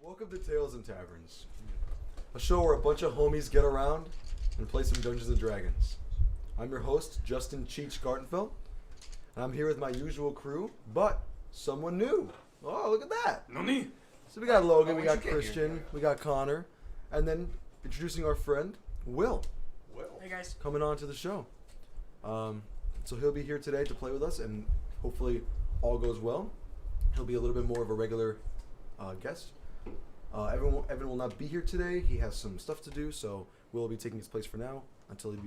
Welcome to Tales Taverns, a show where a bunch of homies get around and play some Dungeons & Dragons. I'm your host, Justin Cheech Gartenfeld, and I'm here with my usual crew, but someone new. Oh, look at that. Nani? So we got Logan, we got Christian, we got Connor, and then introducing our friend, Will. Hey guys. Coming on to the show. So he'll be here today to play with us, and hopefully all goes well. He'll be a little bit more of a regular guest. Evan will not be here today. He has some stuff to do, so Will be taking his place for now until he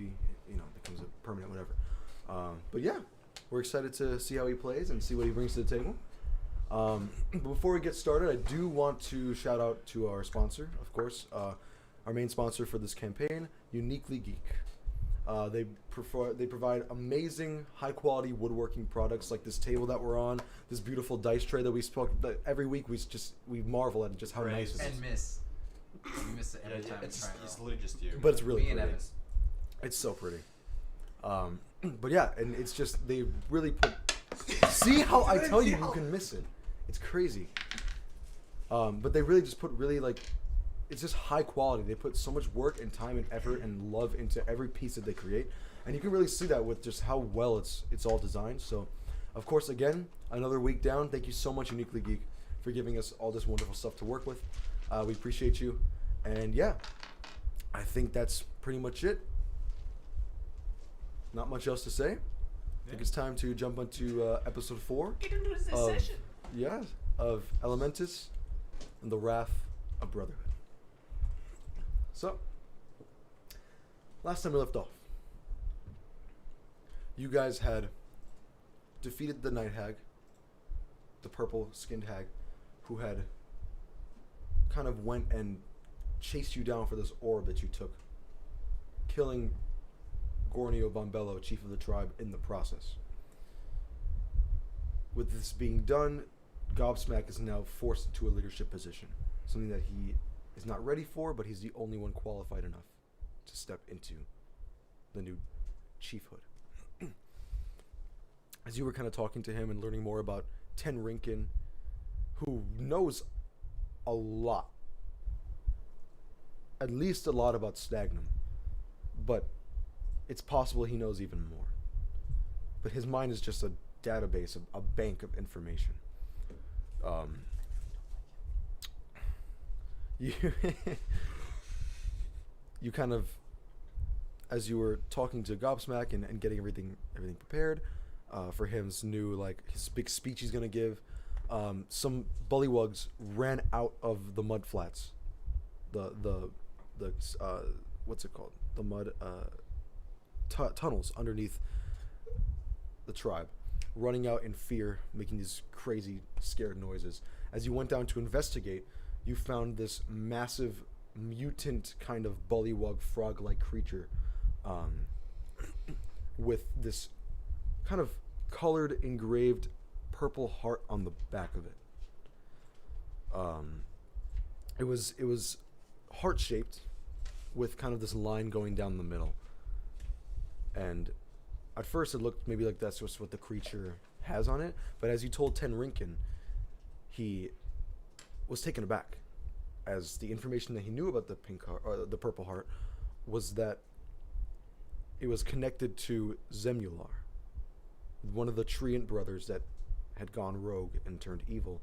becomes a permanent whatever. But yeah, we're excited to see how he plays and see what he brings to the table. But before we get started, I do want to shout out to our sponsor, of course, our main sponsor for this campaign, Uniquely Geek. They provide amazing, high-quality woodworking products like this table that we're on, this beautiful dice tray that we spoke. That every week we marvel at just how nice it is. And miss. We miss it every time. It's literally just you. But it's really Me and pretty. Evans. It's so pretty. But yeah, and it's just they really put. See how I tell you can miss it. It's crazy. But they really just put it's just high quality. They put so much work and time and effort and love into every piece that they create, and you can really see that with just how well it's all designed. So, of course, again, another week down. Thank you so much, Uniquely Geek, for giving us all this wonderful stuff to work with. We appreciate you, and yeah, I think that's pretty much it. Not much else to say. I think it's time to jump onto episode 4 of Elementus and the Wrath of Brotherhood. So, last time we left off, you guys had defeated the Night Hag, the purple-skinned hag, who had kind of went and chased you down for this orb that you took, killing Gornio Bombello, chief of the tribe, in the process. With this being done, Gobsmack is now forced into a leadership position, something that he is not ready for, but he's the only one qualified enough to step into the new chiefhood. As you were kind of talking to him and learning more about Ten Rinken, who knows a lot, at least a lot about Stagnum, but it's possible he knows even more. But his mind is just a database, a bank of information. You kind of, as you were talking to Gobsmack and getting everything prepared for his new, his big speech he's going to give, some bullywugs ran out of the mud flats. The what's it called? The mud tunnels underneath the tribe, running out in fear, making these crazy, scared noises. As you went down to investigate, you found this massive mutant kind of bullywug frog-like creature with this kind of colored, engraved purple heart on the back of it. It was heart-shaped with kind of this line going down the middle. And at first it looked maybe like that's just what the creature has on it, but as you told Ten Rinken, he was taken aback, as the information that he knew about the pink heart, or the purple heart, was that it was connected to Zemular, one of the Treant brothers that had gone rogue and turned evil,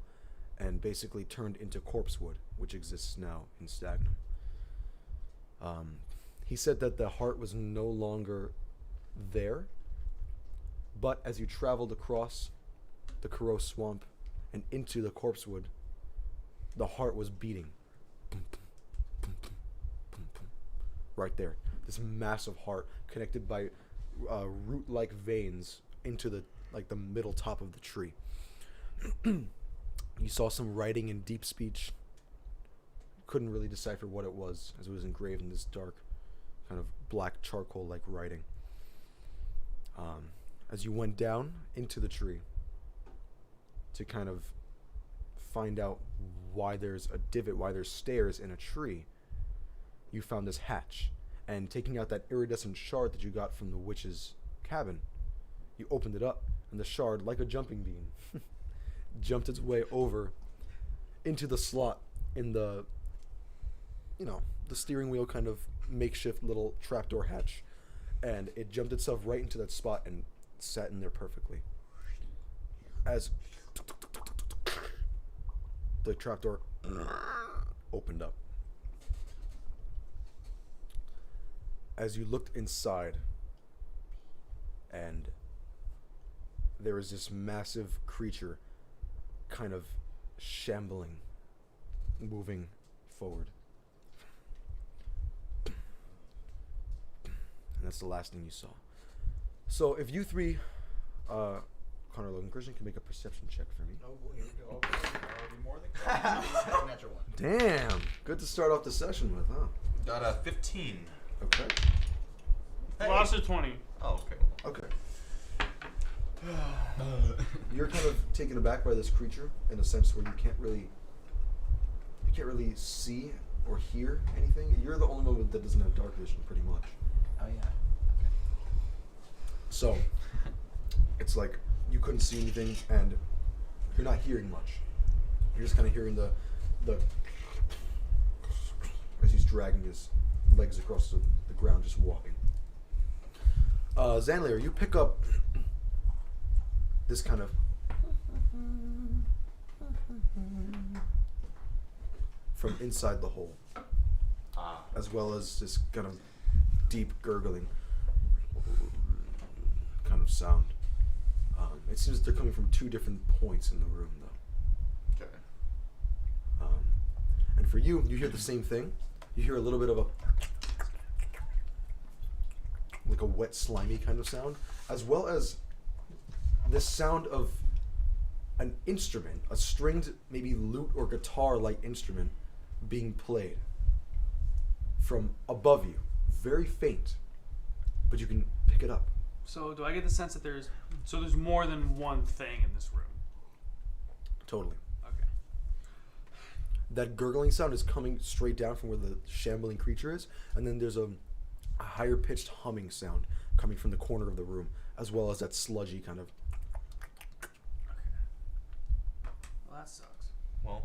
and basically turned into corpsewood, which exists now in Stagnum. He said that the heart was no longer there, but as you traveled across the Kuro swamp and into the corpsewood, the heart was beating. Boom, boom, boom, boom, boom, boom. Right there. This massive heart connected by root-like veins into the middle top of the tree. You saw some writing in deep speech. Couldn't really decipher what it was, as it was engraved in this dark, kind of black charcoal-like writing. As you went down into the tree to kind of find out why there's a divot, why there's stairs in a tree, you found this hatch. And taking out that iridescent shard that you got from the witch's cabin, you opened it up, and the shard, like a jumping bean, jumped its way over into the slot in the, the steering wheel kind of makeshift little trapdoor hatch, and it jumped itself right into that spot and sat in there perfectly. As the trapdoor opened up. As you looked inside, and there was this massive creature kind of shambling, moving forward. And that's the last thing you saw. So if you three, Connor, Logan, Christian, can make a perception check for me. Oh, here we go. Already more than natural one. Damn. Good to start off the session with, huh? Got a 15. Okay. Hey. Lost a 20. Oh, okay. Okay. You're kind of taken aback by this creature in a sense where you can't really see or hear anything. You're the only one that doesn't have dark vision, pretty much. Oh yeah. So it's like you couldn't see anything, and you're not hearing much. You're just kind of hearing the as he's dragging his legs across the ground, just walking. Zanlayer, you pick up this kind of from inside the hole, as well as this kind of deep gurgling kind of sound. It seems they're coming from two different points in the room, though. Okay. And for you hear the same thing. You hear a little bit of like a wet, slimy kind of sound, as well as this sound of an instrument, a stringed, maybe lute or guitar-like instrument being played from above you. Very faint, but you can pick it up. So do I get the sense that there's more than one thing in this room? Totally. Okay. That gurgling sound is coming straight down from where the shambling creature is, and then there's a higher pitched humming sound coming from the corner of the room, as well as that sludgy kind of. Okay. Well, that sucks. Well,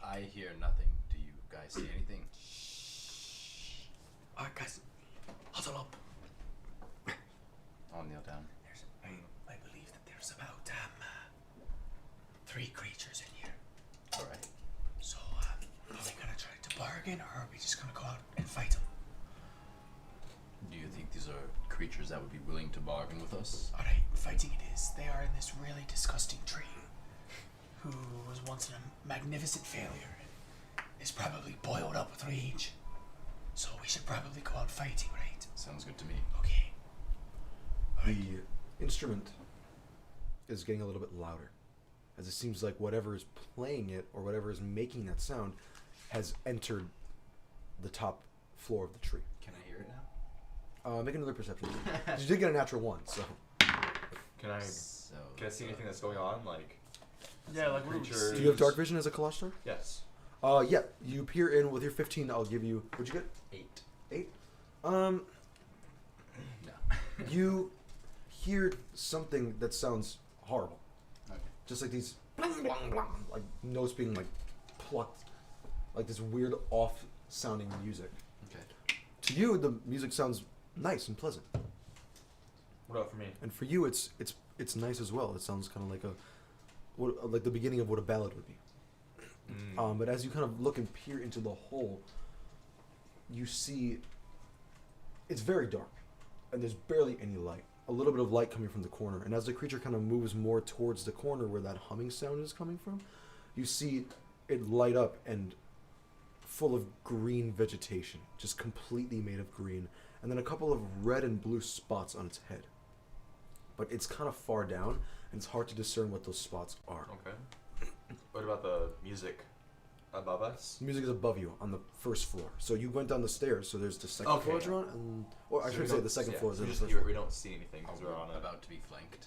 I hear nothing. Do you guys see anything? Alright, guys, huddle up. I'll kneel down. I believe that there's about 3 creatures in here. Alright. So, are we gonna try to bargain, or are we just gonna go out and fight them? Do you think these are creatures that would be willing to bargain with us? Alright, fighting it is. They are in this really disgusting tree, who was once a magnificent failure and is probably boiled up with rage. So we should probably go out fighting, right? Sounds good to me. Okay. The instrument is getting a little bit louder, as it seems like whatever is playing it or whatever is making that sound has entered the top floor of the tree. Can I hear it now? Make another perception. You did get a natural 1, so. can I see anything that's going on? Like, Yeah, like what do we creatures. see? Do you have dark vision as a Kalashtar? Yes. Yeah. You peer in with your 15. I'll give you. What'd you get? 8. 8. No. You hear something that sounds horrible. Okay. Just like these, blang, blang, blang, like notes being like plucked, like this weird off-sounding music. Okay. To you, the music sounds nice and pleasant, What about for me? and for you, it's nice as well. It sounds kind of like the beginning of what a ballad would be. But as you kind of look and peer into the hole, you see it's very dark, and there's barely any light. A little bit of light coming from the corner, and as the creature kind of moves more towards the corner where that humming sound is coming from, you see it light up and full of green vegetation, just completely made of green, and then a couple of red and blue spots on its head. But it's kind of far down, and it's hard to discern what those spots are. Okay. What about the music above us? The music is above you on the first floor. So you went down the stairs, so there's the second floor you're on, and, or I So should we say don't- the second yeah, floor is so the we first just floor. we don't see anything because we're on About to be flanked.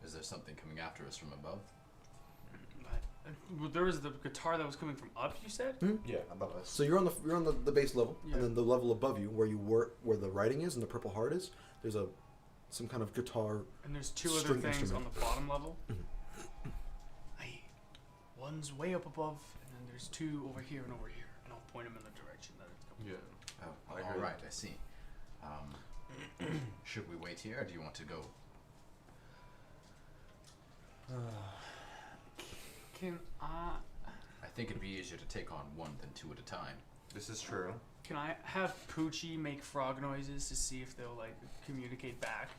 Is there something coming after us from above? There was the guitar that was coming from up, you said? Yeah, above us. So you're on the base level, Yeah. and then the level above you, where the writing is and the purple heart is, there's a some kind of guitar. And there's two other String things instrument. on the bottom level. One's way up above, and then there's two over here and over here. And I'll point them in the direction that it's going. Yeah. Oh, I all heard right, I see. Should we wait here, or do you want to go? Can I think it'd be easier to take on one than two at a time. This is true. can I have Poochie make frog noises to see if they'll like communicate back,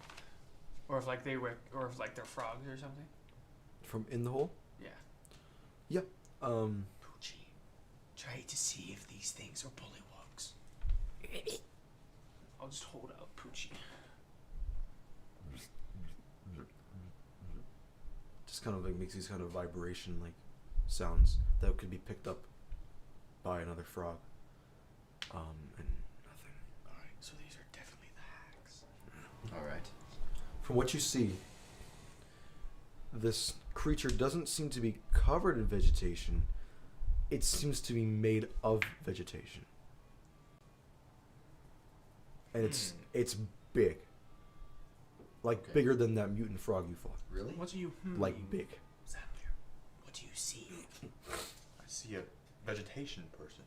or if like they or if like they're frogs or something? From in the hole? Yeah. Yep. Poochie, try to see if these things are bullywugs. I'll just hold out Poochie. Just kind of like makes these kind of vibration like sounds that could be picked up by another frog. And nothing. Alright, so these are definitely the hags. Alright. From what you see, this creature doesn't seem to be covered in vegetation. It seems to be made of vegetation. And it's big. Like Okay. bigger than that mutant frog you fought. Really? What do you Like big. Xander, what do you see? I see a vegetation person.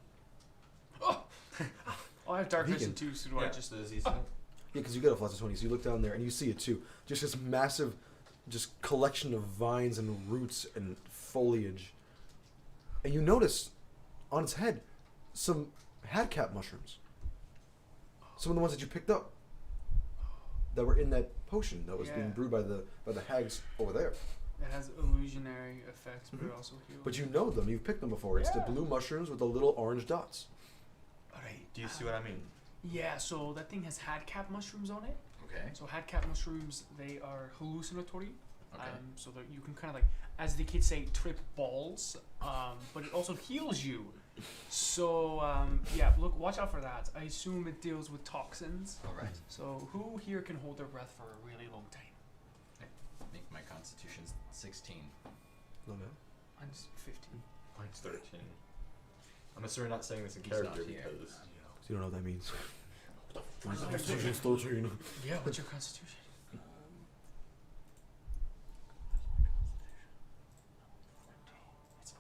Oh, I have dark vision Vegan. too, so do I Yeah, just? does he see it? Yeah, because you got a flash of 20, so you look down there and you see it too. Just this massive, just collection of vines and roots and foliage. And you notice on its head some hadcap mushrooms. Some of the ones that you picked up that were in that potion that was being Yeah. brewed by the hags over there. It has illusionary effects, but it also heals. But you know them. You've picked them before. It's the Yeah. blue mushrooms with the little orange dots. Alright. Do you see what I mean? Yeah, so that thing has hadcap mushrooms on it. Okay. So hadcap mushrooms, they are hallucinatory. Okay. So that you can kind of like, as the kids say, trip balls. But it also heals you. So yeah, look, watch out for that. I assume it deals with toxins. Alright. So who here can hold their breath for a really long time? I think my constitution's 16. Okay. Mine's 15. Mine's 13. I'm assuming not saying this in He's character not here. because So you don't know what that means. My What's constitution's 13. Yeah, what's your constitution? It's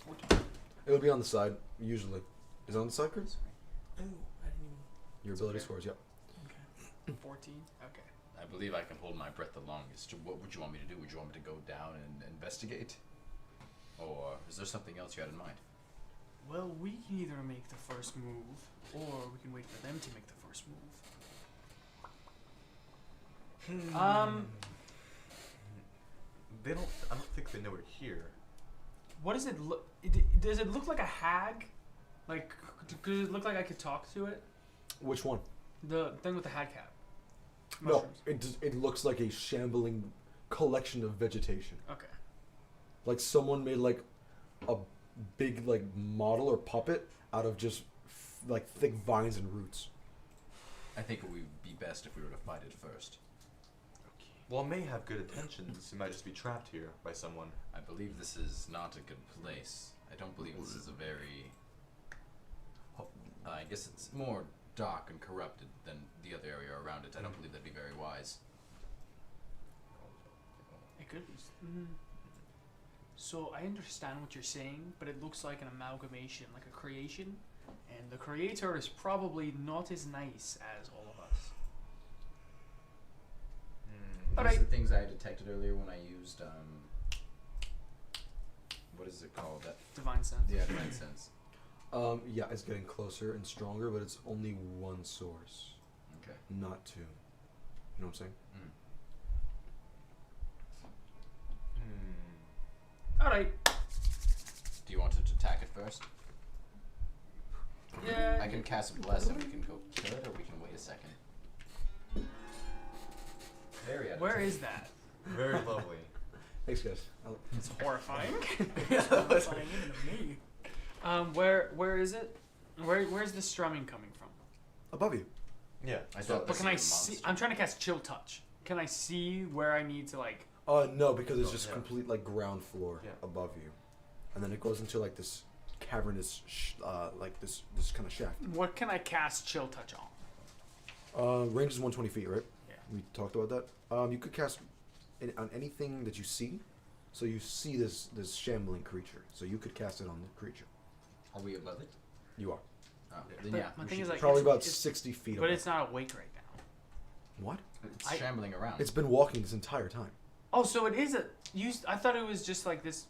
14. It would be on the side, usually. Is it on the side, Chris? Oh, I didn't even. Your ability scores, yeah. Okay. 14? Okay. I believe I can hold my breath the longest. What would you want me to do? Would you want me to go down and investigate? Or is there something else you had in mind? Well, we can either make the first move, or we can wait for them to make the first move. they don't. I don't think they know we're here. What does it look? Does it look like a hag? Like, does it look like I could talk to it? Which one? The thing with the hat cap. No, Mushrooms. it looks like a shambling collection of vegetation. Okay. Like someone made like a big like model or puppet out of just like thick vines and roots. I think it would be best if we were to fight it first. Well, it may have good intentions. It might just be trapped here by someone. I believe this is not a good place. I don't believe this is a very... I guess it's more dark and corrupted than the other area around it. I don't believe that'd be very wise. It could be. So I understand what you're saying, but it looks like an amalgamation, like a creation, and the creator is probably not as nice as all of us. These Alright. are the things I detected earlier when I used, what is it called? That Divine sense. yeah, divine sense. Yeah, it's getting closer and stronger, but it's only one source, Okay. not two. You know what I'm saying? All right. Do you want to attack it first? Yeah. I can cast a bless and we can go kill it, or we can wait a second. Very Where is that? Very lovely. Thanks, guys. It's horrifying. It's horrifying even to me. Where is it? Where's the strumming coming from? Above you. Yeah. I so thought But this can I is a see? monster. I'm trying to cast Chill Touch. Can I see where I need to like? No, because it's Oh, just yeah. complete like ground floor Yeah. above you, and then it goes into like this cavernous, like this kind of shaft. What can I cast Chill Touch on? Range is 120 feet, right? Yeah. We talked about that. You could cast on anything that you see. So you see this shambling creature. So you could cast it on the creature. Are we above it? You are. Oh, then But yeah. my we thing should is, do like, it. Probably about it's- 60 feet But away. it's not awake right now. What? It's I- shambling around. It's been walking this entire time. Oh, so it is a. I thought it was just like this.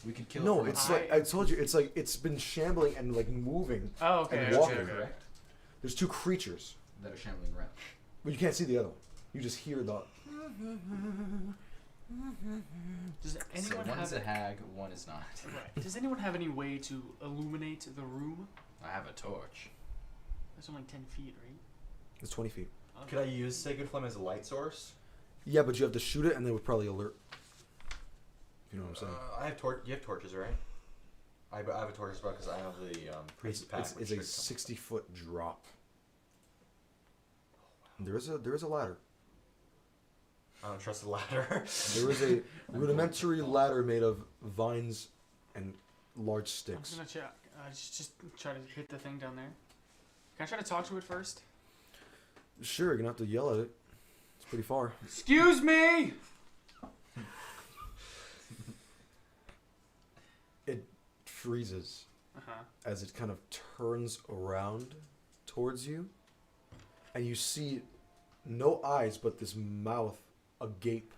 We could kill No, it. it's like I told you. It's like it's been shambling and like moving. Oh, okay. And okay, walking. okay. Correct? There's two creatures, That are shambling around. but you can't see the other one. You just hear the. Does So anyone one's have? a hag, one is not. Right. Does anyone have any way to illuminate the room? I have a torch. It's only 10 feet, right? It's 20 feet. Okay. Could I use Sacred Flame as a light source? Yeah, but you have to shoot it, and they would probably alert. If you know what I'm saying. I have You have torches, right? I have a torch as well because I have the priest pack. It's a 60-foot drop. There is a ladder. I don't trust the ladder. There is a rudimentary ladder made of vines and large I'm sticks. gonna check. Just try to hit the thing down there. Can I try to talk to it first? Sure, you're gonna have to yell at it. It's pretty far. Excuse me. It freezes Uh-huh. as it kind of turns around towards you, and you see no eyes but this mouth agape,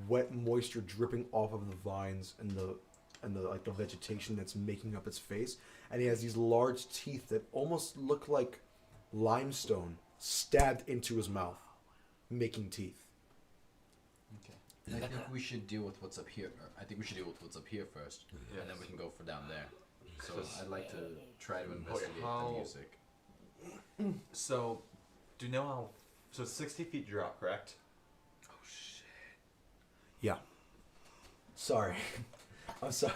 wet moisture dripping off of the vines and the like the vegetation that's making up its face, and he has these large teeth that almost look like limestone stabbed into his mouth, making teeth. Okay. I think we should deal with what's up here. I think we should deal with what's up here first, and then we can go for down there. So I'd like to try to investigate how- the music. So, do you know how? So it's 60 feet drop, correct? Yeah. Sorry. I'm sorry.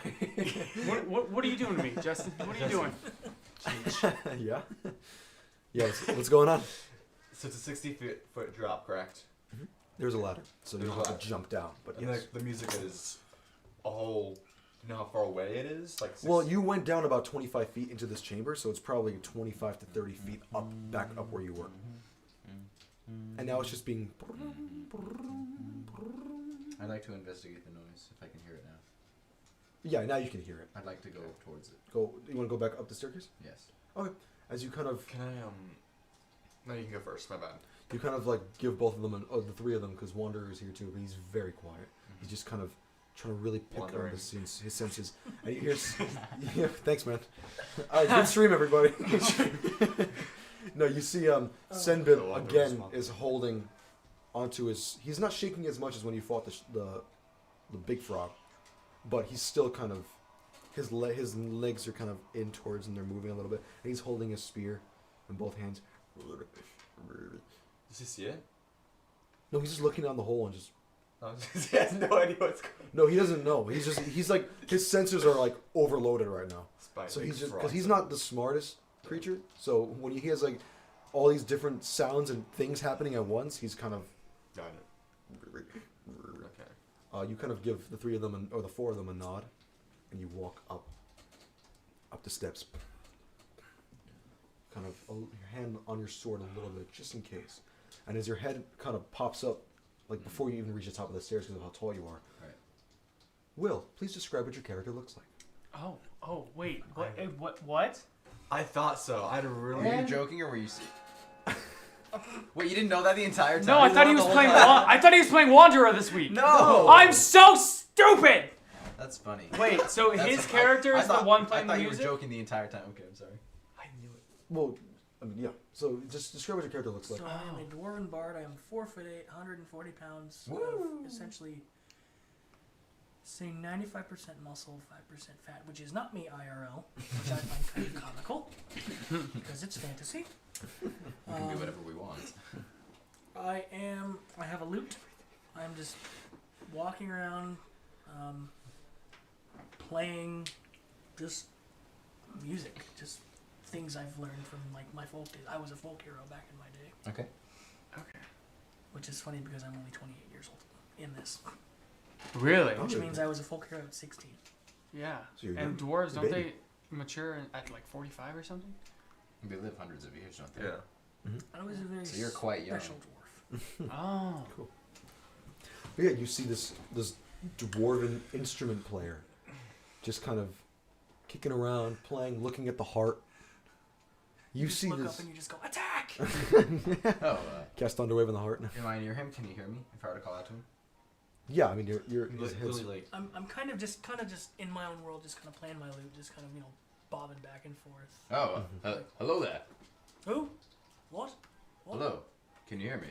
What are you doing to me, Justin? What are you doing? Yeah. Yes. What's going on? So it's a 60-foot drop, correct? There's a ladder, so you There's don't a have ladder. to jump down. But And yes. like the music is a whole. You know how far away it is? Like. Well, you went down about 25 feet into this chamber, so it's probably 25 to 30 feet up, back up where you were. And now it's just being. I'd like to investigate the noise if I can hear it now. Yeah, now you can hear it. I'd like to go towards it. Go. You want to go back up the staircase? Yes. Okay. As you kind of, Can I No, you can go first. My bad. you kind of like give both of them, the three of them, because Wanderer is here too, but he's very quiet. He's just kind of trying to really pick up Wandering. his senses. And you hear. Yeah, thanks, man. All right, good stream, everybody. No, you see, The Senbit Wanderer's again mom. is holding onto his. He's not shaking as much as when you fought the big frog, but he's still kind of. His legs are kind of in towards, and they're moving a little bit. And he's holding his spear in both hands. Does he see it? No, he's just looking down the hole and just. Oh, he has no idea what's going on. No, he doesn't know. He's like his senses are like overloaded right now. So he's just because he's not the smartest creature. So when he hears like all these different sounds and things happening at once, he's kind of. Got it. Okay. You kind of give the three of them or the four of them a nod, and you walk up the steps. Kind of your hand on your sword a little bit, just in case. And as your head kind of pops up, like before you even reach the top of the stairs because of how tall you are. Right. Will, please describe what your character looks like. Oh, wait. What? I thought so. I had a Were really. you joking or were you? Wait, you didn't know that the entire time? No, I thought he was playing. I thought he was playing Wanderer this week. No. I'm so stupid. That's funny. Wait, so That's his a- character I is the thought- one playing I thought the you were music? joking the entire time. Okay, I'm sorry. I knew it. Well, I mean, yeah. So just describe what your character looks like. So I am a dwarven bard. I am 4'8", 140 pounds. Woo! Essentially, say 95% muscle, 5% fat, which is not me IRL, which I find kind of comical because it's fantasy. We can do whatever we want. I have a lute. I'm just walking around, playing just music, just things I've learned from like my folk days. I was a folk hero back in my day, Okay. Okay. which is funny because I'm only 28 years old in this, Really? Oh. which means I was a folk hero at 16. Yeah. So you're And young. dwarves, You're don't baby. they mature at like 45 or something? They live hundreds of years, don't they? Yeah. I was a very So you're quite young. special dwarf. Oh. Cool. But yeah, you see this dwarven instrument player just kind of kicking around, playing, looking at the heart. You just see look this. up and you just go, attack! Oh, Cast Thunderwave on the heart. am I near him? Can you hear me if I were to call out to him? Yeah, I mean you're Li- his- Lily, like, I'm kind of just in my own world, just kind of playing my lute, just kind of, bobbing back and forth. Oh, hello there. Who? What? Hello. Can you hear me?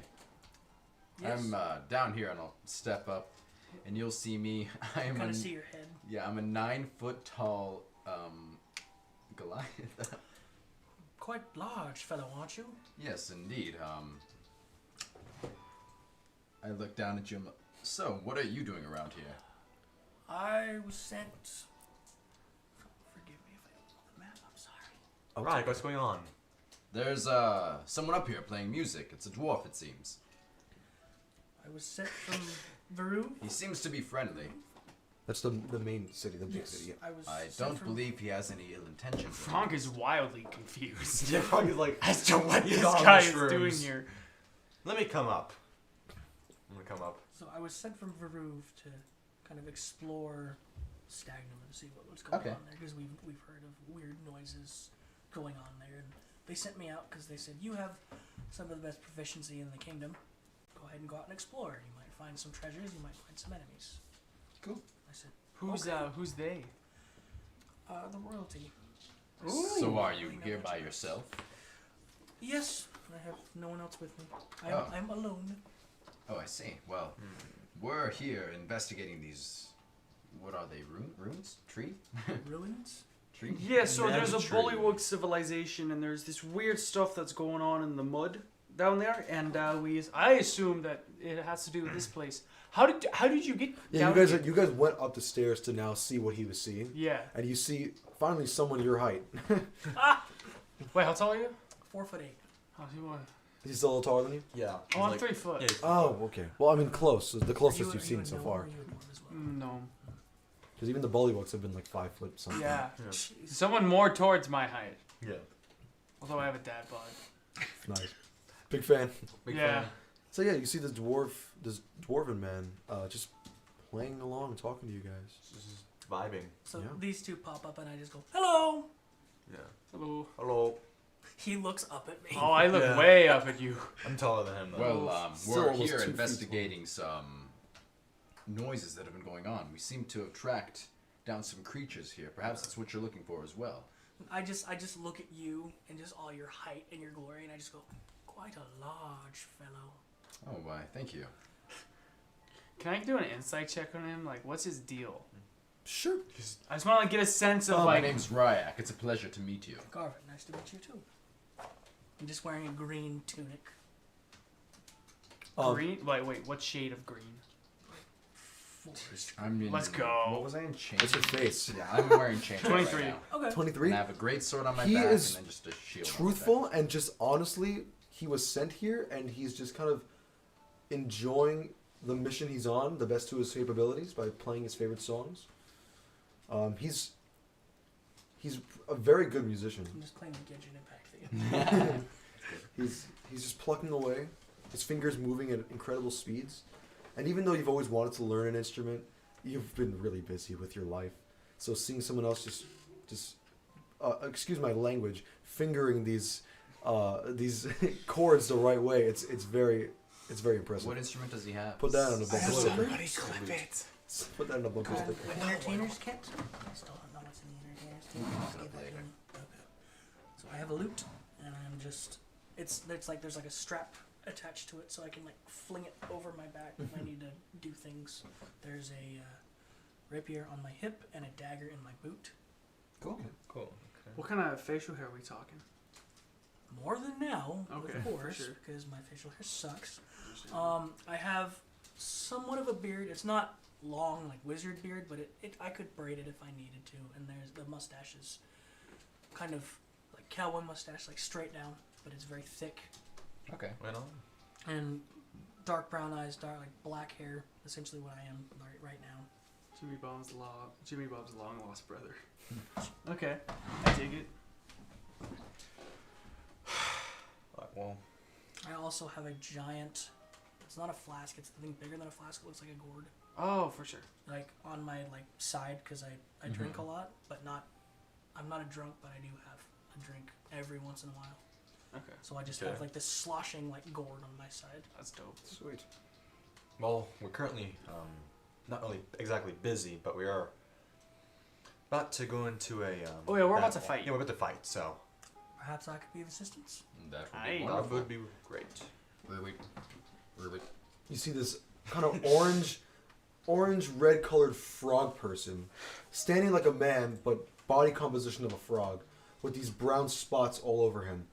Yes. I'm down here, and I'll step up, and you'll see me. I am kind a, of see your head. yeah, I'm a 9 foot tall Goliath. Quite large fellow, aren't you? Yes, indeed. I look down at you. And, so, what are you doing around here? I was sent. Forgive me if I don't know the map. I'm sorry. right, what's going on? There's someone up here playing music. It's a dwarf, it seems. I was sent from Veru. He seems to be friendly. That's the main city, the big Yes, city. I was. I sent don't from- believe he has any ill intentions. Frank is wildly confused Yeah, Frank is like, as to what He's this on guy is mushrooms. doing here. let me come up. I'm gonna come up. So I was sent from Veru to kind of explore Stagnum and see what was going Okay. on there, because we've heard of weird noises going on there, and they sent me out because they said you have some of the best proficiency in the kingdom. Go ahead and go out and explore. You might find some treasures. You might find some enemies. Cool. I said, Who's they? the royalty. So are you I know here what by you- yourself? Yes, I have no one else with me. Oh. I'm alone. Oh, I see. Well, we're here investigating these. What are they? Runes? Tree? Ruins. Tree? Yeah, so there's a Tree. Bullywug civilization, and there's this weird stuff that's going on in the mud down there, and I assume that it has to do with this place. How did you get Yeah, down you here? guys went up the stairs to now see what he was seeing, Yeah. and you see finally someone your height. Wait, how tall are you? 4'8". Oh, you are. Is he still a little taller than you? Yeah. Oh, I'm 3 foot. Yeah, Oh, okay. Well, I mean, close. The Are closest you you've a seen so gnome or far. are you a dwarf as well? No. Because even the bullywugs have been like 5 foot something. Yeah. Jeez. Someone more towards my height. yeah. Although I have a dad bod. Nice. Big fan. Big Yeah. fan. So yeah, you see this dwarven man, just playing along, talking to you guys. Just vibing. So Yeah. these two pop up and I just go, hello. Yeah. Hello. Hello. He looks up at me. Oh, I look Yeah. way up at you. I'm taller than him though. Well, Still we're almost here 2 feet investigating some noises that have been going on. We seem to have tracked down some creatures here. Perhaps that's what you're looking for as well. I just look at you and just all your height and your glory, and I just go, quite a large fellow. Oh, why, thank you. Can I do an insight check on him? Like, what's his deal? Sure. I just want to get a sense of, My like... name's Ryak. It's a pleasure to meet you. Garvin, nice to meet you too. I'm just wearing a green tunic. green? Wait, what shade of green? I'm in, Let's go. What was I in? Chain? What's your face? Yeah, I'm wearing chain. 23. Right now. Okay. 23. And I have a great sword on my He back is and then just a shield. Truthful and just honestly, he was sent here and he's just kind of enjoying the mission he's on, the best to his capabilities by playing his favorite songs. He's a very good musician. I'm just playing the Genshin Impact thing. He's just plucking away, his fingers moving at incredible speeds. And even though you've always wanted to learn an instrument, you've been really busy with your life. So seeing someone else just excuse my language, fingering these chords the right way, it's very impressive. What instrument does he have? Put that on a bumper sticker. Somebody clip it. Put that on a bumper sticker. An entertainer's kit. I still don't know what's in the entertainer's kit. I'll give that to him. Okay. So I have a lute, and I'm just it's like there's like a strap attached to it, so I can like fling it over my back if I need to do things. There's a rapier on my hip and a dagger in my boot. Cool. Cool. Okay. What kind of facial hair are we talking? More than now, Okay, of for course, sure. because my facial hair sucks. I have somewhat of a beard. It's not long like wizard beard, but I could braid it if I needed to. And there's the mustache is kind of like cowboy mustache, like straight down, but it's very thick. Okay. Right on. And dark brown eyes, dark like black hair. Essentially what I am right now. Jimmy Bob's long lost brother. Okay, I dig it. Well, I also have a giant It's not a flask. It's the thing bigger than a flask. It looks like a gourd. Oh, for sure. Like on my side, because I drink a lot, but not. I'm not a drunk, but I do have a drink every once in a while. Okay. So I just Okay. have like this sloshing like gourd on my side. That's dope. Sweet. Well, we're currently not really exactly busy, but we are about to go into a. Oh, yeah, we're about to battle. fight. Yeah, we're about to fight. So Perhaps I could be of assistance. That would Aye. be that wonderful. would be great. Really? You see this kind of orange red colored frog person standing like a man, but body composition of a frog, with these brown spots all over him.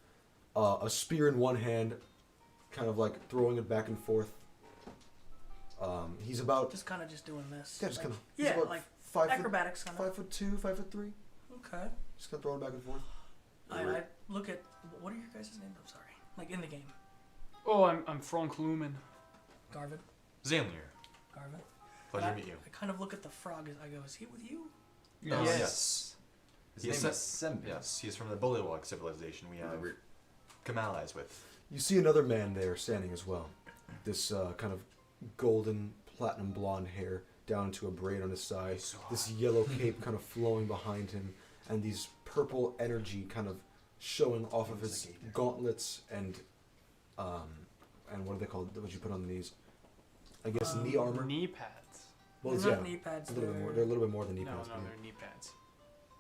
A spear in one hand, kind of like throwing it back and forth. He's about Just kind of just doing this. yeah, just like, kind of yeah, about like 5 foot, acrobatics kind of. 5'2", 5'3". Okay. Just kind of throwing it back and forth. I look at what are your guys' names? I'm sorry. Like in the game, Oh, I'm Frank Lumen. Garvin. Zanlier, Garvin. pleasure I, to meet you. I kind of look at the frog. I go, is he with you? Yes. His Yes. name is Sembe. Yes, he's from the Bullywog civilization we have come allies with. You see another man there standing as well. This kind of golden platinum blonde hair down to a braid on his side. This yellow cape kind of flowing behind him, and these purple energy kind of showing off of his gauntlets and what are they called? What you put on the knees? I guess knee armor. Knee pads. Well, They're yeah, not knee pads. a little bit more. They're a little bit more than knee No, pads. no, yeah. they're knee pads.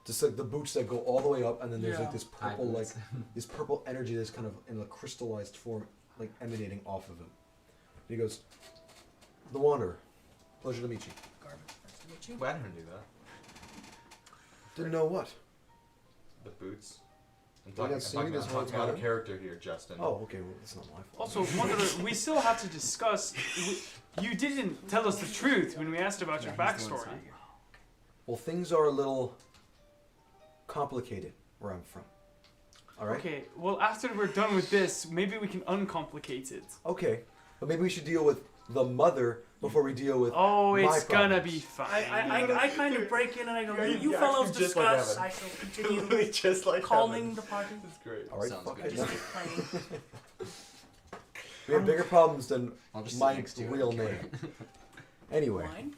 Just like the boots that go all the way up, and then there's Yeah. like this purple, like this purple energy that's kind of in a crystallized form, like emanating off of him. And he goes, "The Wanderer, pleasure to meet you." Garvin. Nice to meet you. Well, I didn't do that. Didn't know what. The boots. I'm You talking, got I'm seen talking, this I'm whole talking out of time? character here, Justin. Oh, okay. Well, it's not my fault. Also, Wanderer, we still have to discuss. You didn't tell us the truth when we asked about your backstory. Well, things are a little complicated where I'm from. All right. Okay, well, after we're done with this, maybe we can uncomplicate it. Okay, but maybe we should deal with the mother before we deal with. Oh, my it's gonna problems. be fine. I kind of break in and I go, you Yeah, fellows actually just like discuss. Evan. I shall continue just like calming the party. That's great. All right. Sounds Fuck good. I it. just keep playing. We have bigger problems than I'll just sit my next to you. real name. Anyway, Wine?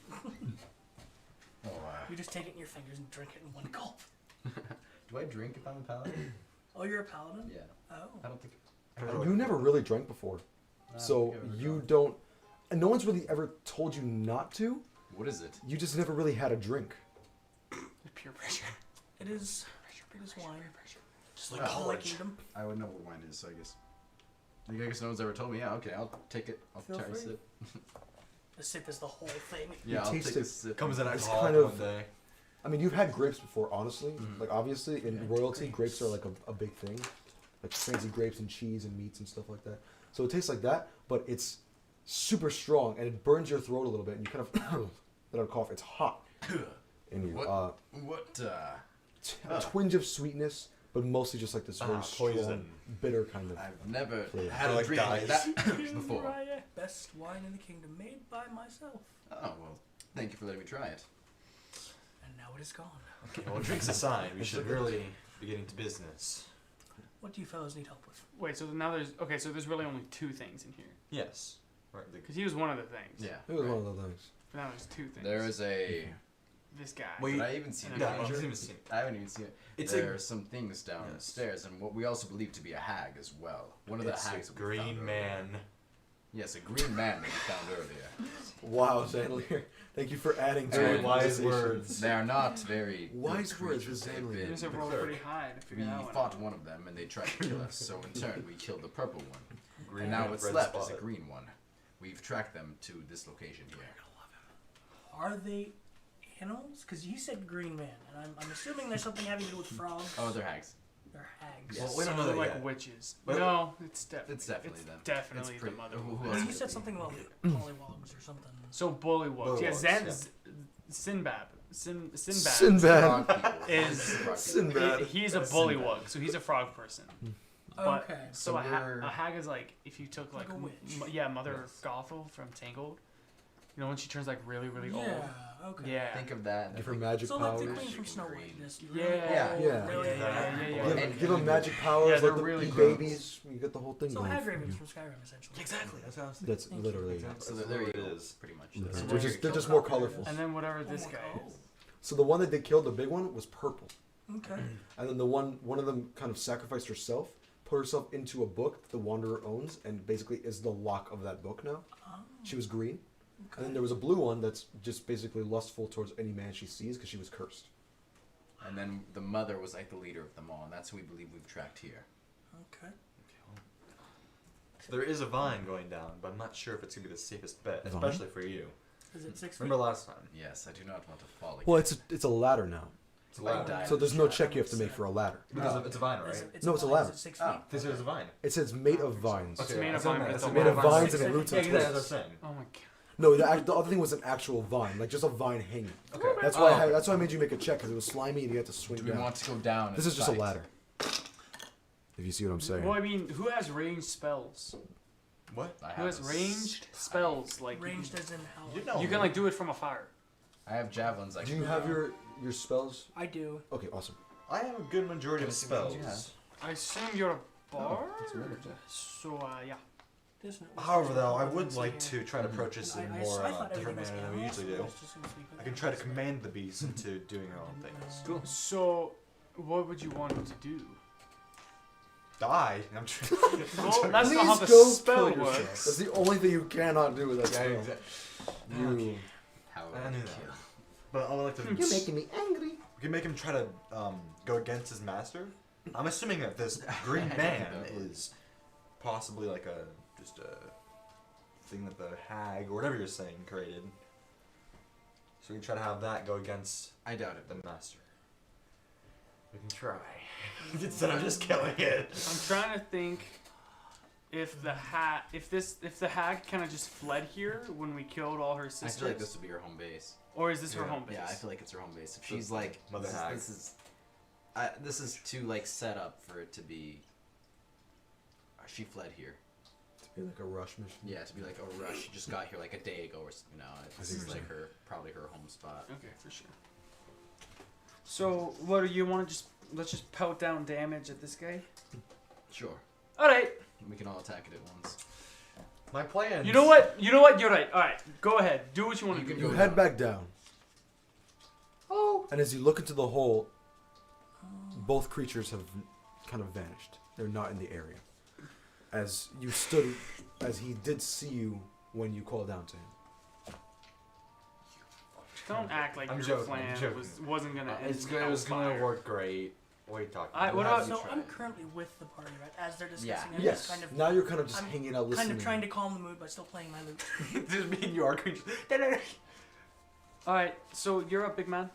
Oh, wow. You just take it in your fingers and drink it in one gulp. Do I drink if I'm a paladin? Oh, you're a paladin? Yeah. Oh. I don't think. you never really drank before, I don't so think I've ever you drunk. don't. And no one's really ever told you not to. What is it? You just never really had a drink. Peer pressure. It is wine. Just like Wow. college. Kingdom. I would know what wine is, so I guess. I guess no one's ever told me. Yeah, okay, I'll take it. I'll Feel try a free. sip. The sip is the whole thing. Yeah, I'll taste take a it. sip. Comes in It's alcohol kind of- one day. I mean, you've had grapes before, honestly. Mhm. Like, obviously, in Yeah, royalty, grapes. grapes are like a big thing. Like, fancy grapes and cheese and meats and stuff like that. So it tastes like that, but it's super strong and it burns your throat a little bit and you kind of let out a cough. It's hot in you. What? A twinge of sweetness, but mostly just like this very strong, poison. bitter kind of. I've never Flavor. had a Like drink like guys. that before. Best wine in the kingdom, made by myself. Oh, well, thank you for letting me try it. And now it is gone. Okay, well, drinks aside, we should really be getting to business. What do you fellows need help with? Wait, so now there's really only two things in here. Yes. Right. Because he was one of the things. Yeah. It was one of those things. But now there's two things. There is a. This guy. Wait. Did I even see And it? No, then I Ranger. haven't even seen it. I haven't even seen it. It's there a- are some things downstairs, and what we also believe to be a hag as well. One of the It's hags a that we found green earlier. man. Yes, a green man that we found earlier. Wow, Zanlier. Thank you for adding to Very our wise conversation. words. They are not very good Wise words creatures. with They've Zanlier. been- There's a roll clerk. pretty high to We figure that one fought out. one of them, and they tried to kill us. So in turn, we killed the purple one. Green And now man, what's red left is a spot. green one. We've tracked them to this location here. Are they animals? Because you said green man, and I'm assuming there's something having to do with frogs. Oh, they're hags. They're hags. Yes. Well, we don't Some know of them that like yet. witches. Well, No, it's definitely. It's definitely them. Definitely It's the pretty- mother. who Well, else you could said it something be? about pollywogs or something. So bullywugs. Yeah, Bullywugs, Sinbad. Sinbad. Sinbad. Frog people. Is- Frog people. Sinbad. He's a Sinbad. bullywug, so he's a frog person. But, Okay. So So a we're- hag is like if you took Like like a witch. Mother Yes. Gothel from Tangled, You know when she turns like really, really Yeah. old. Okay. Yeah. Think of that. Give her magic So like the powers. queen from Chicken Snow White. green. Just Yeah. Yeah. Really. Yeah. Give them magic powers, Yeah, like they're the really babies. You get the whole thing So going. hag ravens from Skyrim, essentially. Exactly. That's what I was thinking. That's Thank you. literally. Exactly. So That's there you what go. it is. Pretty much. Literally. So They're there just, you they're go. just more colorful. And then whatever Oh this my guy God. is. So the one that they killed, the big one, was purple, Okay. and then one of them kind of sacrificed herself, put herself into a book that the Wanderer owns, and basically is the lock of that book now. Oh, She was green, okay. and then there was a blue one that's just basically lustful towards any man she sees because she was cursed. And then the mother was like the leader of them all, and that's who we believe we've tracked here. Okay. So there is a vine going down, but I'm not sure if it's gonna be the safest bet, Vine? especially for you. Is it 6 feet? Remember last time? Yes, I do not want to fall again. Well, it's a ladder now, It's a Like ladder. diamond. so there's no check you have to make for a ladder. Because it's a vine, right? Is No, it's a vine. ladder. Is it 6 Oh. feet? This is a vine. It says made of vines. It's made of that's what I vine, meant. but It's it's a Made of vine. vines and it roots Yeah, and exactly. That's twists. what I'm saying. Oh my god. No, the other thing was an actual vine, like just a vine hanging. Okay. That's why that's why I made you make a check because it was slimy and you had to swing Do we down. want to go down? This and is just a fight? ladder. If you see what I'm saying. Well, I mean, who has ranged spells? What? I Who have has a ranged spells? Like Ranged as in how? You know. you can like do it from afar. I have javelins. I Do can you have throw. your spells? I do. Okay, awesome. I have a good majority of Can I see what spells. you have? I assume you're a bard. it's a murder check. So yeah. This one- However, though, I this would one's like here. to try to approach this in a more I thought different everything manner was than we animals, usually so do. I was just gonna sleep with I can it. try to command the beast into doing her own things. Cool. So, what would you want him to do? Die. I'm trying. Well, that's not how the go spell kill yourself. works. That's the only thing you cannot do with that spell. You. How I would knew I that. kill? But I would like to. You're making me angry. We can make him try to go against his master. I'm assuming that this green man is possibly like just a thing that the hag or whatever you're saying created. So we can try to have that go against I doubt it. the master. We can try instead of just killing it. I'm trying to think if the hag kind of just fled here when we killed all her I sisters, feel like this would be her home base. or is this her Yeah. home base? Yeah, I feel like it's her home base. If So she's like, Mother Hag. this is too like set up for it to be. She fled here. To be like a rush mission. Yeah, to be like a rush. She just got here like a day ago, or this see is what like you're her probably her home spot. Okay, for sure. So, what do you want to let's just pelt down damage at this guy? Sure, All right. we can all attack it at once. My plan. You know what? You're right. All right, go ahead. Do what you want You to can do. You go head down. back down. Oh. And as you look into the hole, both creatures have kind of vanished. They're not in the area. As you stood, as he did see you when you called down to him. Don't act like I'm your joking, plan I'm joking. wasn't gonna end. It was gonna hellfire. work great. What are you talking I- about? what Have about- you So tried? I'm currently with the party, right? As they're discussing, Yeah. I'm Yes. just kind of, Now you're kind of just I'm hanging out listening. kind of trying to calm the mood by still playing my lute. Just me and you are creatures. All right, so you're up, big man.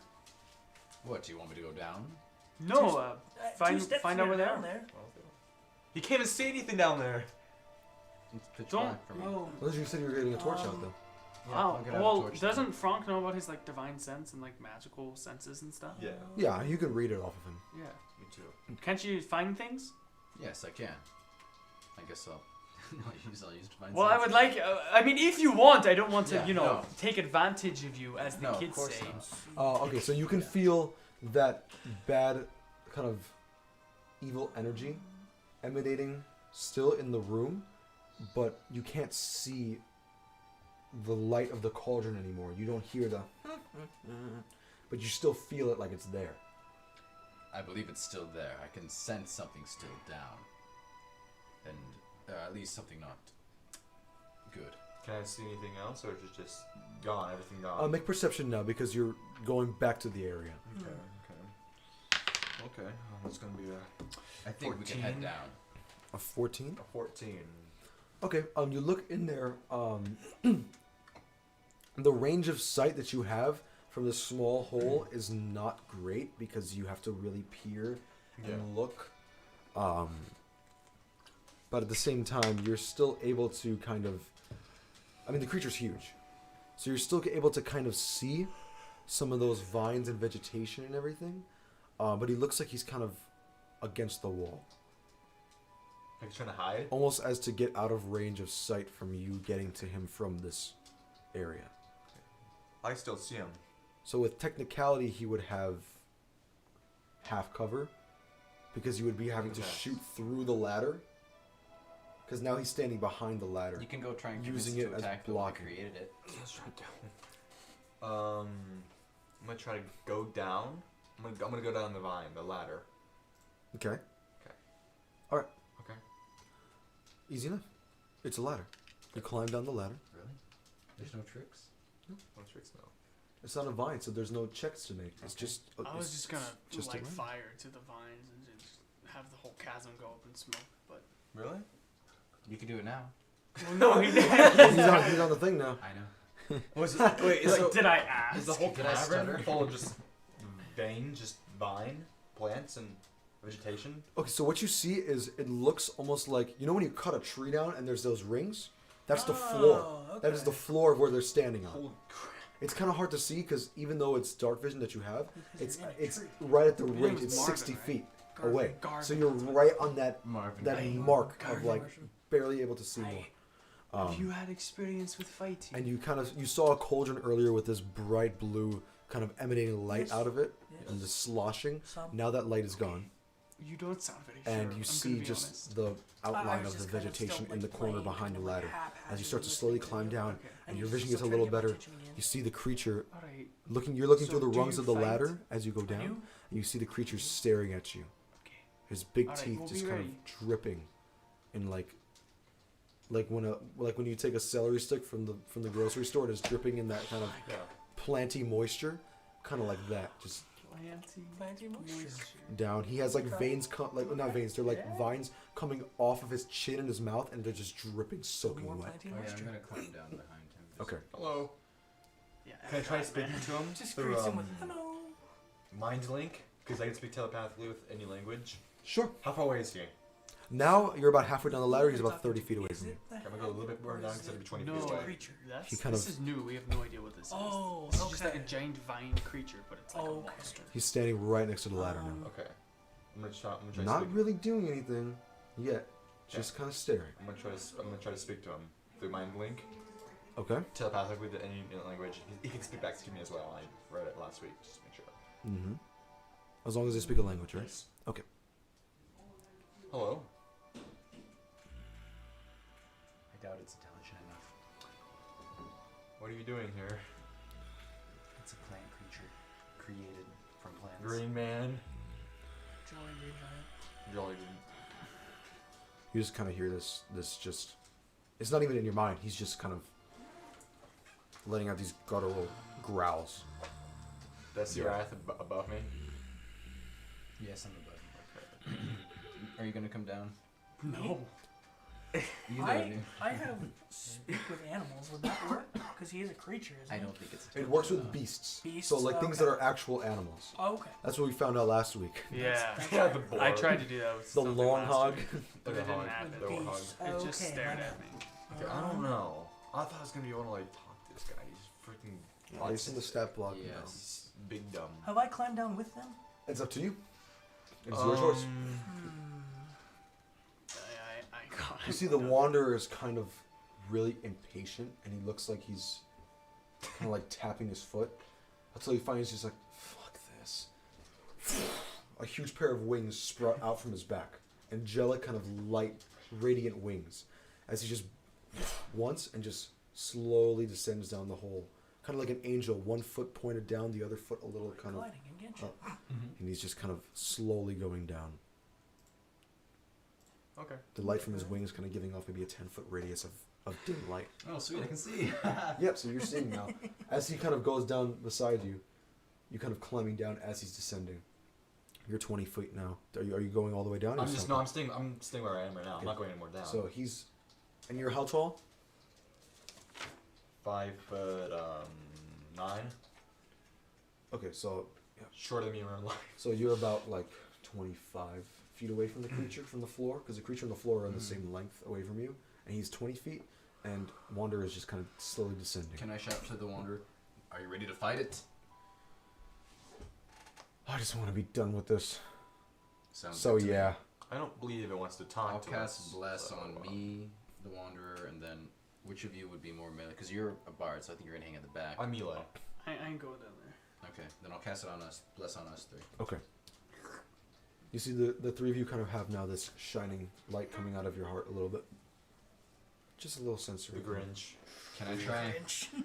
What do you want me to go down? No, Two steps find here, over down there. You can't even see anything down there. It's pitch Don't- black for me. Oh, Well, you said you were getting a torch out though. Yeah, Oh, I'll get out a well, torch then. doesn't Frank know about his like divine sense and like magical senses and stuff? Yeah. Yeah, you can read it off of him. Yeah. Me too. Can't you find things? Yes, I can. I guess so. I'll use divine Well, I sense. would like. I mean, if you want, I don't want to, Yeah, you know, no. take advantage of you, as the No, of kids course say. not. Okay, so you can feel that bad kind of evil energy emanating still in the room, but you can't see the light of the cauldron anymore. You don't hear the but you still feel it like it's there. I believe it's still there. I can sense something still down. And at least something not good. Can I see anything else, or is it just gone? Everything gone. Make perception now because you're going back to the area. Okay. Okay. That's gonna be I think we can head 14. down. A 14? a 14. Okay, you look in there, the range of sight that you have from this small hole is not great because you have to really peer and look. But at the same time, you're still able to kind of... I mean, the creature's huge. So you're still able to kind of see some of those vines and vegetation and everything. But he looks like he's kind of against the wall. Like he's trying to hide. Almost as to get out of range of sight from you getting to him from this area. I still see him. So with technicality, he would have half cover because you would be having to Okay. shoot through the ladder. Because now he's standing behind the ladder. You can go try and Using convince it to as attack the one that blocking. created it. I'm gonna try to go down. I'm gonna go down the vine, the ladder. Okay. Okay. All right. Okay. Easy enough. It's a ladder. You climb down the ladder. Really? There's no tricks? What tricks no? It's on a vine, so there's no checks to make. It's Okay. just. I was it's just gonna just a light ladder. fire to the vines and just have the whole chasm go up in smoke. But Really? You can do it now. well, no, he didn't. He's on the thing now. I know. Was it, wait, is, Like, did I ask? is the whole Did I cavern stutter? full of just veins, just vine, plants, and vegetation? Okay, so what you see is it looks almost like when you cut a tree down and there's those rings. That's the floor. Oh, That is okay. the floor of where they're standing on. Holy crap. It's kind of hard to see because even though it's dark vision that you have, Because it's you're in a it's tree. right at the Your name ridge. was It's Marvin, 60 right? feet Garvin- away. Garvin. So you're right on that Marvin. mark of Garvin like Martian. barely able to see more. You had experience with fighting. And you saw a cauldron earlier with this bright blue kind of emanating light Yes. out of it Yes. and the sloshing. Some. Now that light is gone, You don't sound very and sure. you I'm see gonna be just honest. the I outline was of the just kind of vegetation still, in the like, corner playing, behind the kind of, like, ladder. haphazardly As you start to listening slowly to climb the down, audio. and you your vision still gets a try to little get my better, attention again. you see the creature All right. you're looking So through the do rungs you of the fight? ladder as you go down, You? and you see the creature staring at you. Okay. His big Alright, teeth we'll just be kind ready. of dripping in like when you take a celery stick from the grocery store, and it's dripping in that kind of Yeah. planty moisture, kind of like that, just Planty moisture. down. He has like veins, not veins, they're like Yeah. vines coming off of his chin and his mouth, and they're just dripping, soaking More wet. planty Oh, yeah, I'm moisture. gonna climb down behind him. Okay. Hello. Yeah. Can I try man. speaking to him Just through greets him with hello. mind link? Because I can speak telepathically with any language. Sure. How far away is he? Now you're about halfway down the ladder. He's about 30 feet away from you. I'm gonna go a little bit more down instead of 20 No. feet away. Creature. That's, He kind this of- is new. We have no idea what this is. Oh, This is just like a okay. giant vine creature, but it's like a Okay. monster. He's standing right next to the ladder now. Okay. I'm gonna try Not speak. really doing anything yet. Just kind of staring. I'm gonna try to speak to him through mind link, Okay. telepathically to any language. He can speak back to me as well. I read it last week, just to make sure. Mm-hmm. As long as they speak a language, right? Yes. Okay. Hello. I doubt it's intelligent enough. What are you doing here? It's a plant creature created from plants. Green man. Jolly green giant. Jolly green. You just kind of hear this just. It's not even in your mind. He's just kind of letting out these guttural growls. That's your wrath above me. Yes, I'm above. Are you gonna come down? No. Either of I you. have speak with animals. Would that work? Because he is a creature, isn't I he? don't think it's. It works with beasts. Beasts? So like things that Okay. are actual animals. Oh, okay. That's what we found out last week. Yeah. Yeah, the boar. I tried to do that with The something long last hog. week, but it The didn't hog. happen. The hog. Beast. It just Okay, stared my at me. Okay, I don't know. I thought I was gonna be able to like talk to this guy. He's freaking. It's in the stat block. Yes. now. He's big dumb. Have I climbed down with them? It's up to you. It's your choice. I got You see the wanderer is kind of really impatient, and he looks like he's kind of like tapping his foot until he finds he's like, fuck this. A huge pair of wings sprout out from his back. Angelic, kind of light, radiant wings. As he just once and just slowly descends down the hole. Kind of like an angel, one foot pointed down, the other foot a little kind of Gliding in Genshin. up. And he's just kind of slowly going down. Okay. The light from his wings kind of giving off maybe a 10-foot radius of dim light. Oh, sweet! I can see. Yep, so you're seeing now. As he kind of goes down beside you, you're kind of climbing down as he's descending. You're 20 feet now. Are you going all the way down? or I'm just something? no. I'm staying where I am right now. I'm Okay. not going anymore down. So he's... And you're how tall? 5'9". Okay, so Shorter than me in real life. so you're about like 25 feet away from the creature from the floor, because the creature and the floor are the same length away from you, and he's 20 feet, and Wanderer is just kind of slowly descending. Can I shout to the wanderer? Are you ready to fight it? I just want to be done with this. Sounds So good to me. yeah. I don't believe it wants to talk I'll to cast us. bless so, on me, the wanderer, and then which of you would be more melee? Because you're a bard, so I think you're gonna hang at the back. I'm melee. I ain't going down there. Okay, then I'll cast it on us. Bless on us 3. Okay. You see the three of you kind of have now this shining light coming out of your heart a little bit. Just a little sensory. The Grinch. Can I try?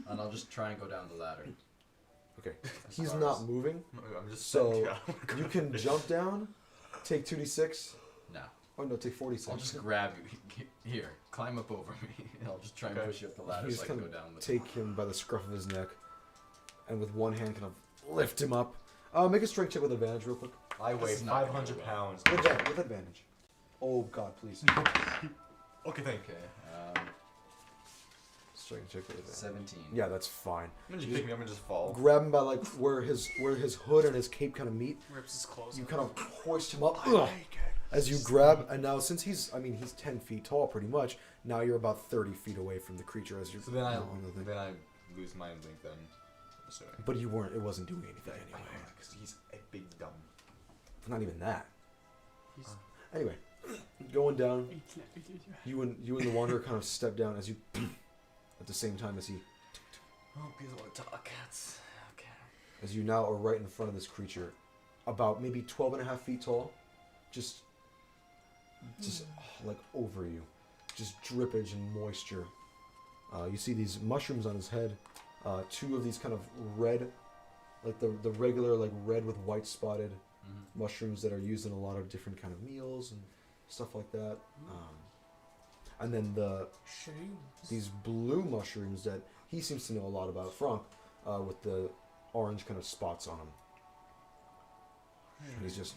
And I'll just try and go down the ladder. Okay. He's not moving, I'm just so you can jump down, take 2d6. No. Oh no, take 46. I'll just grab you. Here, climb up over me. And I'll just try and push you up the ladder You so just I can kind go of down with take him by the scruff of his neck, and with one hand kind of lift him up. Make a strength check with advantage real quick. I weigh This is not gonna 500 go well. pounds. With advantage. Oh god, please. Okay, thank you. Okay, Strength check with advantage. 17. Yeah, that's fine. I'm gonna just pick me up and just fall. Grab him by like where his hood and his cape kind of meet. Rips his clothes. You off. kind of hoist him up as you grab, and now since he's 10 feet tall pretty much. Now you're about 30 feet away from the creature as you're So then I on the thing. then I lose my instinct then. Assuming. But you weren't. It wasn't doing anything anyway. Because he's a big dumb. Not even that. He's Anyway, going down. 18. You and the wanderer kind of step down as you, at the same time as he, Oh, he doesn't want to talk. That's okay. as you now are right in front of this creature, about maybe 12 and a half feet tall, just like over you, just drippage and moisture. You see these mushrooms on his head, 2 of these kind of red, like the regular like red with white spotted mushrooms that are used in a lot of different kind of meals and stuff like that. And then these blue mushrooms that he seems to know a lot about, Franck, with the orange kind of spots on them. And he's just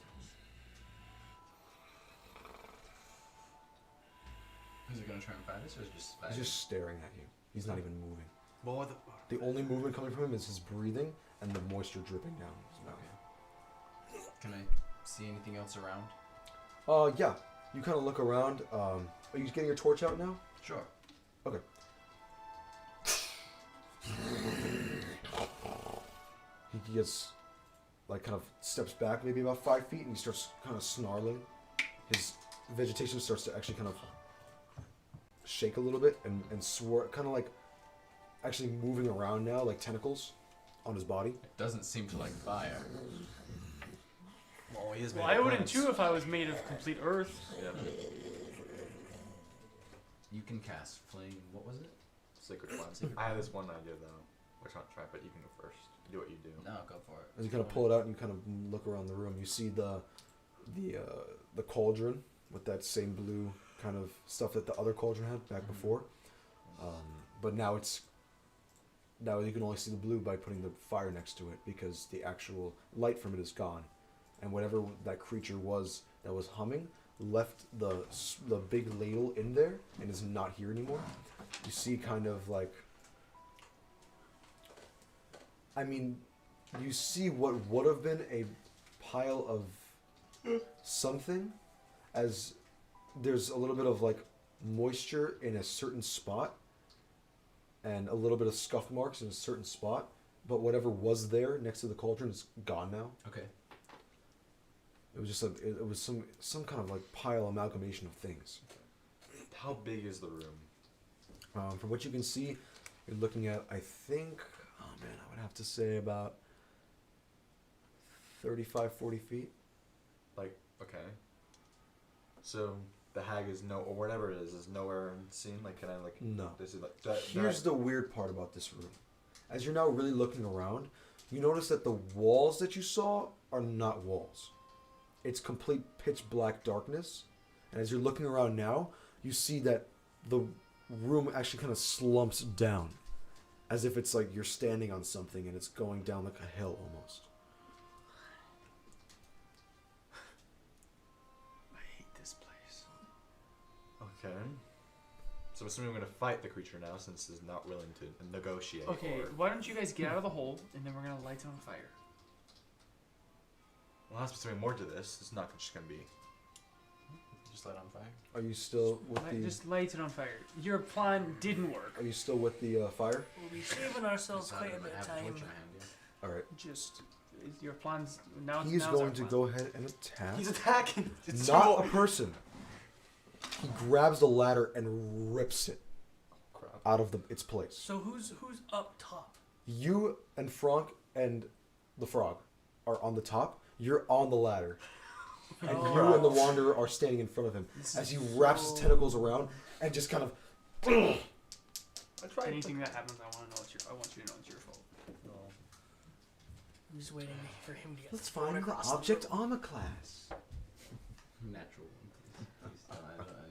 Is he gonna try and fight us, or is he just? he's just staring at you. He's not even moving. Well, what The only movement coming from him is his breathing and the moisture dripping down his mouth. Okay. Can I see anything else around? Yeah. You kind of look around. Are you getting your torch out now? Sure. Okay. He gets, like, kind of steps back maybe about 5 feet, and he starts kind of snarling. His vegetation starts to actually kind of shake a little bit and kind of like actually moving around now, like tentacles on his body. It doesn't seem to like fire. Well, he is made Well, of I wouldn't plants. too if I was made of complete earth. Yeah. You can cast flame. What was it? Sacred plants. I have this one idea though. Which I'll try, but you can go first. Do what you do. No, go for it. As you kind of pull it out and you kind of look around the room, you see the cauldron with that same blue kind of stuff that the other cauldron had back before. But now you can only see the blue by putting the fire next to it because the actual light from it is gone, and whatever that creature was that was humming left the big ladle in there and is not here anymore. You see kind of like, I mean, you see what would have been a pile of something, as there's a little bit of like moisture in a certain spot and a little bit of scuff marks in a certain spot, but whatever was there next to the cauldron is gone now. Okay. It was just it was some kind of like pile amalgamation of things. How big is the room? From what you can see, you're looking at, I think, I would have to say about 35, 40 feet. Like, okay. So the hag is or whatever it is nowhere seen. Like, can I like? No. This is like. Here's the weird part about this room. As you're now really looking around, you notice that the walls that you saw are not walls. It's complete pitch black darkness. And as you're looking around now, you see that the room actually kind of slumps down, as if it's like you're standing on something and it's going down like a hill almost. I hate this place. Okay. So I'm assuming we're gonna fight the creature now, since it's not willing to negotiate. Okay, why don't you guys get out of the hole and then we're gonna light it on fire. Well, has to be something more to this. It's not just gonna be. Just light on fire. Are you still with the? Just light it on fire. Your plan didn't work. Are you still with the fire? We'll be saving ourselves It's not quite a even bit of have a time. torch in hand, yeah. All right. Just your plans now. He's now's going our to plan. go ahead and attack. He's attacking. It's Not a person. He grabs the ladder and rips it Crap. out of its place. So who's up top? You and Franck and the frog are on the top. You're on the ladder. And you and the Wanderer are standing in front of him as he wraps his tentacles around and just kind of... Anything that happens, I want you to know it's your fault. I'm just waiting for him to get Let's thrown find the across object room. armor class. Natural one. I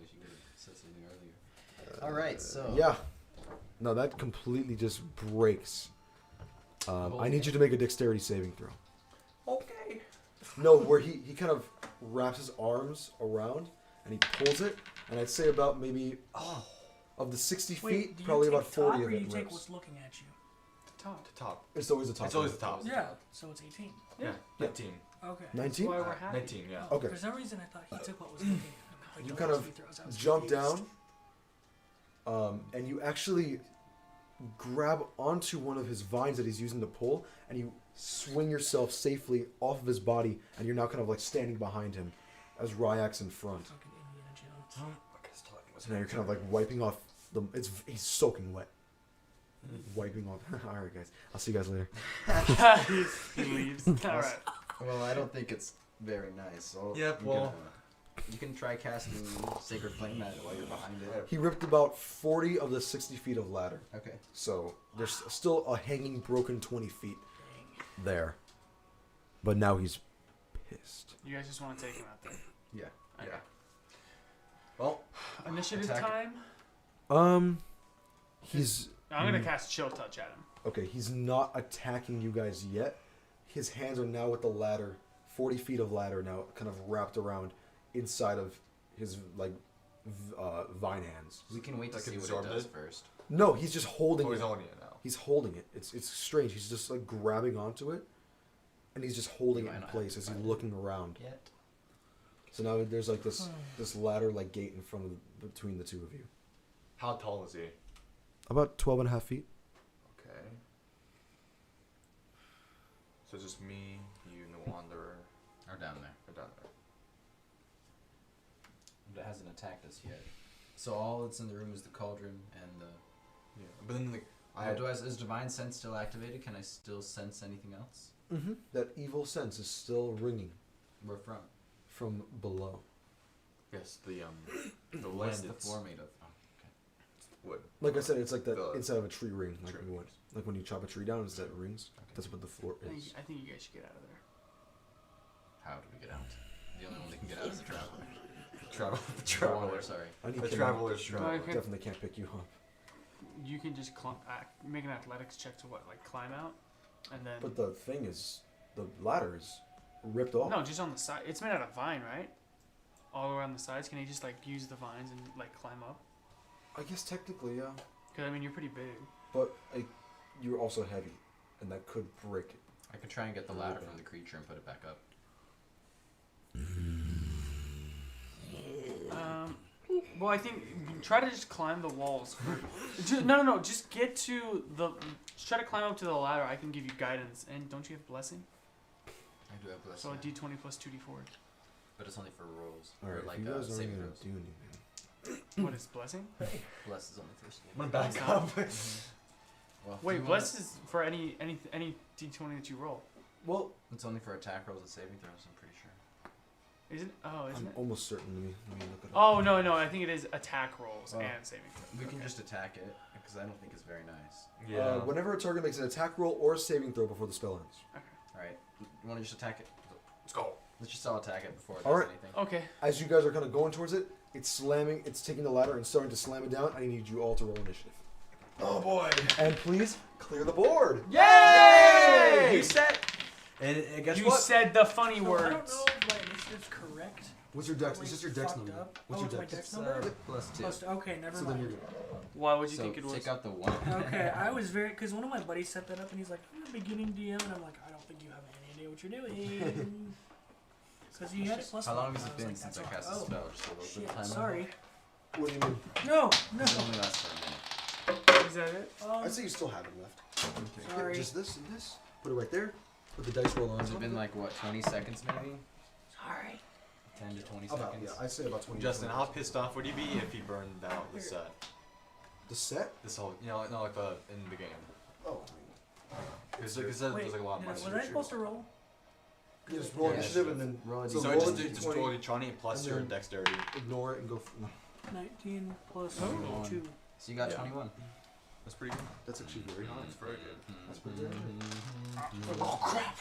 should have said something earlier. Alright, so. Yeah. No, that completely just breaks. I need you to make a dexterity saving throw. Okay. No, where he kind of wraps his arms around and he pulls it, and I'd say about maybe of the 60 Wait, feet, do you probably take about 40 top, of or it you take rips. what's looking at you? Top. Top. It's always the top. It's always the top. Yeah, so it's 18. Yeah. 19. Okay. 19? Why we're happy. 19. Yeah. Oh, Okay. For some reason, I thought he took what was looking at him. Like, You the kind last of few throws, I was jump confused. down, and you actually grab onto one of his vines that he's using to pull, and you swing yourself safely off of his body, and you're now kind of like standing behind him as Ryak's in front. Fucking Indiana Jones. So now you're kind of like wiping off the. He's soaking wet. Wiping off. All right, guys. I'll see you guys later. He leaves. All right. Well, I don't think it's very nice. So Yep, you well- you can try casting Sacred Flame at it while you're behind it. He ripped about 40 of the 60 feet of ladder, Okay. so there's still a hanging, broken 20 feet there. But now he's pissed. You guys just want to take him out there. Yeah. Okay. Yeah. Well, Initiative Attack. time. He's I'm gonna cast Chill Touch at him. okay. He's not attacking you guys yet. His hands are now with the ladder, 40 feet of ladder now, kind of wrapped around inside of his vine hands. We can wait to Like see what absorbed it does it? first. No, he's just holding oh, he's it. holding it now. He's holding it. It's strange. He's just like grabbing onto it, and he's just holding You it might in not place have as to he's fight it. looking around. Yet. So now there's like this ladder like gate in front of between the two of you. How tall is he? About 12 and a half feet. Okay. So just me, you, and the Wanderer Or down there. are down there. But it hasn't attacked us yet. So all that's in the room is the cauldron and the. Yeah. But then Is Divine Sense still activated? Can I still sense anything else? Mm-hmm. That evil sense is still ringing Where from? from below. yes, the What's land the is floor made of? Oh, wood. Like I said, it's like the The inside of a tree ring, like tree you would. rings. Like when you chop a tree down, it's that rings. Okay. That's what the floor is. I think you guys should get out of there. How do we get out? The only one that can get out is the traveler. Traveler. Sorry. I need The to- traveler's No, traveler. I can- Definitely can't pick you up. You can just make an athletics check to climb out, and then. But the thing is, the ladder is ripped off. No, just on the side. It's made out of vine, right? All around the sides. Can you just use the vines and climb up? I guess technically, yeah. Because I mean, you're pretty big. But you're also heavy, and that could break it. I could try and get the ladder from the creature and put it back up. Well, I think try to just climb the walls. No. Just get to the. Just try to climb up to the ladder. I can give you guidance. And don't you have blessing? I do have blessing. So a d20 plus 2d4. But it's only for rolls. All right, Or like if you guys aren't saving gonna throws. do anything. What is blessing? Bless is only first. I'm gonna back up. Well, if Wait, you bless is for any d20 that you roll. Well, It's only for attack rolls and saving throws. I'm pretty sure. Isn't? Oh, isn't I'm it? almost certain. Let me look it up. Oh no, I think it is attack rolls Oh. and saving throws. We can Okay. just attack it because I don't think it's very nice. Yeah. Whenever a target makes an attack roll or a saving throw before the spell ends. All right. You want to just attack it? Let's go. Let's just all attack it before it All does right. anything. Okay. As you guys are kind of going towards it, it's slamming. It's taking the ladder and starting to slam it down. I need you all to roll initiative. Oh boy. And please clear the board. Yay! You said. And guess You what? said the funny So I words. don't know if my initiative's correct. What's your dex? Are It's we just your dex fucked number. up? What's Oh, your it's dex? my dex number? Plus 2. Plus okay, never So then you're mind. good. Why would you So think it was? take out the 1. Okay, I was very because one of my buddies set that up and he's like, I'm a beginning DM, and I'm like, I don't think you have any idea what you're doing. Because you had it plus How one. long has I it was been like, since I that's cast wrong. the spell? Just a little Shit, bit of time. sorry. What do you mean? No. It only lasts for a minute. Is that it? I'd say you still have it left. Okay. Sorry. Just this and this. Put it right there. Put the dice roll on. Has it been like what, 20 seconds maybe? Sorry. 10 to 20 About, seconds. yeah, I'd say about 20. Justin, 20. how pissed off would he be if he burned out the set? The set? This whole, like in the game. Oh, because initiative. there's Wait, like a lot of was monsters. I supposed to roll? You just roll Yeah, initiative and then roll a so So roll just a just 20, roll a 20 plus and your then- dexterity. ignore it and go. No, 19 plus Oh. 2. So you got Yeah. 21. That's pretty good. that's actually very high. That's very good. That's pretty good. Oh crap!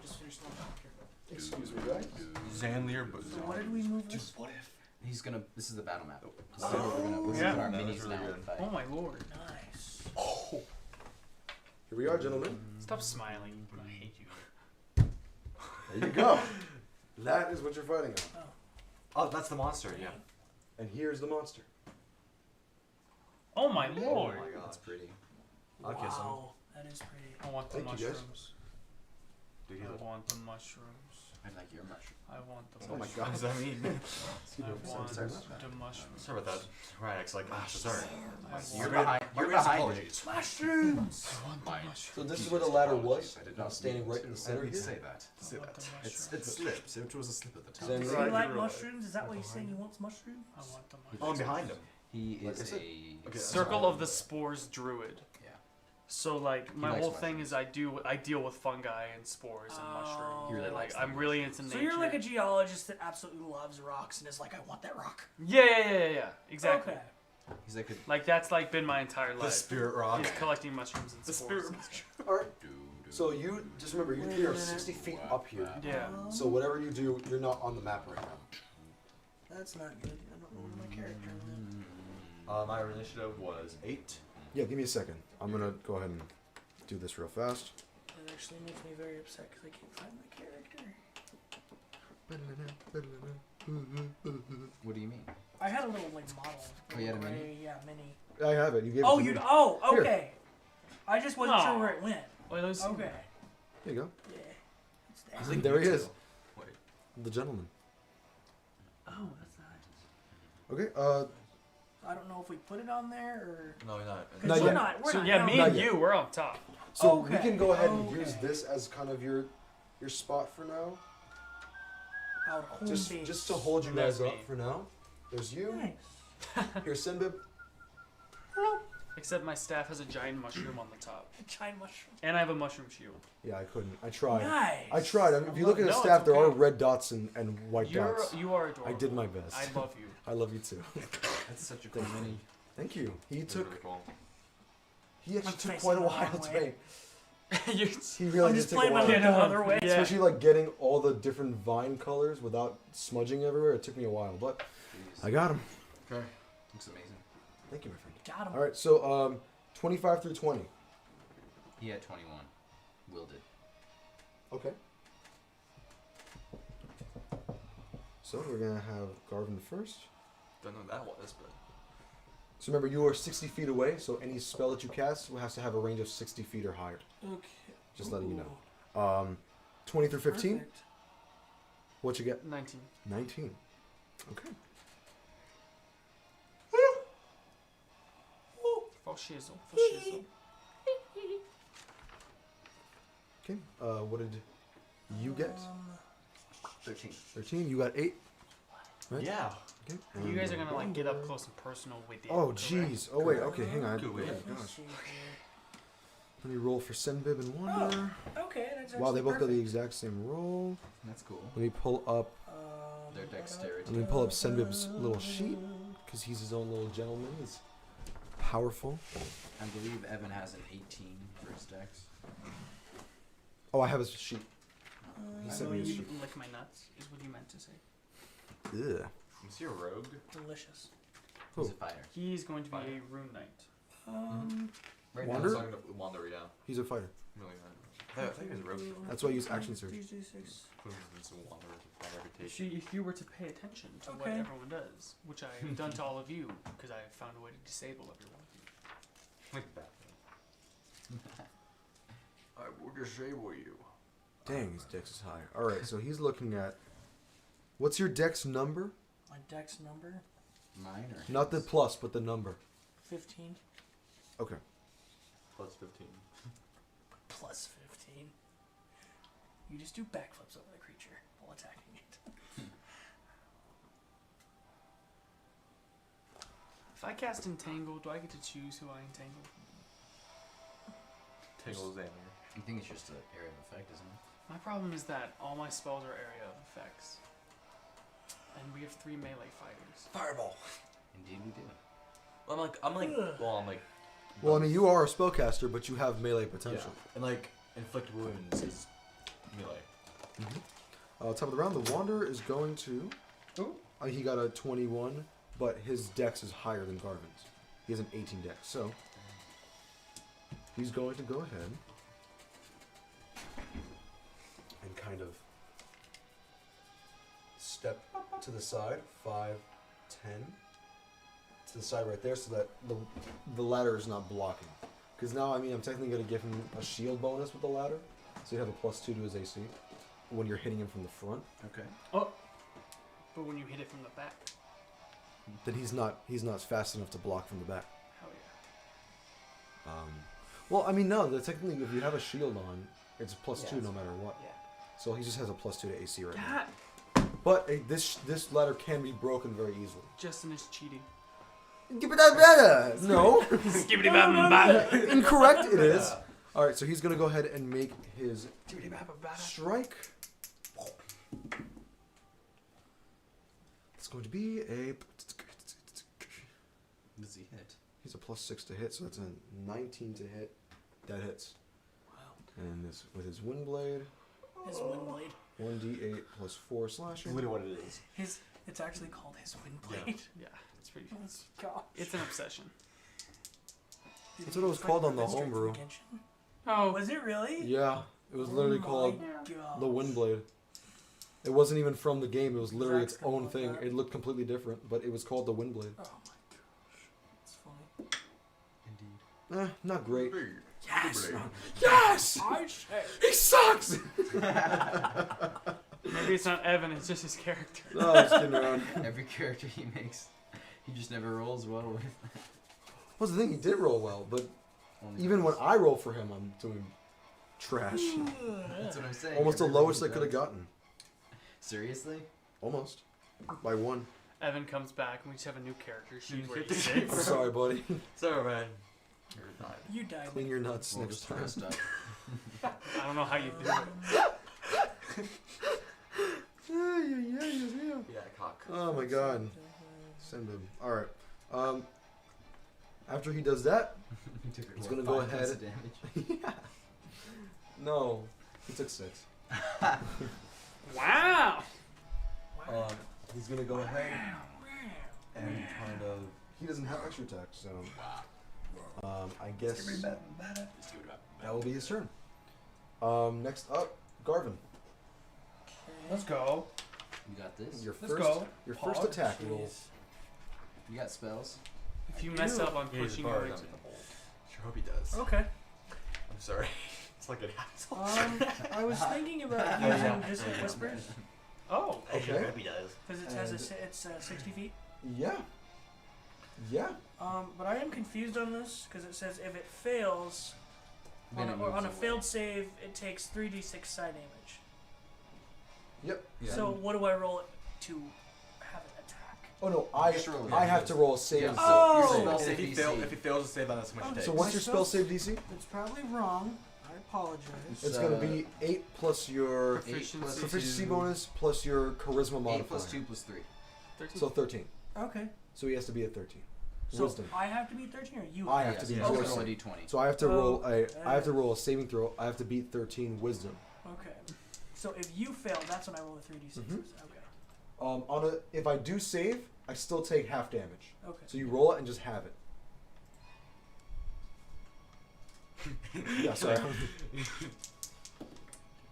Just finished one back here. Excuse me, guys. Zanlier, but So what did we move this? What if? He's gonna. This is the battle map. So Oh. we're gonna Yeah. put our No, that's minis really now good. and fight. Oh my lord. Nice. Here we are, gentlemen. Stop smiling. I hate you. There you go. That is what you're fighting on. Oh, that's the monster. Yeah. And here's the monster. Oh my Oh lord. my god. That's pretty. I'll kiss him. Wow, that is pretty. I want the Thank you, guys. mushrooms. Dude, he's I like, want the mushrooms. I like your mushroom. I want the Oh my mushrooms. god. what does that mean? I want sorry. the mushrooms. Sorry about that. Right, it's like, sorry. I want You're the behind. My You're greatest behind. apologies. Mushrooms! Mine. So this is where the ladder was. I did I'm not standing mean right to. in the center I didn't here. say that. I want the mushrooms. It slips. It was a slip at the time. Then Does Right, he like you're right. mushrooms? Is that what he's saying? He wants mushrooms? I want the Oh, I'm mushrooms. behind him. He Like I is said. a Okay, Circle of the Spores Druid. Yeah. So like my likes whole thing mushrooms. is I deal with fungi and spores and mushrooms. He really And, likes like I'm them really into So nature. you're like a geologist that absolutely loves rocks and is like, I want that rock. yeah. Exactly. Okay. He's like a. Like that's like been my entire The life. spirit rock. Is collecting mushrooms and The spores. spirit and stuff. Alright. So you just remember you three are 60 feet up here. Yeah. So whatever you do, you're not on the map right now. That's not good. I don't know my character. My initiative was 8. Yeah, give me a second. I'm gonna go ahead and do this real fast. It actually makes me very upset because I can't find my character. What do you mean? I had a little like model. Oh, you had a mini? Gray, yeah, mini. I have it. You gave it Oh, to you. me. Oh, Here. okay. I just wasn't No. sure where it went. Wait, let me see. Okay. There you go. Yeah. It's there. I think There he you is. too. Wait. The gentleman. Oh, that's nice. Okay. I don't know if we put it on there or. No, you're not. Because Not we're yet. not. We're So not. yeah, down me there. Not and yet. you, we're on top. So we Okay, can go ahead and okay. use this as kind of your spot for now. Our home Just base. just to hold you That's guys up me. for now. There's you. Nice. Here's Sinbib. Except my staff has a giant mushroom on the top, Giant mushroom. and I have a mushroom shield. Yeah, I couldn't. I tried. Nice. I tried. I mean, if you look at the No, staff, it's there are okay. red dots and white You dots. are adorable. I did my best. I love you. I love you too. That's such a cool mini. Thank you. He It's took. really cool. He actually I'm took facing quite a the while wrong to way. make. You- He really I'm did just take a playing my while. luck the other way. Yeah. Especially like getting all the different vine colors without smudging everywhere. It took me a while, but Jeez. I got him. Okay. Looks amazing. Thank you, my friend. Got him. All right, so 25 through 20. He had 21. Will did. Okay. So we're gonna have Garvin first. Don't know what that was, but. So remember, you are 60 feet away. So any spell that you cast has to have a range of 60 feet or higher. Okay. Just letting you Ooh, know. 20 through 15. perfect. What you get? 19. 19. Okay. For shizzle. For shizzle. Okay. What did you get? 13. 13. You got 8. Right? Yeah. Okay. You guys are and gonna like get up Wonder. close and personal with it. Oh correct? jeez. Oh wait. Okay. Hang on. Good Oh way. my Let's gosh. see here. Let me roll for Senbib and Wonder. Okay, that's Wow, they actually both got the perfect. exact same roll. That's cool. Let me pull up. Their dexterity. Let me pull up Senbib's little sheet because he's his own little gentleman. He's powerful. I believe Evan has an 18 for his dex. Oh, I have his sheet. He I sent know me his you sheet. lick my nuts, is what you meant to say. Ugh. Is he a rogue? Delicious. He's Who? a fighter. He's going to be Fire. a rune knight. Right I Wonder? was talking to Wander, yeah. He's a fighter. Really not. I think he was a rogue. That's why I use action surge. Put him in some Wander with my reputation. See, if you were to pay attention to what Okay. everyone does, which I've done to all of you, because I have found a way to disable everyone. Like that. I will disable you. Dang, his dex is high. All right, so he's looking at. What's your dex number? My dex number Mine or Not the his? plus, but the number. 15 Okay. Plus 15. plus 15. You just do backflips over the creature while attacking it. If I cast Entangle, do I get to choose who I entangle? Tangle Xander. I think it's just an area of effect, isn't it? My problem is that all my spells are area of effects. And we have 3 melee fighters. Fireball. Indeed, we do. Well, I'm like. Well, I mean, you are a spellcaster, but you have melee potential. Yeah. And like, inflict wounds is melee. Top of the round, the Wanderer is going to. He got a 21, but his dex is higher than Garvin's. He has an 18 dex, so he's going to go ahead and kind of step to the side, 5, 10, to the side right there, so that the ladder is not blocking. Because now, I mean, I'm technically going to give him a shield bonus with the ladder, so you have a +2 to his AC when you're hitting him from the front. Okay. Oh, but when you hit it from the back, Then he's not fast enough to block from the back. hell yeah. Well, I mean, no. Technically, if you have a shield on, it's a +2 Yeah. no matter what. Yeah. So he just has a +2 to AC right now. God, But this ladder can be broken very easily. Justin is cheating. No, Skibbity-bap-bap. incorrect. It is. All right, so he's gonna go ahead and make his strike. It's going to be a. Does he hit? He's a +6 to hit, so that's a 19 to hit. That hits. Wow. And this with his wind blade, His wind blade. 1d8 +4 slashing. Literally what it is. It's actually called his wind blade. Yeah, it's pretty. Oh, gosh. It's an obsession. That's what it was called on the homebrew. Oh, Was it really? Yeah, it was literally Oh my called gosh. the wind blade. It wasn't even from the game. It was literally Zach's its gonna own love thing. that. It looked completely different, but it was called the wind blade. Oh my gosh. It's funny. Indeed. Not great. Yes! Yes! I say. He sucks! maybe it's not Evan. It's just his character. No, I'm just kidding around. Every character he makes, he just never rolls well with. What's the thing? He did roll well, but Only even when once. I roll for him, I'm doing trash. That's what I'm saying. Almost the everybody lowest I could have does. gotten. Seriously? Almost. By 1. Evan comes back and we just have a new character. She's where he Fifty sits. I'm sorry, buddy. Sorry, man. You're not. You died. Clean your nuts Roll next the time. stress die. I don't know how you do it. Yeah, cock. Oh my god. Send him. Alright. After he does that, He's gonna go 5 points ahead. of damage. no. He took 6. Wow. He's gonna go ahead and kind of. He doesn't have extra attack, so. I guess that will be his turn. Next up, Garvin. Let's go. You got this? Your Let's first, go. your first attack roll. You got spells? If you mess up, I'm Yeah, he's pushing a you bard. into. Sure hope he does. Okay. I'm sorry. It's like an asshole. I was thinking about Yeah, using yeah. Distant Whispers Oh. Okay. Sure hope he does. because it's 60 feet. Yeah. Yeah. But I am confused on this because it says if it fails Then it moves on a away. failed save, it takes 3d6 side damage. Yep. Yeah. So what do I roll it to have it attack? Oh no, I Just roll it. I have to roll a save. Yeah. Oh! Your spell And save if he, DC. if he fails to save, then that's how much Okay. it takes. So what's your My spell spell- save DC? It's probably wrong. I apologize. It's So, gonna be 8 plus your 8 plus proficiency 2, bonus plus your charisma 8 modifier. plus 2 plus 3. 13. So 13. Okay. So he has to be at 13. So Wisdom. I have to be 13 or you? I have Yes, to be you your have to roll a save. d20. So I have to roll a I have to Okay. roll a saving throw. I have to beat 13 wisdom. Okay. So if you fail, that's when I roll the 3d6s. Mhm. Okay. If I do save, I still take half damage. Okay. So you roll it and just have it. Yeah, sorry.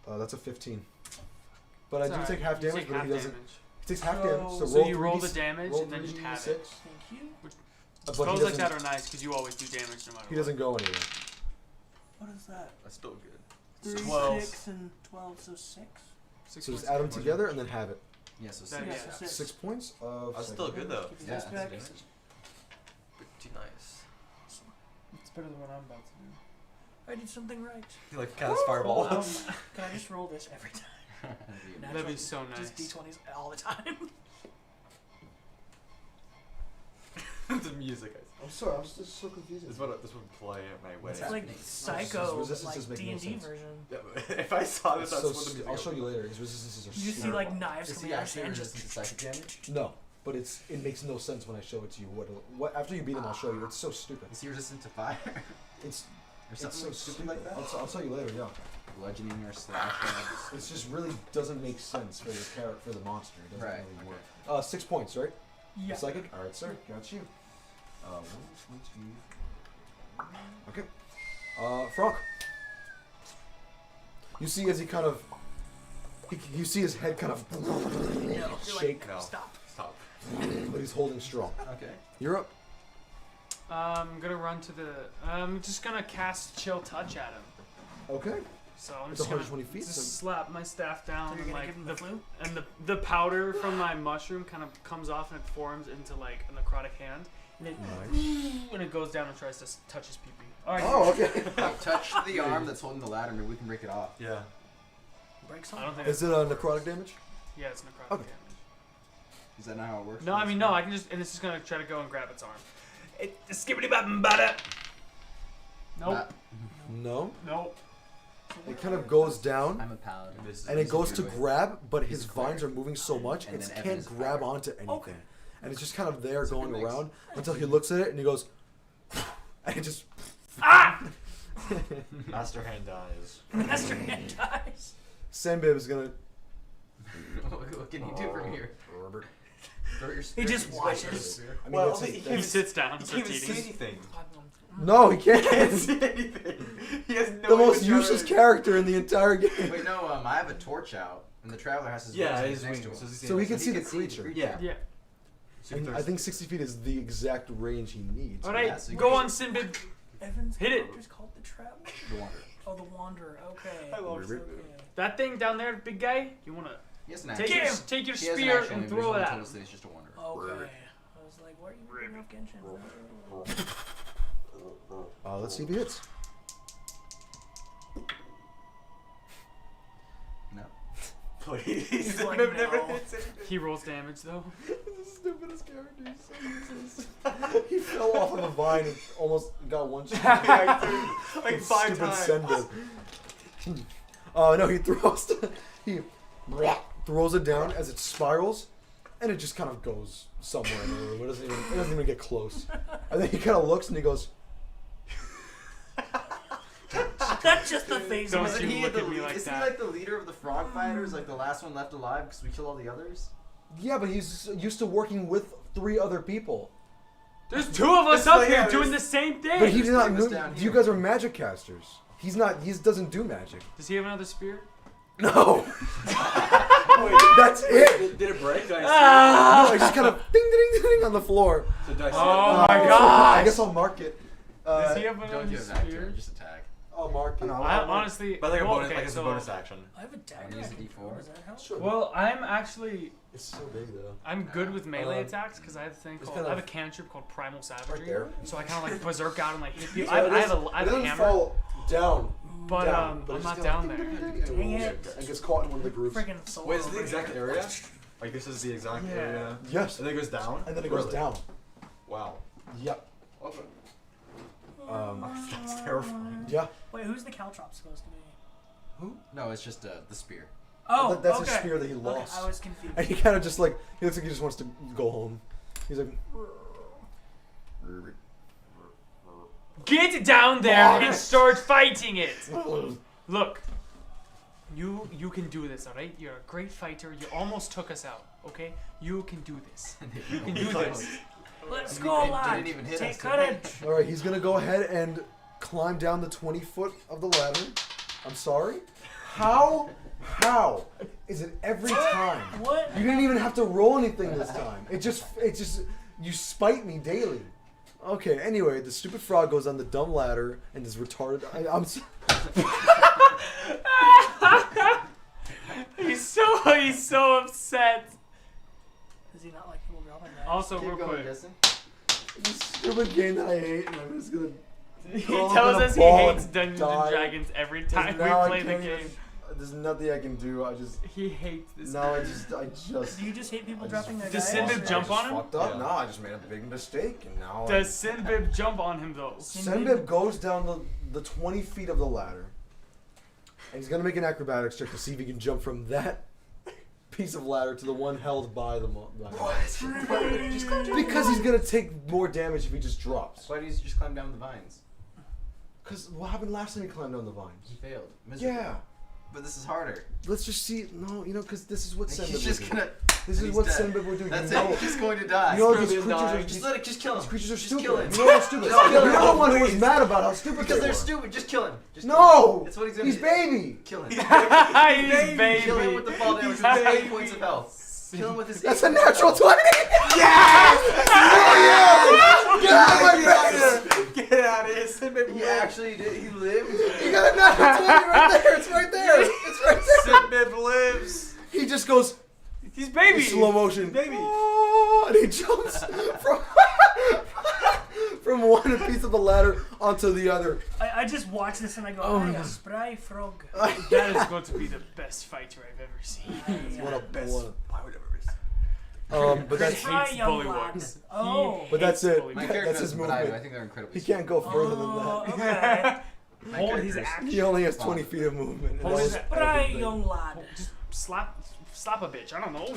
That's a 15. But I do Sorry, take half you damage, take but half he doesn't. damage. He takes half So- damage. So, So roll you roll 3d6 the damage roll and then just have 3d6. it. Thank you. But Spells he like that doesn't. are nice because you always do damage no matter He what. doesn't go anywhere. What is that? That's still good. 3, 12. 6, and 12, so 6? So just add them together and then have it. Yeah, so That- 6. yeah. so 6. 6 points of. That's still good though. Give me Yeah, this that's back. good. Pretty nice. It's better than what I'm about to do. I did something right. You like cast fireball. Can I just roll this every time? That'd be so nice. Just d20s all the time. The music. I I'm sorry, I'm just so confused. This would play at my wedding. It's like Psycho, Resistance just like make no D&D sense. version. Yeah, but if I saw this, It's that's so what the music I'll show would you be. later. His resistances are You just see super- like knives Is coming he out of his actually hand. resistant to psychic damage? No, but it makes no sense when I show it to you. What after you beat him, I'll show you. It's so stupid. Is he resistant to fire? It's Or something so like stupid like that? I'll tell you later. Yeah, Bludgeoning or slashing? it just really doesn't make sense for the character for the monster. It doesn't Right, really work. 6 points, right? Yeah. Psychic. All right, sir. Got you. 1, 2. Okay. Frog. You see as he kind of. You see his head kind of shake, No. Stop. Stop. but he's holding strong. Okay. You're up. I'm gonna run to the. I'm just gonna cast Chill Touch at him. Okay. So I'm It's just gonna 120 feet. just So slap my staff down So you're and gonna like give him the flu? and the powder from my mushroom kind of comes off and it forms into like a necrotic hand and it and it goes down and tries to touch his pee-pee. All right. oh, okay. Touch the arm that's holding the ladder, maybe we can break it off. Yeah. Break I something. don't think. Is it a necrotic damage? Yeah, it's necrotic Okay. damage. Is that not how it works? No, I mean no. I can just and it's just gonna try to go and grab its arm. Skibbity bop bada. Nope. No. Nope. It kind of goes down. I'm a paladin. And it goes to grab, but his vines are moving so much, And it then Evan can't is grab fire. onto anything. Okay. And it's just kind of there It's a going good mix. around until he looks at it and he goes, and it just. Master hand dies. Master hand dies. Sandbib is gonna. What can you do from here? Throw your He spear. just He's watches. got your spear. I mean, Well, that's he his- can't He sits down and He can't starts even see eating. anything. no, he He can't can't. see anything. He has no The most idea how useless to- character in the entire game. Wait, no, I have a torch out, and the traveler has his Yeah, wings his next to wings. him. So he can see the creature. Yeah. Yeah. And I think 60 feet is the exact range he needs. All right. Yeah, so you Go can- on, Sinbad. Evan's Hit it. character's called the Traveler. The Wanderer. Oh, the Wanderer. Okay. I love Okay. That thing down there, big guy. You wanna He has an take action. your, take your He has an spear action, and but throw he's it only at told him. us that he's just a wanderer. Okay. I was like, why are you ripping off Genshin? Let's see if he hits. No. Please. He's like, Never no. hits anything. He rolls damage though. This is the stupidest character. He's so useless. He fell off of a vine and almost got one shot. Like 5 Stupid times. Sendib. No, he throws it down as it spirals, and it just kind of goes somewhere in the room. It doesn't even get close. And then he kind of looks and he goes, That's just the face. Don't of it. you look at me like isn't that. he like the leader of the frog fighters, like the last one left alive because we killed all the others? yeah, but he's used to working with 3 other people. There's 2 of us It's up like, here yeah, doing the there's- same thing. But he did not three of us know. down You here. guys are magic casters. He doesn't do magic. Does he have another spear? No. That's it. Did it break? Did I Ah! No, I just kind of ding ding ding on the floor. see it? So did I see Oh it? my I gosh. guess I'll mark it. Does he have Don't another give an actor, spear? just attack. I'll mark it. I honestly. But like a well, bonus, okay, like it's so, a bonus action. I have a dagger. Use I the can D4. throw. Does that help? Sure. Well, I'm actually It's so big though. I'm good with melee Um, attacks because I have a thing it's called kind I have of a cantrip called Primal Savagery. Right there. So I kind of like berserk out and like hit people. So I it have a it hammer, doesn't fall down. but down, but I'm it's not just down kinda there. Dang it. And gets caught in one of the grooves. Freaking soul. Wait, is it the exact area? Like this is the exact Yeah. area. Yes. And then it goes down. And then it goes Really? down. Wow. Yep. Okay. Um, That's terrifying. yeah. Wait, who's the caltrop supposed to be? No, it's just the spear. Oh, That's okay. a spear that he Okay, lost. I was confused. And he kind of just like he looks like he just wants to go home. He's like, Get down there and start fighting it. Look, you can do this, all right? You're a great fighter. You almost took us out, okay? You can do this. You can do this. Let's It go, didn't lad. even hit Take us, did courage. all right, he's gonna go ahead and climb down the 20 foot of the ladder. I'm sorry. How is it every time? What? You didn't even have to roll anything this time. It just you spite me daily. Okay. Anyway, the stupid frog goes on the dumb ladder and is retarded. He's so upset. Does he not like little Robin? Also, Keep real going, quick, Justin. It's a stupid game that I hate, and I'm just gonna. he crawl up tells in a us he ball hates and Dungeons die. and Dragons every time we Now I play the can't game. even- there's nothing I can do. I just. He hates this. No, I just. Do you just hate people dropping their Does dice? Sinbad or- jump on him? Fucked up. Yeah. No, I just made a big mistake, and now. Does Sinbad jump on him though? Sinbad goes down the 20 feet of the ladder, and he's gonna make an acrobatics check to see if he can jump from that piece of ladder to the one held by the. Because he's gonna take more damage if he just drops. Why do you just climb down the vines? Because what happened last time he climbed down the vines? He failed. Miserably. Yeah. But this is harder. Let's just see. No, because this is what Sinbad He's would just do. gonna. This is he's what dead. Sinbad would do. That's you know, it. He's going to die. You know He's these gonna creatures die. are Just let it. Just kill him. These creatures are Just stupid. kill him. You know they're stupid. Just kill You're him. the one who was Please. mad about how stupid Because they they're were. stupid. Just kill him. Just No! That's what he's gonna He's do. baby! Kill him. He's Baby. Kill him with the baby. fall damage. With 8 points of health. Kill him with his. That's 8 a points of natural health. 20! Yes! Oh, yeah! Get out of my face! Get out of here, Sinbad. He actually did. He lived. You got a natural 20 right there! It's right there! It's right there! Sinbad lives. He just goes He's baby. in slow motion. Baby. Oh, and he jumps from one piece of the ladder onto the other. I just watch this and I go, Oh, I no. a spry frog. That is going to be the best fighter I've ever seen. What a Best. what Why would I ever miss? but that's Spry hates young lad. bullywugs. Oh. but that's it. Bully My Wug. character That's his doesn't, but I movement. think they're incredibly. He can't go further than Oh, that. okay. My Hold character his is- action. He only has 20 feet of movement. and Hold that's his- Spry everything. young lad. Just slap a bitch. I don't know.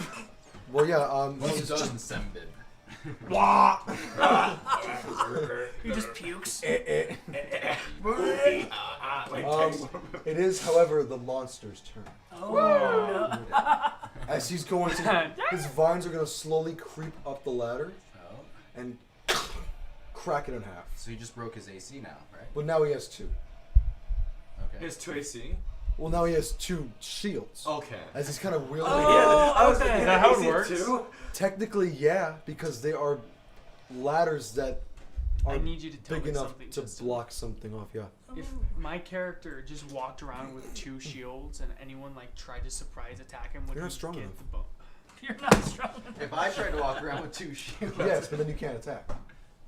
Well, yeah. Well He's done, just, Sinbad. He just pukes. it is, however, the monster's turn. Oh, no. As he's going to, his vines are going to slowly creep up the ladder Oh. and crack it in half. So he just broke his AC now, right? But now he has 2. Okay. It's 2 AC. Well, now he has 2 shields. Okay. As he's kind of wielding. Oh, okay. Is that how it works? Technically, yeah, because they are ladders that I are need you to tell big me enough something. to Justin. block something off. Yeah. If my character just walked around with 2 shields and anyone like tried to surprise attack him, would You're not he strong get enough. the bow? You're not strong. If I tried to walk around with 2 shields, Yes, but then you can't attack.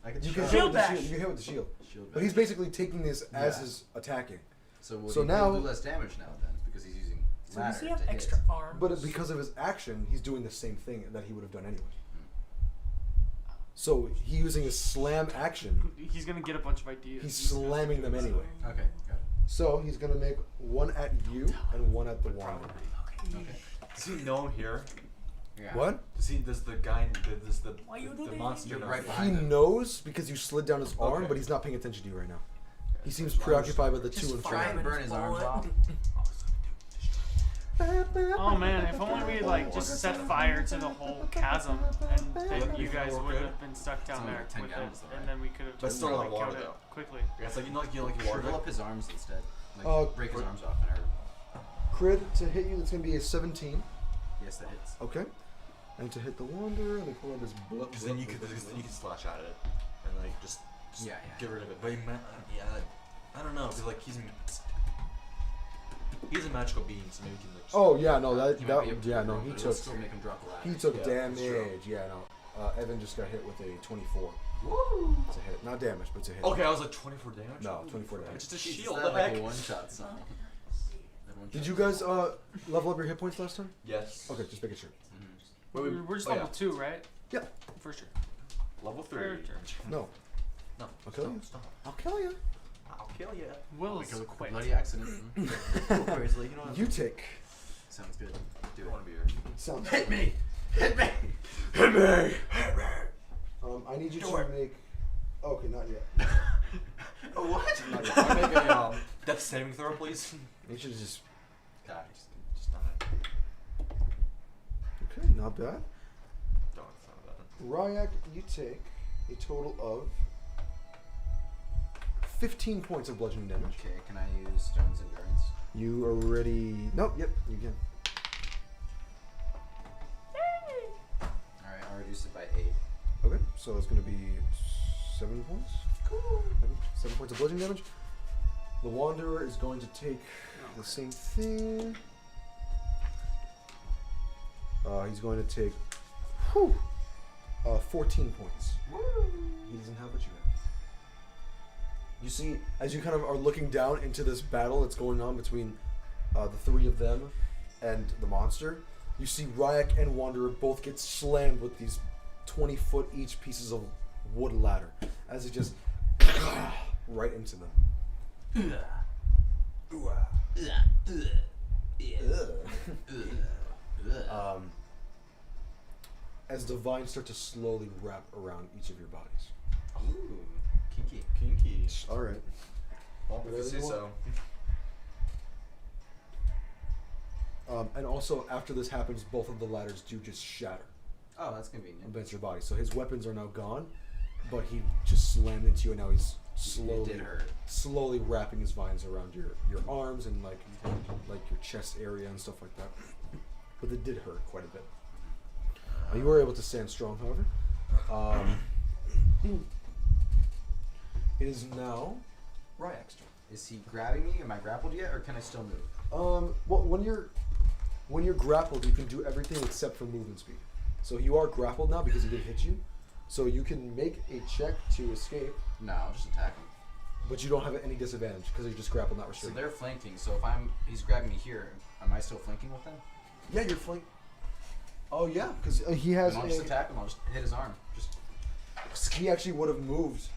I could You can shove hit Shield with the bash. shield. You can hit with the shield. shield But he's back. basically taking this as Yeah. his attacking. So, will so he now- do less damage now then because he's using So ladder does he have to extra hit. arms? But because of his action, he's doing the same thing that he would have done anyway. So he using his slam action. He's gonna get a bunch of ideas. He's slamming them anyway. Okay, got it. So he's gonna make one at you and one at the wander. Okay. Does he know here? Yeah. What? Does the guy, does the Why you do the this? monster You're know? right He behind him. knows because you slid down his arm, Okay. but he's not paying attention to you right now. He seems As long as- preoccupied with the Just 2 in fire Try front. and burn his arms bullet. off. Oh man, if only we like just set fire to the whole chasm, and then you guys would have been stuck down It's only there like 10 with it, gallons though, and right? then we could have But just still like not water killed it though. quickly. Yeah, it's like you know, like water. Shrivel up his arms instead. Like break his crit- arms off and hurt him. Crit to hit you, that's gonna be a 17. Yes, that hits. Okay. And to hit the wanderer, they pull out his blood. Because then you could slash at it and like just Yeah, get rid of it. But yeah, I don't know because like he's a magical being, so maybe he can like. Oh yeah, no, that He might be able to yeah, do no, it, he but it'll took still make him drop the ladder. he took Yeah, that's true. damage. Yeah, no. Evan just got hit with a 24. Woo! It's a hit, not damage, but it's a hit. Okay, I was like 24 damage. No, 24 It's damage. just a Jeez, shield. is What that the like a heck? one shot, son? Did you guys level up your hit points last time? Yes. Okay, just making sure. We're just oh, level 2, right? Yeah. For sure. Level 3. Character. No, No. I'll kill you. Stop. I'll kill you. I'll kill you. Will's Because of quick. bloody accident. Seriously, you know what? You take. Sounds good. Do I it. want to be here. Sounds. Hit me! Hit me! Hit me! I need you Do to it. make. Okay, not yet. What? Not yet. Can I make a death saving throw, please? You should just. God. Just not. Okay, not bad. Don't. It's not bad. Ryak, you take a total of 15 points of bludgeoning damage. Okay, can I use Stone's Endurance? You already. Nope. Yep. You can. Alright, I'll reduce it by 8. Okay, so it's gonna be 7 points. Cool. 7 points of bludgeoning damage. The Wanderer is going to take the same thing. He's going to take 14 points. He doesn't have what you have. You see, as you kind of are looking down into this battle that's going on between the three of them and the monster, you see Ryak and Wanderer both get slammed with these 20-foot each pieces of wood ladder as it just right into them. As the vines start to slowly wrap around each of your bodies. Ooh, kinky. Kinky. All right. Well, if you say so. And also, after this happens, both of the ladders do just shatter Oh, that's convenient. against your body. So his weapons are now gone, but he just slammed into you, and now he's It did hurt. slowly wrapping his vines around your arms and like your chest area and stuff like that. But it did hurt quite a bit. You were able to stand strong, however. It is now Ryak's turn. Is he grabbing me? Am I grappled yet, or can I still move? Well, when you're grappled, you can do everything except for movement speed. So you are grappled now because he did hit you. So you can make a check to escape, No, I'll just attack him. but you don't have any disadvantage because you're just grappled, not So restricted. they're flanking. So if he's grabbing me here, am I still flanking with them? Yeah, you're flank. Oh yeah, because he has. Then I'll just attack him. I'll just hit his arm. Just He actually would have moved.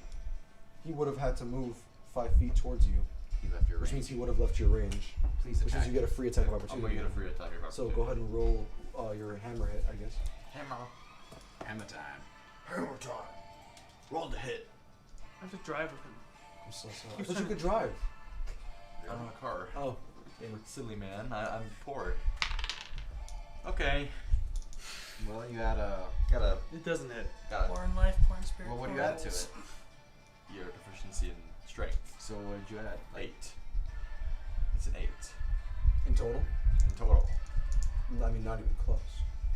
He would have had to move 5 feet towards you, he left your which range. means he would have left your range. Please Which attack. means you get a free attack of I'm gonna opportunity. get a free attack of So opportunity. go ahead and roll your hammer hit, I guess. Hammer time. Hammer time. Roll the hit. I have to drive with him. I'm so sorry. I thought you could drive. I'm in a car. Oh. Silly man. I'm poor. Okay. Well, you add a. Got It doesn't hit. a Poor in life, poor in spirit. Well, what do poor you in add to souls. it? your deficiency in strength. So what did you add? 8. It's an 8 In total? in total. I mean, not even close.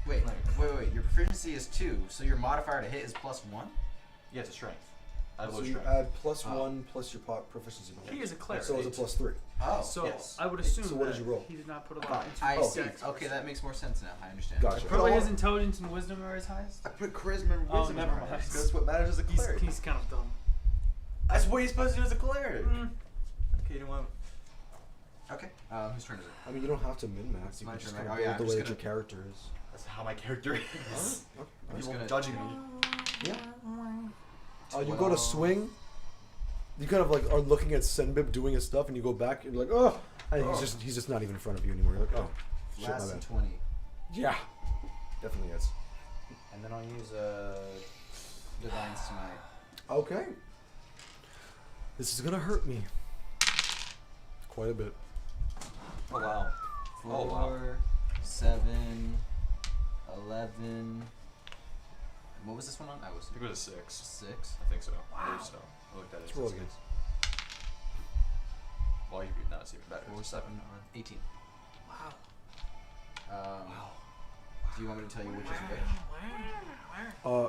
Wait. Your proficiency is 2, so your modifier to hit is +1. Yeah, it's a strength. I have So low you strength. add plus Oh. 1 plus your proficiency bonus. He is a cleric. So it's a 8. plus 3. Oh. So yes. I would assume So what did that you roll? he did not put a lot into I Oh. his see. dex. Okay, that makes more sense now. I understand. Gotcha. Probably his intelligence and wisdom are his highest. I put charisma and Oh, wisdom never in mine, mind. because that's what matters as a cleric. He's kind of dumb. That's what he's supposed to do as a cleric. Mm. Okay, you know what? Okay. Whose turn is it? I mean, you don't have to min-max. You My can just turn, kind right? of Oh, yeah, build I'm the just way that gonna- your character is. That's how my character is. Oh, I'm just People gonna- judging me. Yeah. You go to 12. swing. You kind of like are looking at Senbib doing his stuff, and you go back and you're like, oh, and Oh. he's just not even in front of you anymore. You're like, oh, shit, my Last and bad. 20. Yeah, definitely is. And then I'll use Divine Smite. Okay. This is gonna hurt me quite a bit. Oh wow. 4, Oh, wow. 7, 11. What was this one on? I was I think it was a 6. 6. I think so. I believe so. I looked at it. Let's roll it's a again. 6. Well, you could not see it better. 4, 7, 18. Wow. Do you want me to tell you which is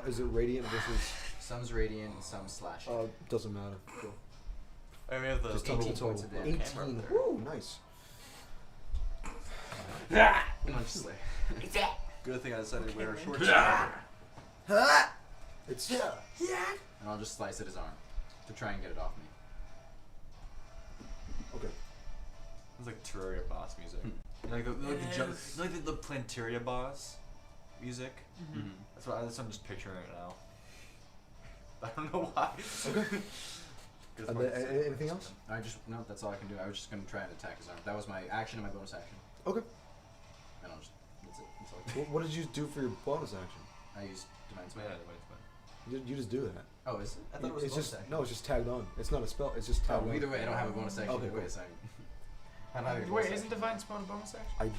which? Is it radiant versus? Some's radiant and some's slashing. Doesn't matter. Cool. I mean, we have the Just tell me the 18 points total. of damage. 18. Woo, nice. I'm just like, good thing I decided to wear a short It's and I'll just slice at his arm to try and get it off me. okay. It's like Terraria boss music. Like the Plantaria boss music. Mm-hmm. That's what I'm just picturing it now. I don't know why. Okay. And then, anything else? No, that's all I can do. I was just gonna try and attack his arm. That was my action and my bonus action. Okay. And I'll just, that's it. That's all I can do. What did you do for your bonus action? I used Divine Yeah, Smite. You just do that. Oh, is it? I thought it was It's a bonus just action. no. It's just tagged on. It's not a spell. It's just tagged Oh, on. either way, I don't have a bonus action. Okay, Either way, cool. so I'm not having a Wait, bonus isn't action. Divine Spell a bonus action?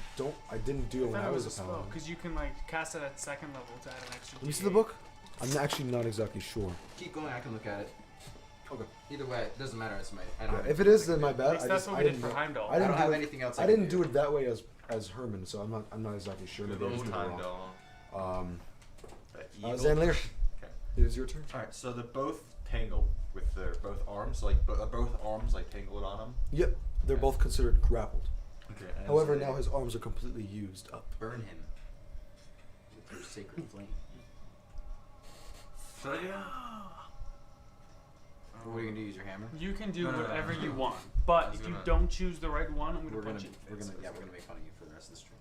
I didn't do it I when thought I it was was a a spell paladin. because you can like cast it at second level to add an extra. Let me see D8. the book. I'm actually not exactly sure. Keep going. I can look at it. Okay. Either way, it doesn't matter. It's my. I don't have If it anything is, else I then can my do. bad. At least that's what we did for know. Heimdall. I I didn't don't do have it. anything else. I didn't do it that way as Herman, so I'm not exactly sure. Maybe I just did it wrong. Zanlir, it is your turn. Alright, so they're both tangled with their both arms, like both arms like tangled on them. Yep, they're both considered grappled. Okay. and However, so now his arms are completely used up. Burn him with your sacred flame. Should I do that? What are you gonna do? Use your hammer? You can do No, no, no, whatever no. you want, I but was if you gonna- don't choose the right one, I'm We're gonna gonna punch you. we're gonna make fun of you for the rest of the stream.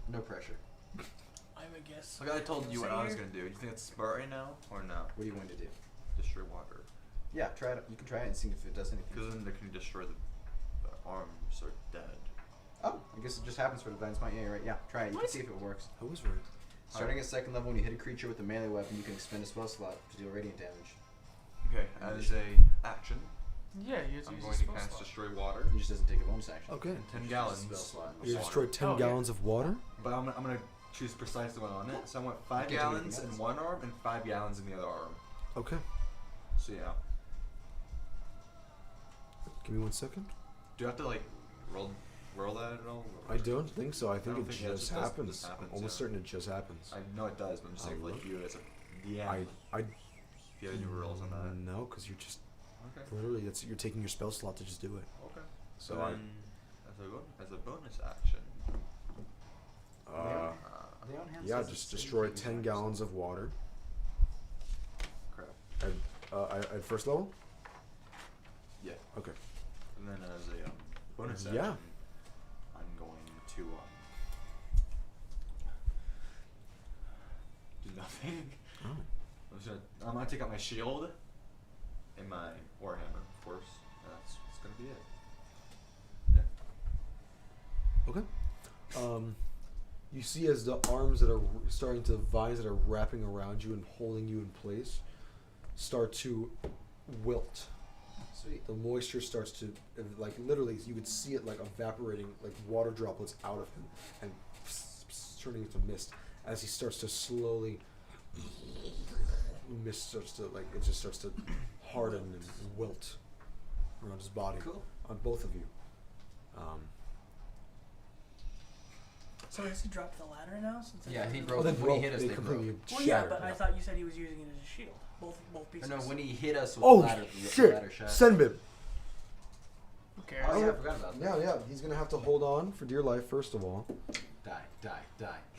No pressure. I would guess. Like I told you what Say I was here. gonna do. You think it's smart right now or no? What are you going to do? Destroy water. Yeah, try it. You can try it and see if it does anything. Because then they can destroy the arms are dead. Oh, I guess it just happens for Divine Smite. Yeah, you're right. Yeah, try it. You can see if it works. I was right. Starting at second level, when you hit a creature with a melee weapon, you can expend a spell slot to deal radiant damage. Okay, as a action, Yeah, you have to I'm use going a to spell cast slot. Destroy Water. It just doesn't take a bonus action. Okay. 10 It's gallons. just a spell slot. of You water. destroyed 10 Oh, yeah. gallons of water? But I'm gonna choose precisely what on it. So I want 5 You can't do gallons anything in else. one arm and 5 gallons in the other arm. Okay. So yeah. Give me 1 second. Do you have to like roll that at all? I don't think so. I think don't it think- yeah, it just just does- happens. just happens, I'm almost yeah. certain it just happens. I know it does, but I'm just saying like you as a DM. I if you have any rules on that. No, because you're just Okay. literally you're taking your spell slot to just do it. Okay. So So I then, as a bonus action. uh, They on hand yeah, says just it's destroy 80 10 gallons of water Crap. at first level. Yeah. Okay. And then as a bonus action, Yeah. I'm going to do nothing. Oh. I'm gonna take out my shield and my warhammer, of course. That's gonna be it. Yeah. Okay. You see as the arms that are starting to vines that are wrapping around you and holding you in place start to wilt. Sweet. The moisture starts to, like, literally, you could see it like evaporating, like water droplets out of him and turning into mist as he starts to slowly. Mist starts to, like, it just starts to harden and wilt around his body. Cool. On both of you. So has he dropped the ladder now? Since Yeah, he it's- broke. they When broke. he hit us, they they completely broke. Well, yeah, shattered. but I thought you said he was using it as a shield. Both pieces. No, when he hit us with Oh the ladder, the shit! ladder shattered. Senbib. Who cares? Oh yeah, I forgot about that. Yeah. He's gonna have to hold on for dear life. First of all, Die.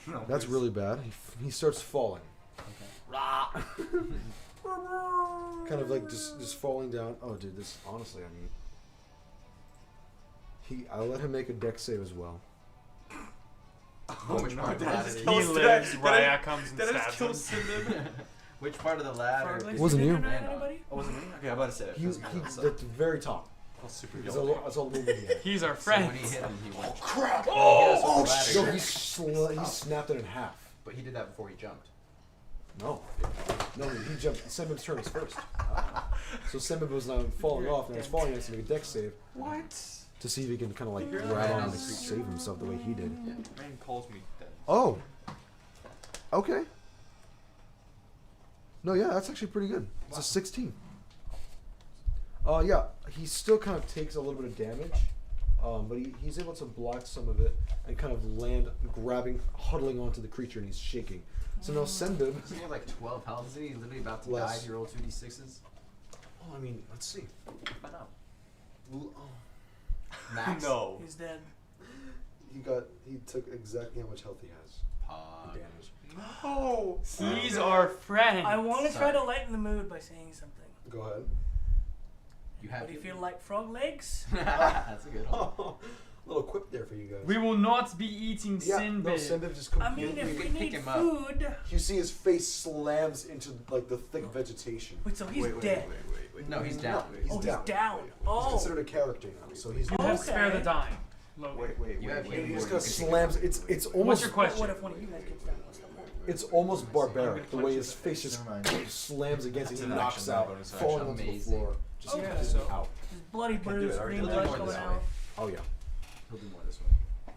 No, that's please. really bad. He starts falling. Okay. Kind of like just falling down. Oh, dude, this honestly, I mean, I'll let him make a dex save as well. Which part of the ladder did He he lives, Raya comes and That stabs him. Which part of the Frog ladder? legs Wasn't you you. didn't Land know on. anybody? Oh, wasn't me? Okay, I'm about to say it. He's at the very top. That's super That's guilty. all the movement he had. He's our So friend. when he hit him, he went. Crap! When he hit us with the No, ladder, he snapped it in half. but he did that before he jumped. No, he jumped. Senbib's turn was first. So Senbib was now falling off, and as falling, he has to make a dex save What? to see if he can kind of like You're grab right. on and save himself the way he did. Yeah. Man calls me dead. Oh. Okay. No, yeah, that's actually pretty good. It's a 16. Yeah, he still kind of takes a little bit of damage, but he's able to block some of it and kind of land, huddling onto the creature, and he's shaking. So now Senbib. Doesn't he have like 12 health? Isn't he literally about to Less. die if you roll 2d6s? Oh, I mean, let's see. Find out. Oh. Max? No. He's dead. He took exactly how much health he has. Pod. Damage. No. He's our friend. I want to try Sorry. to lighten the mood by saying something. Go ahead. You have But do you to- feel like frog legs? That's a good one. Little quip there for you guys. We will not be eating yeah, Sinbad. no, Senbib just I mean, completely. if you we can pick need him up. food. You see his face slams into like the thick vegetation. Wait, so he's Wait, dead. wait. No, he's down. He's Oh, down. he's down. He's Oh. considered a character now, so he's. You have Okay. spare the dying. Logan. Wait. You have He healing just word, kind of you can slams. pick him up. It's What's almost. your But question? what if one of you guys gets down? What's the point? It's almost I'm barbaric the gonna way punch his you. face just Never mind. slams against it. That's He an knocks action, out, bonus falling action. onto the Amazing. floor. Just Okay. just So- out. There's bloody Can't do bruise, it. I already green did blood more coming this out. way. Oh yeah. He'll do more this way.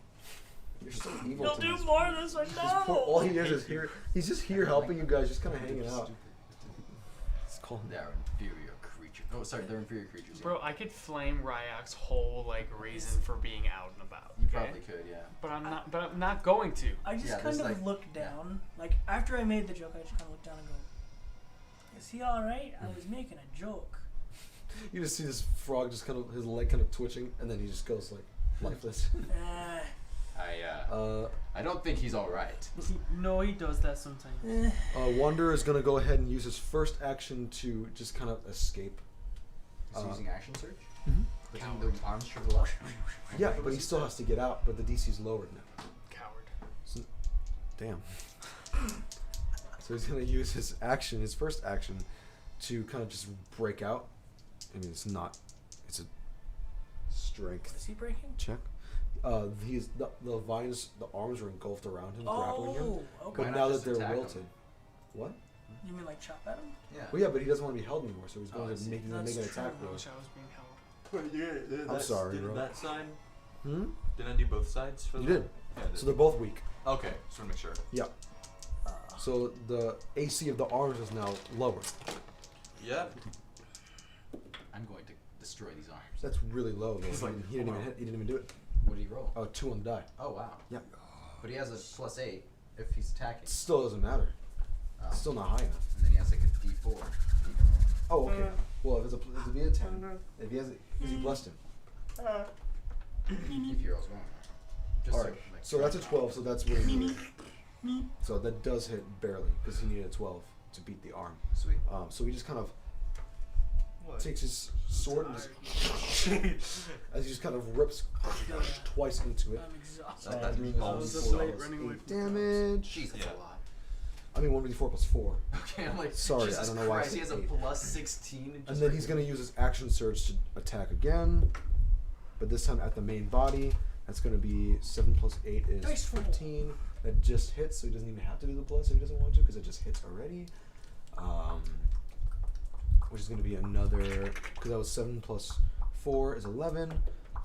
You're so evil. He'll to do this- more this way. this poor- all No. he is here. He's just here helping you guys, just kind of hanging out. It's called. They're inferior creatures. Oh, sorry, they're inferior creatures. Bro, I could flame Ryak's whole like reason for being out and about. You Okay? probably could, yeah. But I'm not going to. I just Yeah, kind there's of like- looked down. Like, after I made the joke, I just kind of looked down and go, is he alright? I was making a joke. You just see this frog just kind of his leg kind of twitching, and then he just goes like lifeless. I don't think he's all right. No, he does that sometimes. Wanderer is gonna go ahead and use his first action to just kind of escape. Is he using action surge? Mhm. Doesn't the arms shrivel up? Yeah, but he still has to get out. But the DC's lowered now. Coward. So, damn. So he's gonna use his action, his first action, to kind of just break out. I mean, it's a strength Is he breaking? check. He's the vines, the arms are engulfed around him, grappling him. Oh, okay. Why But not now that just they're attack him? wilted, what? You mean like chop at him? Yeah. Well, yeah, but he doesn't want to be held anymore, so he's Oh, going I to see. make an That's attack I roll. wish I was being held. I'm sorry, Did bro. that sign? Hmm? Did I do both sides for You that? did. Yeah, I did. So they're both weak. Okay, just want to make sure. Yeah. So the AC of the arms is now lower. Yeah. I'm going to destroy these arms. That's really low. Though. He's like, he didn't even wow. hit. He didn't even do it. What did he roll? 2 on the die. Oh wow. Yeah. But he has a +8 if he's attacking. It still doesn't matter. Oh. It's still not high enough. And then he has like a D4. Oh, okay. Well, if it's a be a 10. If he has it, because he blessed him. If you're going. Just All right. So that's a 12. So that's where he needed. So that does hit barely because he needed a 12 to beat the arm. Sweet. So he just kind of takes his sword and just, as he just kind of rips twice into it. I'm exhausted. That doesn't mean I was up 1d4 late plus running away 8 from damage. Jeez, that's Yeah. a lot. I mean 1d4 plus 4. Okay, I'm like, Sorry, I Jesus don't know why I Christ, he has said a 8. +16. And then he's going to use his action surge to attack again. But this time at the main body. That's going to be 7 plus 8 is Dice roll. 15. That just hits, so he doesn't even have to do the plus if he doesn't want to, because it just hits already. Which is going to be another, because that was 7 plus 4 is 11,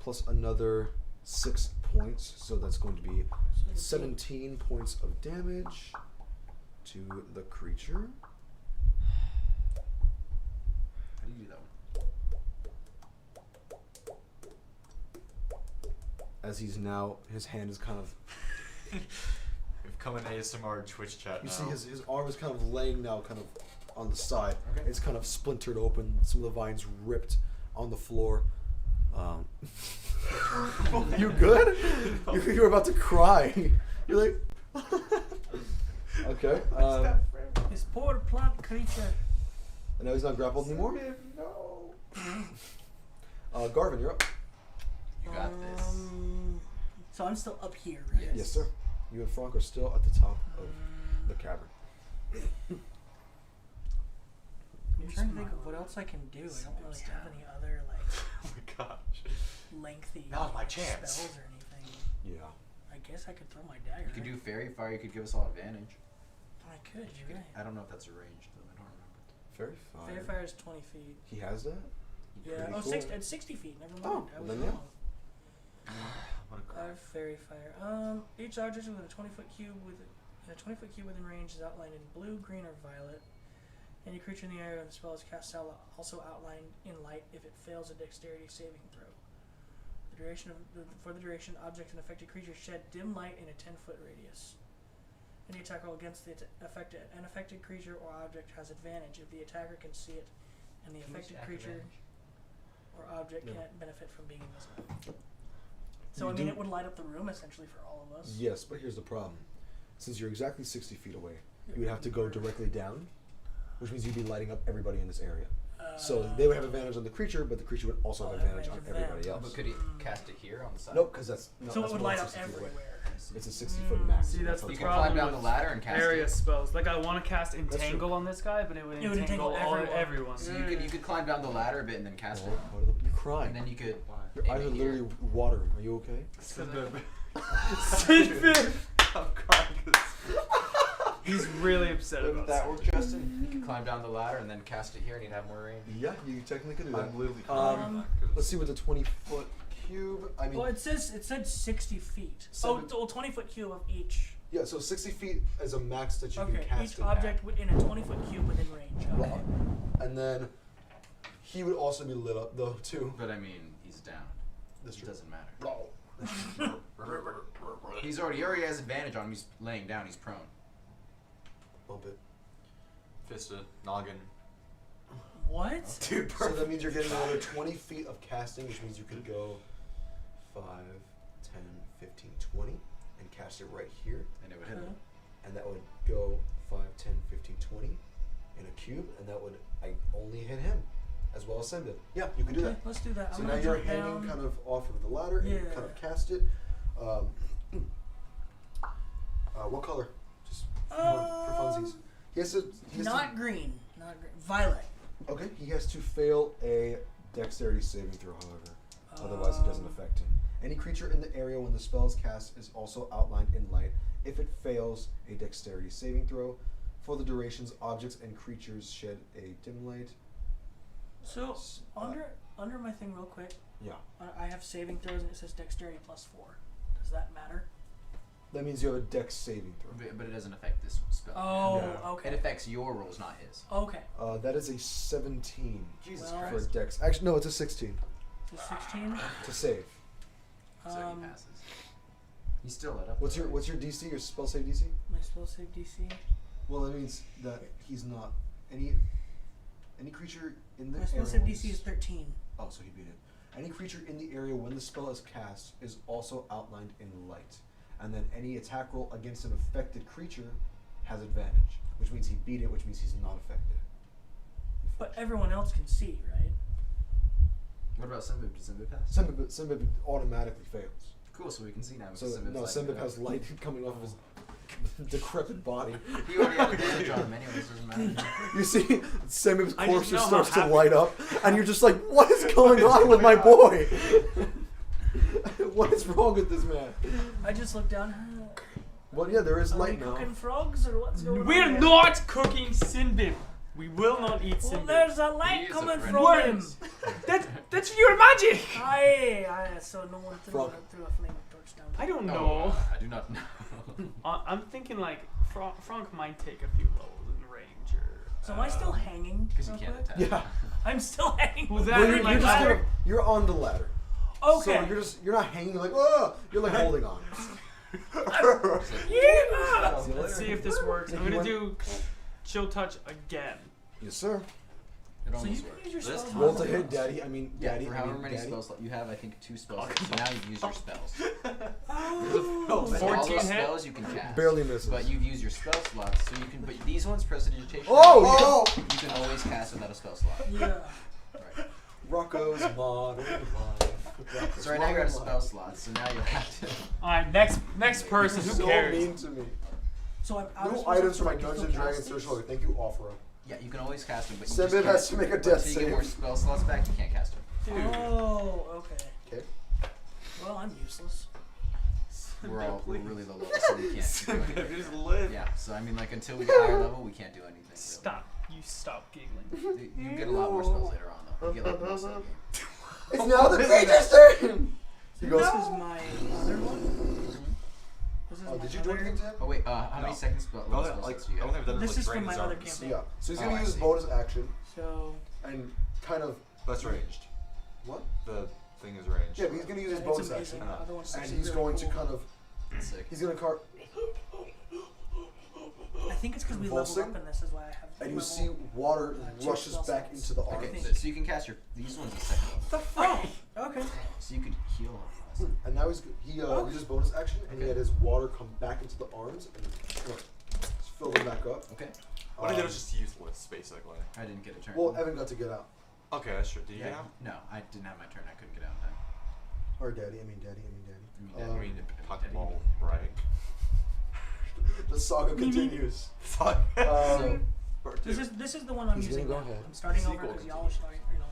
plus another 6 points. So that's going to be 17 points of damage to the creature. How do you do that one? As he's now, his hand is kind of, We've come in ASMR Twitch chat you now. see his arm is kind of laying now kind of on the side. Okay. It's kind of splintered open, some of the vines ripped on the floor. You good? You were about to cry. You're like, okay. This poor plant creature. And now he's not grappled anymore? No. Garvin, you're up. You got this. So I'm still up here, right? Yes. Yes, sir. You and Frank are still at the top of the cavern. I'm trying to think of what else I can do. I don't really have any other like Oh my gosh. lengthy Now's my chance. spells or anything. Yeah. I guess I could throw my dagger. You could do Fairy Fire, you could give us all advantage. I could. You're right. I don't know if that's a range, though. I don't remember. Very fine. Fairy fire is 20 feet. He has that? Yeah. Pretty Oh, cool. it's 60 feet. Never mind. Oh, I was then yeah. wrong. What a crap. Fairy fire. Each object within a 20-foot cube within range is outlined in blue, green, or violet. Any creature in the area of the spell is cast also outlined in light if it fails a dexterity saving throw. For the duration, objects and affected creatures shed dim light in a 10-foot radius. Any attack roll against the an affected creature or object has advantage if the attacker can see it, and the affected creature or object can't benefit from being invisible. So You I mean, do- it would light up the room essentially for all of us. Yes, but here's the problem. Since you're exactly 60 feet away, you would have to go directly down, which means you'd be lighting up everybody in this area. So they would have advantage on the creature, but the creature would also have advantage on everybody Oh, else. but could he cast it here on the side? Nope, because that's no, So that's it would more light than up 60 feet away. everywhere. It's a 60-foot max. See, that's how the You it's can going. climb problem down the with ladder and cast area it. spells. Like I want to cast true. Entangle on this guy, but it would It would entangle entangle everyone. So you could climb down the ladder a bit and then cast it. You're crying. And then you could. Your eyes are literally watering. Are you okay? Sidfin! I'm crying 'cause He's really upset Wouldn't about that that. work, Justin? You could climb down the ladder and then cast it here, and you'd have more range. Yeah, you technically could do that. I'm literally Um, crying. Let's see with the 20-foot cube. I mean, Well, it said 60 feet. Seven- 20-foot cube of each. yeah. So 60 feet is a max that you can Okay, cast each it object in a 20-foot cube within range. at. Okay. And then he would also be lit up though too. But I mean, he's down. That's It true. doesn't matter. He already has advantage on him. He's laying down. He's prone. Bump it. Fisted. Noggin. What? Dude, So that means you're getting another 20 feet of casting, which means you could go 5, 10, 15, 20, and cast it right here. And it would hit him. And that would go 5, 10, 15, 20 in a cube, and that would only hit him, as well as send it. Yeah, you can do that. Let's do that. So I'm now gonna you're jump hanging down. kind of off of the ladder, and you kind of cast it. What color? Just for funsies. He has to. Not green. Not green. Violet. Okay, he has to fail a dexterity saving throw, however. Otherwise, it doesn't affect him. Any creature in the area when the spell is cast is also outlined in light. If it fails a dexterity saving throw, for the durations, objects and creatures shed a dim light. So under my thing, real quick. Yeah. I have saving throws, and it says dexterity +4. Does that matter? That means you have a dex saving throw. But it doesn't affect this spell. Oh, No. okay. It affects your rolls, not his. Okay. That is a 17 Jesus Well- for Christ. dex. Actually, no, it's a 16 So 16. to save. So he passes. He's still lit up. What's your DC? Your spell save DC? My spell save DC. Well, that means that he's not any creature in the My spell area. save when DC is 13. Oh, so he beat it. Any creature in the area when the spell is cast is also outlined in light, and then any attack roll against an affected creature has advantage, which means he beat it, which means he's not affected. But everyone else can see, right? What about Simbib? Does Simbib pass? Simbib automatically fails. Cool, so we can see now. So because Simbib's no, lighting Simbib it up. has light coming off of his decrepit body. He already had advantage on him anyways, doesn't matter. You see, Simbib's I corpse just know just how starts to happy- light up, and you're just like, what is going on with my boy? What is wrong with this man? I just looked down. Well, yeah, there is Are we light now. cooking frogs or what's going on? We're here? not cooking Sinbib. We will not eat Well, Sinbib. there's a He light is a coming friend. from him. Worms. That's your magic. Aye, so no one threw Frog. a flaming torch down. I don't No, know. I do not know. I'm thinking like Frank might take a few levels in range or. So am I still hanging? Because you real can't quick? attack. Yeah. I'm still hanging. Was that Well, in you're, my you're just ladder? gonna, you're on the ladder. Okay. So you're not hanging like, oh, you're like holding on. Yeah. Let's see if this works. I'm You gonna want- do chill touch again. Yes, sir. It So almost you works. can use your This spells. Roll once to a hit, month. daddy. I mean, Yeah, daddy. for I however mean, many daddy. spells you have, I think 2 spells. So now you've used your spells. Oh. All 14 those hit? spells you can cast. Barely misses. But you've used your spell slots, so you can. But these ones, prestidigitation. Oh, you can always cast without a spell slot. Yeah. Right. Rocco's modern life. So right now you're out of spell slots, so now you have to. All right, next person. Who so cares? mean to me. So I'm out of No spells, items so for I my can Dungeons still and Dragons cast social. these? Thank you, Offero. Yeah, you can always cast them, but you Simbib just has can't- to make a death until you save. get more spell slots back, you can't cast them. Dude. Oh, okay. Okay. Well, I'm useless. We're really low level, so we can't do anything. Just live. Yeah, so I mean, like until we get higher level, we can't do anything. Really. Stop. You stop giggling. You get a lot more spells later on, though. You get like the most of the game. It's now the creature's turn. He This goes. is my other one. This is Oh, my did you do other- anything to him? Oh wait, how many No. seconds spell I don't slots think, do you I don't have? think I've done This like is from drain my his other arms. campaign. Yeah. So he's Oh, gonna I use his see. bonus action So and kind of That's ranged. what? The thing is ranged. Yeah, but he's gonna use his it's bonus amazing. action, The other one's and actually he's really going cool. to kind of Sick. he's gonna cart. I think it's because we leveled convulsing, up in this is why I have. And you level- see water two rushes spell back slots. into the Okay, arms, so you can cast these ones at second level. The frick? Okay. So you could heal on us. and now he uses his bonus action, and he Okay. had his water come back into the arms and fill them back up. Okay. What if it was just useless, basically? I didn't get a turn. Well, Evan got to get out. Okay, that's true. Did you yeah, get out? no, I didn't have my turn. I couldn't get out in time. Or daddy, I mean daddy. I I mean, Pokeball, right? The saga continues. Fuck. Part two. This is the one I'm He's using gonna now. go ahead. I'm starting over Sequel because y'all are starting. You know.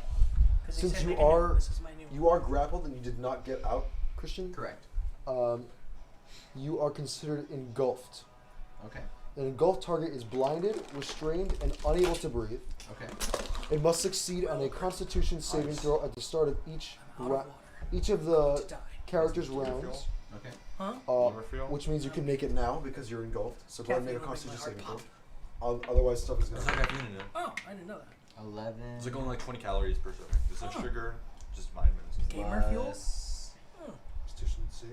'Cause they Since said you they can do it. are- This is my new one. You are grappled and you did not get out, Christian. Correct. You are considered engulfed. Okay. An engulfed target is blinded, restrained, and unable to breathe. Okay. It must succeed on a Constitution saving throw at the start of each I'm out of water. each of To the die. character's Do you feel? rounds. Okay. Huh? Liver feel? Which means you can make it now because you're engulfed. So go ahead and make a Caffeine will make my Constitution heart saving throw. Otherwise, stuff is There's gonna. no caffeine in it. Oh, I didn't know that. 11. It's like only like 20 calories per serving. There's no Oh. sugar, just vitamins. Gamer fuel? plus Constitution save.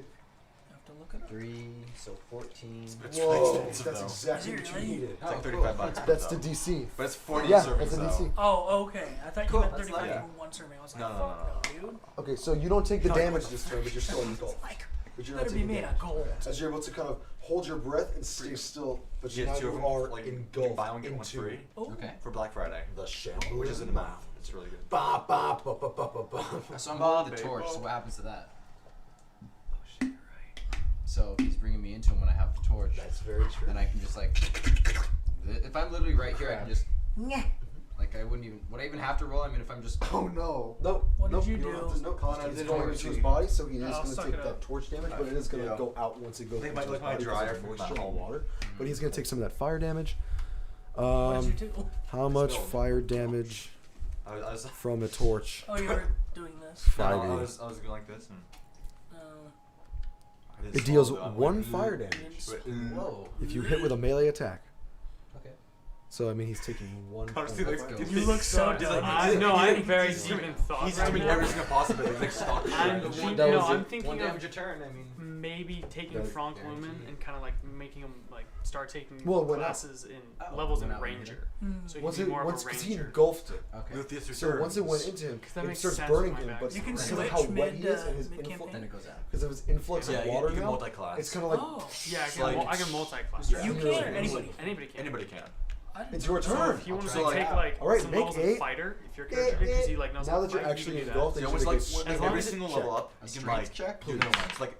I have to look it up. 3, so 14. It's Whoa, expensive, that's though. exactly Is it what you really? needed. It's like Oh, 35 cool. bucks. That's the though. DC. But it's 40 Yeah, servings that's a though. DC. Oh, okay. I thought Cool, you meant that's 35 like- in one serving. I was like, No, no, fuck no, dude. Okay, so you don't take the damage this turn, but you're still engulfed. Like, but you're not Better be taking made damage. of gold. As you're able to kind of hold your breath and stay still, but You now get two of you them, are like, engulfed buy one get one into free Oh. Okay. for Black Friday, the shadow, which is in the mouth. It's really good. Ba ba ba ba ba ba ba. So I'm holding the torch. So what happens to that? So he's bringing me into him when I have the torch. That's very true. Then I can just like, if I'm literally right here, I can just, like I wouldn't even, would I even have to roll? I mean, if I'm just, Oh no! No. What did nope, you don't do? have to- Nope. Connor, It's did going you into his see- body, so he is I'll going to suck take it that up. torch damage, but it is going to Yeah. go out once it goes They into might his like my body because dryer of from moisture that and home. water. But he's going to take some of that fire damage. What did you do? How much Spilled. fire damage I was from a torch? Oh, you were doing this. no, 5e. I was going like this and I didn't It deals swallow that. 1 Wait, fire You damage didn't wait, whoa. if you hit with a melee attack. Okay. So I mean, he's taking 1 point Honestly, of like, fire go. damage. You look so God, dumb. I'm very deep in thought He's right doing now. every single possibility. He's like stock I'm shit. thinking, That no, was I'm it. thinking One of damage a turn. I mean, maybe taking That- Frank Lumen guaranteed. and kind of like making him like start taking Well, when I- classes in Oh, levels when in I was Ranger, so he Once can it be more once of a because he Ranger. engulfed it. okay. With this So once it went into him, that it makes starts sense burning with my him. But backstory. You can because switch of how wet he is mid- and his mid-campaign. Then it goes out. because of his influx Yeah, of you water can now, multi-class. it's kind of like Oh. Yeah, I can, Like- I can multi-class. You Yeah. can or Yeah. anybody? Anybody can. Anybody can. I didn't it's your know. So turn. if he wants So, to like, take like all right, some make levels of 8. fighter, if your character did, because he like knows Now how that to you're fight, actually you can do engulfed, So it's almost just like like when, as like long every as it- single check. level up, A you can strength like check, do please. different ones. Like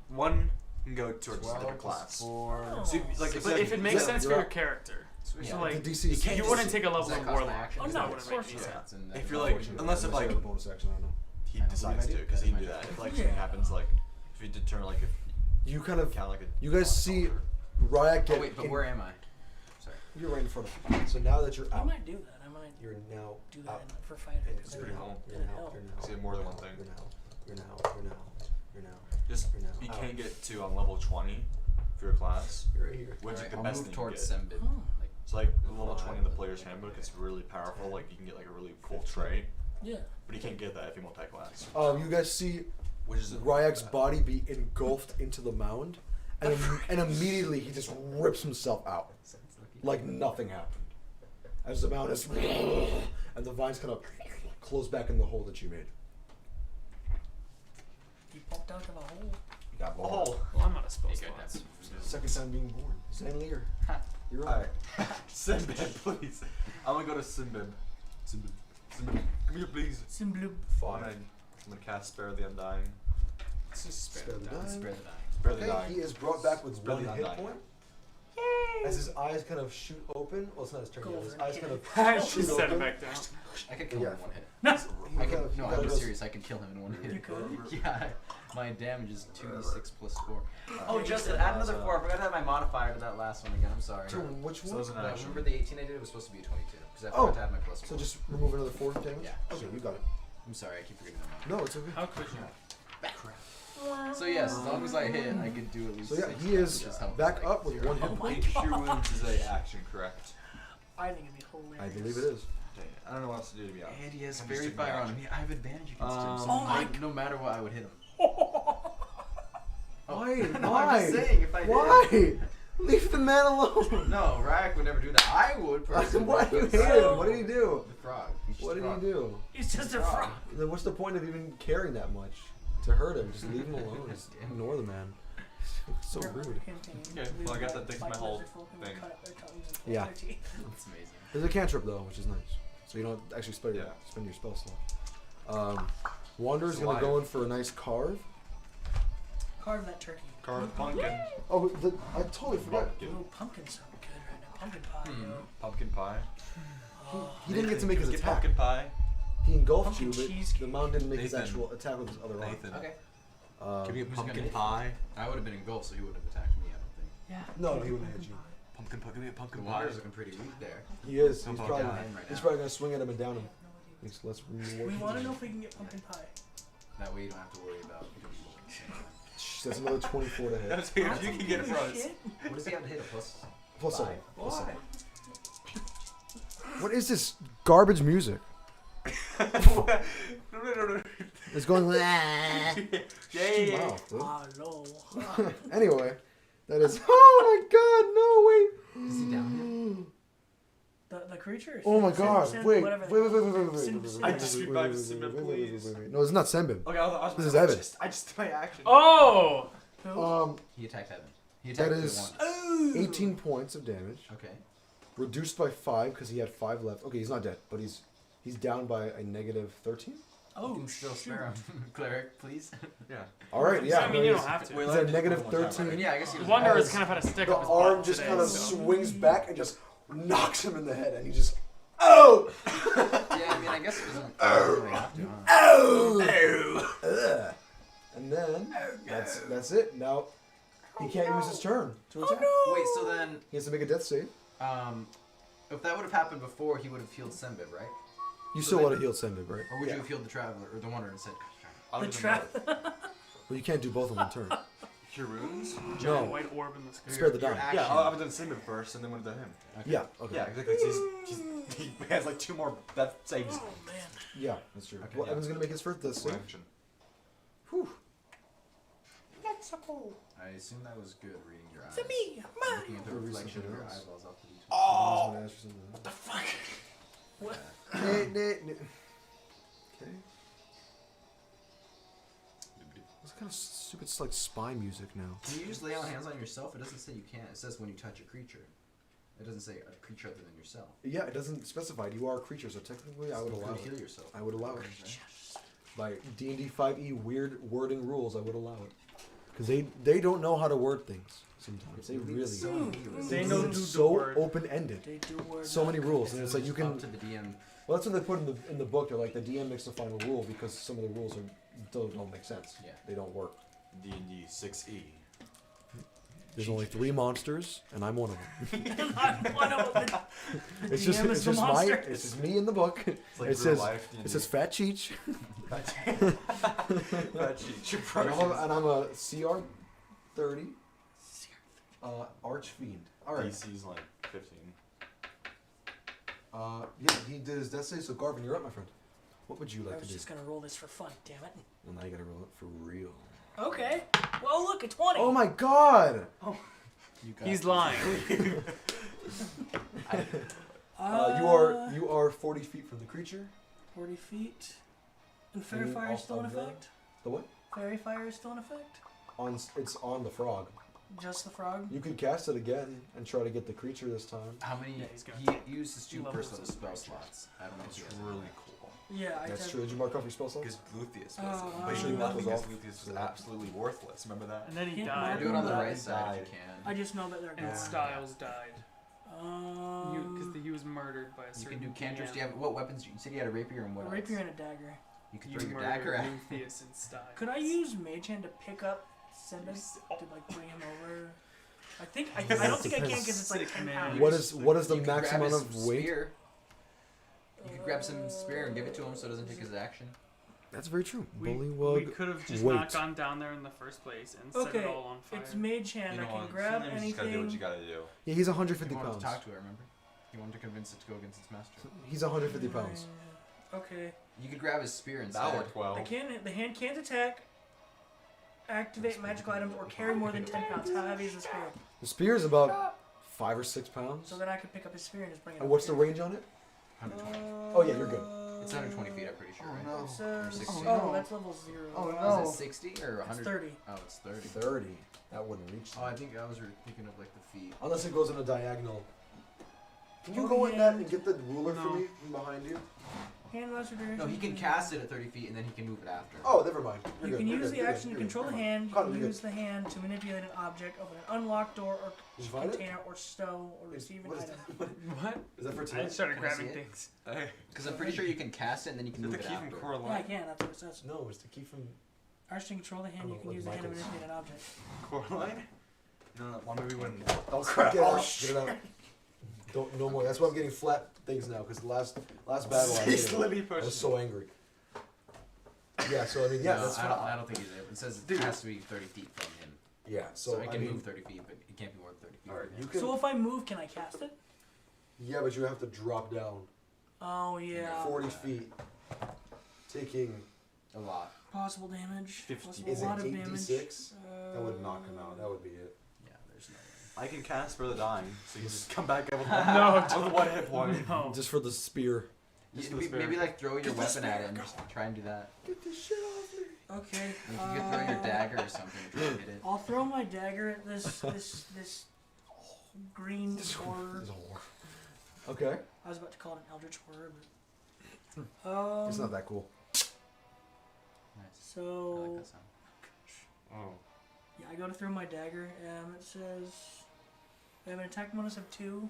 one can go towards a different class. Oh. So like that. But if it makes sense for you're your up. character, Yeah. so like the DC is you wouldn't take a level Does that of cost my Warlock. action? Oh, Does no, that of work? course not. Yeah, it's in that If you're level. like, unless if like bonus action, I know. he decides to, because he can do that. If like something happens, like if you determine like if You kind of count like a you guys see Ryak get. Oh wait, but where am I? Sorry. You're right in front of him. So now that you're I out, might do that. I might you're now do out. that for fighting. It's pretty cool. You're now. You're now. See more than one thing. You're now. You're now. You're now. You're now. Just You're now you out. can't get to on level 20 for your class, You're right here. which is Alright, the I'll best move thing towards you get. Sembid. Oh. Like, It's like level 20 in the player's handbook. It's really powerful. Like you can get like a really cool trait, Yeah. but you can't get that if you multi-class. You guys see Which is Ryak's body be engulfed into the mound, and and immediately he just rips himself out, like nothing happened. As the mound is, and the vines kind of close back in the hole that you made. You popped out of a hole. You got born. oh. Well, I'm not a spell you slot. got that. Second time being born. Zenlier. You're All right. right, Simbib, please. I'm gonna go to Simbib. Simbib, come here, please. Simblub. I'm gonna cast Spare the Undying. Let's just spare Spare the the die. dying. Spare the dying. Spare the Okay, Dying. he is brought back with Spare one the hit undying. point. As his eyes kind of shoot open. Well, it's not his turn Go yet. His over eyes and kind of hit I shoot should set open. it back down. I could kill him in one hit. He I kind could, of- no, he I'm kind of goes- serious. I could kill him in one hit. You could? Yeah, my damage is 2d6 plus 4. Oh, you Justin, said add that, another so- 4. I forgot to add my modifier to that last one again. I'm sorry. To which So one? those are not action. Remember the 18 I did? It was supposed to be a 22. Because I Oh, forgot to add my plus 4. So just remove another 4 damage? Yeah. Okay, you got it. I'm sorry, I keep forgetting that. No, it's okay. How could you? So yes, as long as I hit, I could do at least So yeah, 6 he is which helpful, back like up with 0. 1 hit Oh my point. Cure Wounds is a action, correct? I think it'd be hilarious. I believe it is. Dang it. I don't know what else to do to be honest. And he has I'm fairy just taking fire on action. him. I have advantage against him. So Oh my no matter what, I would hit him. Why? No, Why? I'm just saying, if I did. Why? Leave the man alone. No, Ryak would never do that. I would personally. Why do you but- hate him? What did he do? The frog. He's just What a did he frog. do? He's just a frog. Then what's the point of even caring that much? To hurt him, just leave him alone. Just ignore the man. So rude. Okay, well, I got that takes my whole thing. Yeah. That's amazing. There's a cantrip though, which is nice. So you don't actually spend your, Yeah. spend your spell slot. Wanderer's So gonna why? go in for a nice carve. Carve that turkey. Carve pumpkin. Oh, I totally forgot. Ooh, pumpkin's so good right now. Pumpkin pie, Hmm. yo. Pumpkin pie. Oh. He didn't get to make his Get attack. pumpkin pie. He engulfed Pumpkin you, but cheesecake. the mound didn't make his Nathan. actual attack with his other arm. Nathan. Okay. Give me a Who's gonna pumpkin hit? pie. I would have been engulfed, so he wouldn't have attacked me. I don't think. Yeah. No, he wouldn't hit you. Pumpkin pie. Give me a The pumpkin pie. water's looking pretty weak there. He is. How He's about probably, that? Right he's now. probably gonna swing at him and down him. Makes less reward. We want to know if we can get pumpkin pie. That way you don't have to worry about people at the same time. Shh, that's another 24 to hit. That's weird. You can get it for us. Shit. What does he have to hit? A plus? Plus 7. 5? Plus Why? 7. What is this garbage music? No. It's going. Yeah. Wow, dude. Hello. Anyway, that is. Oh my God! No Is he down The creature? Oh my Sin- God! sin- Wait! whatever Wait! the- Wait! Sin- Wait! sin- I just revived wait, Simba, wait, wait, please. wait. No, it's not Sembib. Okay, This is Evan. I just did my action. Oh, Who? He attacked Evan. He That attacked is Ooh. 18 points of damage. Okay. Reduced by 5 because he had 5 left. Okay, he's not dead, but he's down by a negative 13. Oh, You can still spare him. Cleric, please. Yeah. All right, yeah. I mean, you don't have to. He's at negative I 13. mean, yeah, I guess he was. Wanderer's As kind of had a stick The up his arm butt just today, kind of so. swings back and just knocks him in the head, and he just, oh! Yeah, I mean, I guess it doesn't really have to, huh? Oh! Ugh. And then that's it. Now he can't use his turn to attack. Wait, so then, He has to make a death save. if that would have happened before, he would have healed Sembib, right? You So still then- want to heal Sembib, right? Or would Yeah. you have healed the Traveler, or the Wanderer and said, I The don't even trap. know. Well, you can't do both in one turn. Cure wounds? Giant No. white orb in the sky. Spare the Your die. action. Yeah, I would have done Simba first and then would have done him. Okay. Yeah. Okay. Yeah, exactly. He has like 2 more death saves. Oh man. Yeah, that's true. Okay, Well, yeah. Evan's gonna make his first death One save. action. Whew. I assume that was good reading your eyes. To me, Looking at the Or read reflection of something your else. eyeballs off the D20. Oh. What the fuck? What? Okay. What's kind of stupid? It's like spy music now. Can you just lay on hands on yourself? It doesn't say you can't. It says when you touch a creature. It doesn't say a creature other than yourself. Yeah, it doesn't specify. You are a creature, so technically, I would You allow could it. heal yourself. I would allow it. By D&D 5e weird wording rules, I would allow it. Because they don't know how to word things sometimes. They really So don't. ambiguous. They It's know do the so word. open-ended. They do word So many not- rules, and it's like you Up can. to the DM. Well, that's what they put in the book. They're like the DM makes the final rule because some of the rules don't make sense. Yeah. They don't work. D&D 6e. There's only 3 monsters, and I'm one of them. I'm one of them. The It's just DM is it's the just monster. it's just me in the book. It's like It real says life D&D. it says Fat Cheech, and I'm a CR 30 Archfiend. All right. DC's like 15. Yeah, he did his death save. So Garvin, you're up, my friend. What would you I like was to do? just gonna roll this for fun, damn it. Well, now you gotta roll it for real. Okay. Well, look, a 20. Oh my God! You got He's this. lying. You are 40 feet from the creature. 40 feet. And Fairy And Fire is still in off of the- effect? The what? Fairy Fire is still in effect? It's on the frog. Just the frog? You could cast it again and try to get the creature this time. How many? Yeah, he's gonna He uses 2 levels personal his spell creatures. slots. I don't know if It's he has really any. cool. Yeah, I That's did. true. Did you mark off your spell slot? Because Luthien was Oh, but I you know. nothing because Off. Luthien was absolutely worthless. Remember that? And then he Can't died. mark Do it on the Died. right side if you I can. just know that they're And gone. Styles died. Because he was murdered by a You certain can do cantrips. DM. Do you have what weapons? You said you had a rapier and what A else? rapier and a dagger. You can You throw your murdered dagger at. Luthien and Styles. Could I use Mage Hand to pick up Sendin to like bring him over? I think I don't think I can because it's like Sick 10 man. pounds. What is the You could grab maximum his of weight? Spear. You could grab some spear and give it to him so it doesn't take his action. That's very true. We Bullywug. could have just wait. not gone down there in the first place and set Okay, it all on fire. it's Mage Hand. You know I can what? grab Sometimes you just gotta do what you anything. gotta do. Yeah, he's 150 He wanted pounds. to talk to it, remember? He wanted to convince it to go against its master. He's 150 pounds. Okay. You could grab his spear instead. That worked well. I can. The hand can't attack, activate magical items, or carry more than 10 pounds. How heavy is the spear? The spear is about 5 or 6 pounds. So then I could pick up his spear and just bring it. And up what's the here. range on it? 120. Oh, yeah, you're good. It's 120 feet, I'm pretty sure, right? It says, Or 60. oh, that's level 0. Oh, Is it 60 or 100? It's 30. Oh, it's 30. 30. That wouldn't reach. Oh, I think I was thinking of like the feet. Unless it goes in a diagonal. Can you Oh, go in that yeah. and get the ruler for No. me from behind you? Hand master No, he can cast it at 30 feet and then he can move it after. Oh, never mind. You're You good, can you're use good, the you're good, action to you're good, control the never hand. You Connor, can you're use the hand to manipulate an object, open an unlocked door, or Did you find it? container, or stow, or receive an What is item. that? What? Is that for I tonight? just started Can I see grabbing it? things. Hey, Because I'm pretty sure you can cast it and then you can is move the it key from after. Yeah, I Coraline? can. That's what it says. No, it's the key from. Action to control the hand. Oh, You can like use the hand to Michael's. manipulate an object. Coraline? No, one movie when. Oh crap! Get it out! Get it out! Don't no more. That's why I'm getting flat things now. Because the last battle I He's did, literally I pushing. was so angry. Yeah. So I mean, yeah, No, that's I fine. don't think he's able. It says it Dude. has to be 30 feet from him. Yeah. So, So it I can mean, move 30 feet, but it can't be more than 30 feet. all right, from you him. can. So if I move, can I cast it? Yeah, but you have to drop down Oh yeah. 40 feet, taking. A lot. Possible damage. 50. Plus Is a it lot of damage. 8d6? That would knock him out. That would be it. Yeah, there's no way. I can cast for the dying, so you just come back up with No, with 1 hit point. No. Just for the spear. Just You- for the maybe spear. like throw your Get the weapon at spear, it and just try and do that. Get this shit off me. Okay. And if you could throw your dagger or something and try and hit it. I'll throw my dagger at this green horror. There's a horror. Okay. I was about to call it an eldritch horror, but It's not that cool. Nice. I So like that sound. Oh. yeah, I go to throw my dagger. It says I have an attack bonus of 2,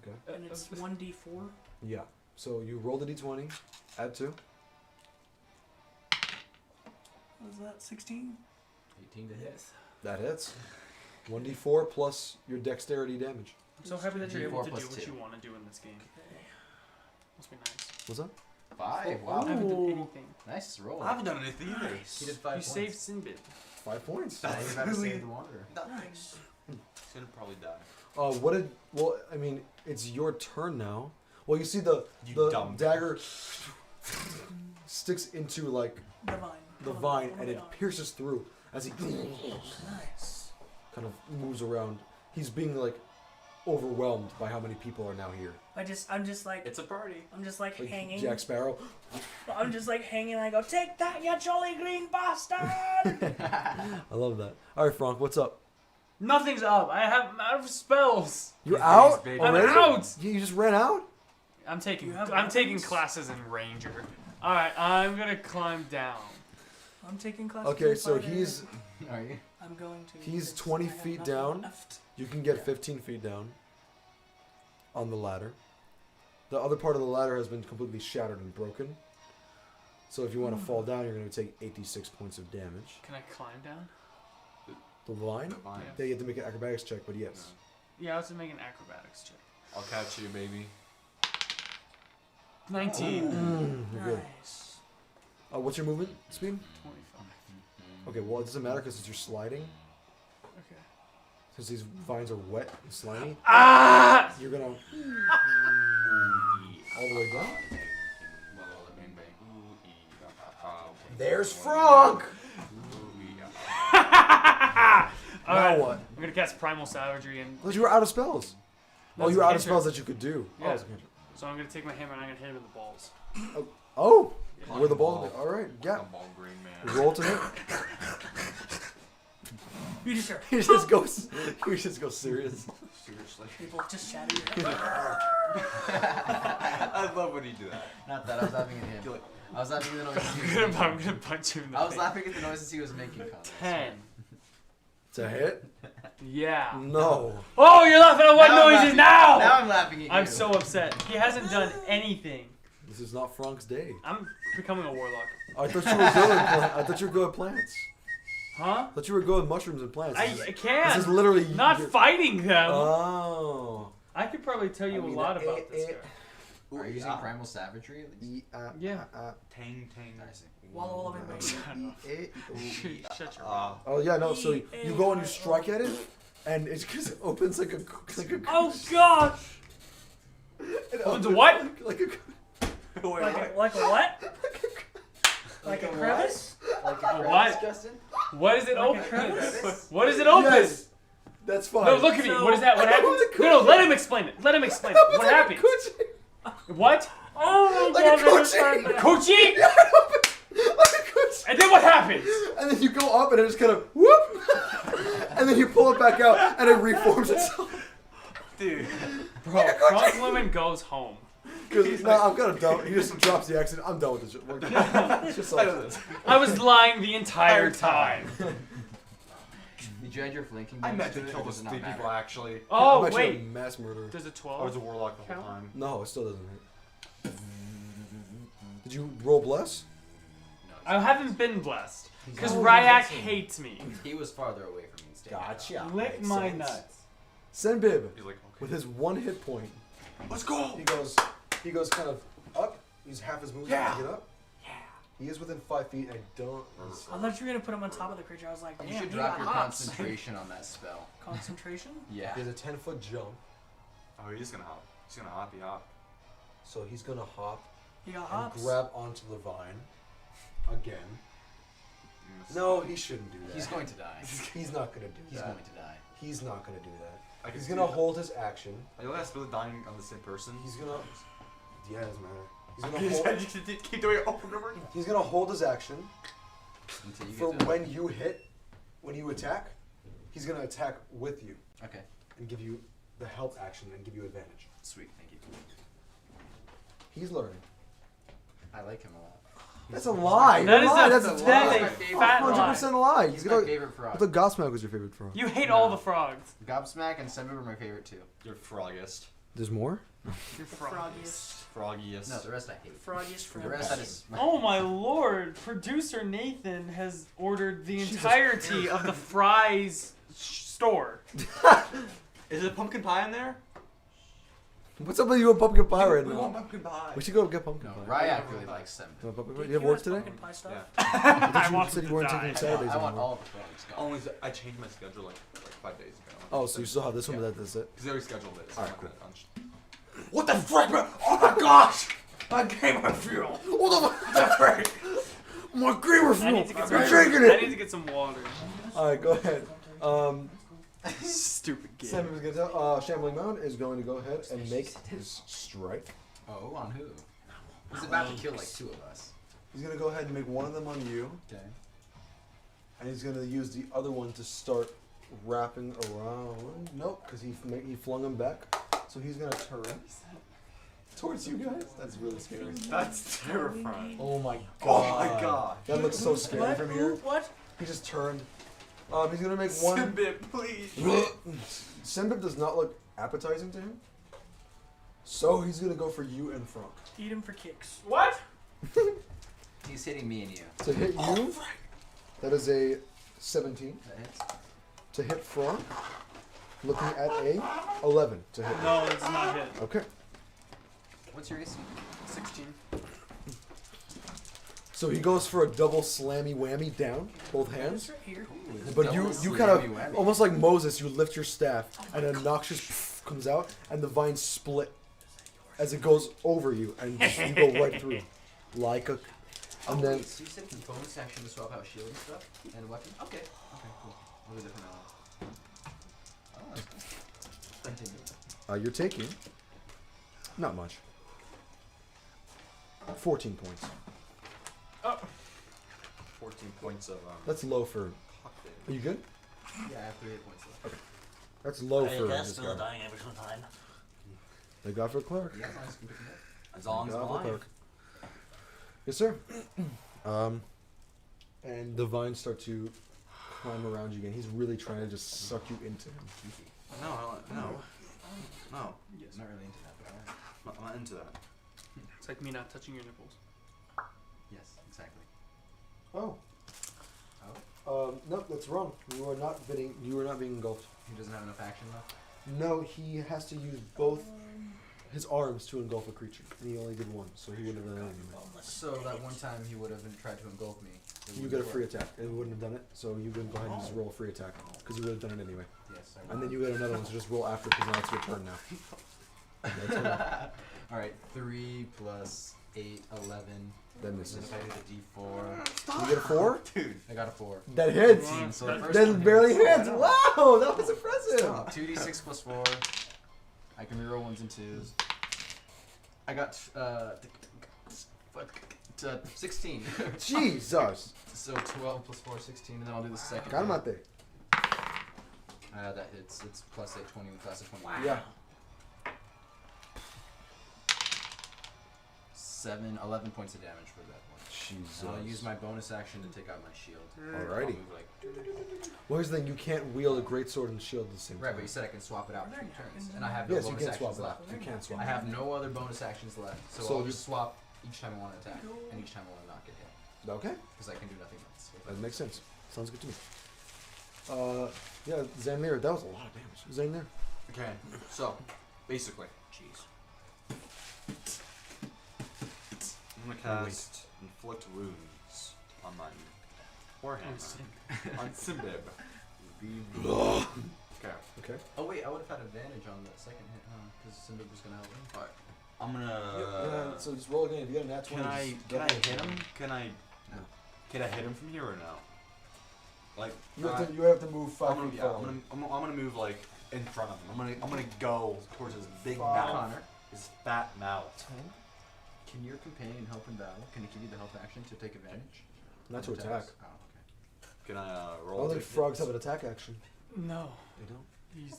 Okay. and it's 1d4. Yeah. So you roll the d20, add 2. Was that 16? 18 to hit. That hits. 1d4 plus your dexterity damage. I'm so happy that you're able to do D4 plus what 2. you want to do in this game. Must be nice. What's that? 5. I Wow. haven't done anything. Nice roll. I haven't done anything either. He did 5 You points. saved Sinbad. 5 points. Now you're about to save the Wanderer. Nice. He's gonna probably die. Well, I mean, it's your turn now. Well, you see the You dumb dagger sticks into like The vine. the Hold on, vine hold and on. it pierces through as he Nice. kind of moves around. He's being like overwhelmed by how many people are now here. I'm just like It's a party. I'm just like Like hanging. Jack Sparrow. I'm just like hanging. And I go, take that, you jolly green bastard! I love that. All right, Frank, what's up? Nothing's up. I'm out of spells. You're He's out baby. I'm already? out. You just ran out? I'm taking You have I'm taking weapons? classes in Ranger. All right, I'm gonna climb down. I'm taking classes. Okay, in so fighter. he's Are you? I'm going to. he's because 20 I have feet nothing down. left. You can get 15 feet down on the ladder. The other part of the ladder has been completely shattered and broken. So if you want to fall down, you're going to take 86 points of damage. Can I climb down? The line? Fine. Yeah, you have to make an acrobatics check, but yes. Yeah, I was gonna make an acrobatics check. I'll catch you, baby. 19. You're good. Nice. What's your movement speed? 25. Okay, well, it doesn't matter because you're sliding. Okay. Since these vines are wet and slimy, Ah! you're going to all the way down. There's Frank! All Now right. what? I'm gonna cast Primal Savagery and Well, you were out of spells. Oh, That's you were a out of cantrip. spells that you could do. Yeah. Oh, it's a cantrip. so I'm gonna take my hammer and I'm gonna hit him in the balls. Oh! Yeah. Where the ball? All right, yeah. I'm all green man. Roll to hit. You just hear You just go. You just go serious. Seriously. people just shatter your head. I love when you do that. Not that. I was laughing at him. You're like, I was laughing at the noises he was I'm making. gonna punch him in the I was face. laughing at the noises he was making. Connor. 10. It's a hit? Yeah. No. Oh, you're laughing at what Now I'm noises laughing- now? Now I'm laughing at you. I'm so upset. He hasn't done anything. This is not Frank's day. I'm becoming a warlock. I thought you were good at I thought you were good at plants. Huh? I thought you were good at mushrooms and plants. I This is can't. literally Not your- fighting them. Oh. I could probably tell you I mean, a lot about this guy. Are you using primal savagery at least? Yeah. tang tang. I see. Walla walla bang bang. Shut your mouth. Oh yeah, no. So you go and you strike at it, and it just opens like a Oh gosh! It Opens opens what? Like a Like a what? Like a crevice? Like a What? Justin? What is it Like a open? crevice? What is it open? Yes, that's fine. No, look at me. So- What is that? What happened? No, let him explain it. Let him explain it. What happened? What? Oh my Like a god, I just coochie. heard that. Coochie? Yeah, it opens like a coochie. And then what happens? And then you go up and it just kind of whoop, and then you pull it back out and it reforms itself. Dude. Bro, Frank Lemon goes home. Because no, I'm kind of dumb. He just drops the accent. I'm done with this shit. It's just I know like, this. I was lying the entire time. Did you add your flinking? I bonus meant to it, or kill does those it not three matter? people actually. Oh, I'm actually a wait. mass murderer. Does a I was a 12? warlock the whole Count? time. No, it still doesn't hit. Did you roll bless? No, I haven't been blessed. Because Oh, Ryak listen. hates me. he was farther away from me. Standing up. Lick Makes my sense. nuts. Senbib, He's like, with okay. his 1 hit point, Let's go. he goes kind of up. He's half his movement to get up. Yeah. He is within 5 feet. I don't. I thought you were gonna put him on top of the creature. I was like, damn, You should he drop got your hops. concentration on that spell. Concentration? Yeah. He has a 10-foot jump, Oh, he's gonna hop. He's gonna hoppy hop. so he's gonna hop He got and hops. grab onto the vine again. No, he shouldn't do that. He's going to die. He's not gonna do He's that. going to die. He's not gonna do that. I can He's see gonna that. hold his action. Are you guys really dying on the same person? He's gonna. Yeah, it doesn't matter. He's gonna hold. Keep doing it over and over. He's gonna hold his action Until you for get to when you hit. when you attack, he's gonna attack with you Okay. and give you the help action and give you advantage. Sweet. Thank you. He's learning. I like him a lot. That's a lie. That is lie. a- That's that a is lie. a fat lie. 100% a lie. He's You my gotta- favorite I frog. thought Gosmack was your favorite frog. You hate No. all the frogs. Gobsmack and Semper were my favorite too. You're froggiest. There's more? You're froggiest. Froggiest. No, the rest I hate. Froggiest The rest I friends. just. Oh my lord! Producer Nathan has ordered the Jesus entirety of the fries store. Is it pumpkin pie in there? What's up with you and pumpkin pie right We now? want pumpkin pie. We should go get pumpkin No, pie. Ryak really likes Semper. You want pumpkin pie? Did You have work guys today? pumpkin pie stuff? Yeah. I thought you want said them you weren't to taking die. Saturdays I want anymore. all of the frogs gone. Only I changed my schedule like 5 days ago. Oh, so you still have this one, but that's it? Because they already scheduled it. So Alright, I'm cool. gonna What the frick, man? Oh my gosh! My gamer fuel. What the frick? My gamer I fuel. need to get some. I'm drinking I it. need to get some water. Alright, go ahead. Stupid game. Sam is gonna tell, Shambling Mound is going to go ahead and make his strike. Oh, on who? He's about to kill like 2 of us. He's gonna go ahead and make one of them on you, Okay. and he's gonna use the other one to start wrapping around. Nope, because he flung him back. So he's gonna turn towards you guys. That's really scary. That's terrifying. Oh my god. Oh my god. That looks so scary What? from here. What? He just turned. He's gonna make one. Simbit, please. Simbib does not look appetizing to him. So he's gonna go for you and Frank. Eat him for kicks. What? He's hitting me and you. To hit you, that is a 17. That hits. To hit Frank, looking at a 11 to hit. No, it's not hit. Okay. What's your AC? 16. So he goes for a double slammy whammy down, both hands. Right here. But you kind Slammy of, whammy. almost like Moses, you lift your staff, and a noxious pff comes out, and the vines split as it goes over you, and you go right through, like a, and then Wait, so you said it's a bonus action to swap out shield and stuff and weapon? Okay. Okay, cool. A little different now. Oh, that's good. Continue. you're taking not much, 14 points. Oh. 14 points of That's low for. cocktail. Are you good? Yeah, I have 3 hit points left. That's low I for guess this Bill guy. dying every single time. They got for a cleric. Yeah, mine's can pick him up. As long as Got I'm for a alive. cleric. Yes, sir. And the vines start to climb around you again. He's really trying to just suck you into him. No, no. No. Yes. I'm not really into that, but alright. I'm not into that. It's like me not touching your nipples. Yes, exactly. Oh. Oh? No, that's wrong. You are not being engulfed. He doesn't have enough action left? No, he has to use both his arms to engulf a creature, and he only did one, so he wouldn't have done it anyway. So that one time he would have tried to engulf me. it You wouldn't get a work. free attack, and he wouldn't have done it, so you can go ahead and just roll a free attack, because you would have done it anyway. Yes, I And then you get another one, so just roll after, because now it's your turn now. That's all. Alright, 3 plus 8, 11. That Then misses. if I did a d4, You get a 4? Dude. I got a 4. That hits! Wow. So the first That one barely hits. hits! Wow, that was impressive! 2d6 plus 4. I can reroll 1s and 2s. I got 16. Jesus! So 12 plus 4, 16, and then I'll do the second. Calmate. That hits. It's plus 8, 20 plus a 20. Yeah. 11 points of damage for that one. Jesus. I'll use my bonus action to take out my shield. Alrighty. I'll move like. Well, here's the thing, you can't wield a greatsword and shield at the same Right, time. but you said I can swap it out in 3 turns, and I have no Yes, you bonus can swap actions it left. out. You can swap I it have no other bonus actions left, so, So I'll you- just swap each time I want to attack, and each time I want to not get hit, Okay, because I can do nothing else. that makes sense. Sounds good to me. Yeah, Zanmir, that was a lot of damage. Zanmir? Okay, so basically, Jeez. I'm gonna cast Inflict Wounds on my Warhammer. On Simbib. Okay. Okay. Oh wait, I would have had advantage on the second hit, huh? Because Simba was gonna help me. Alright. I'm gonna. so just roll again. If you got a nat 20, Can I just hit double him? Can I? No. Can I hit him from here or no? Like You have to move 5 I'm gonna, feet yeah, forward. I'm gonna move like in front of him. I'm gonna go towards his big Five. mouth. Connor, His fat mouth. can your companion help in battle? Can he give you the help action to take advantage? Not to Of attacks? attack. Oh, okay. Can I I roll? don't think to frogs hit? have an attack action. No. They don't. He's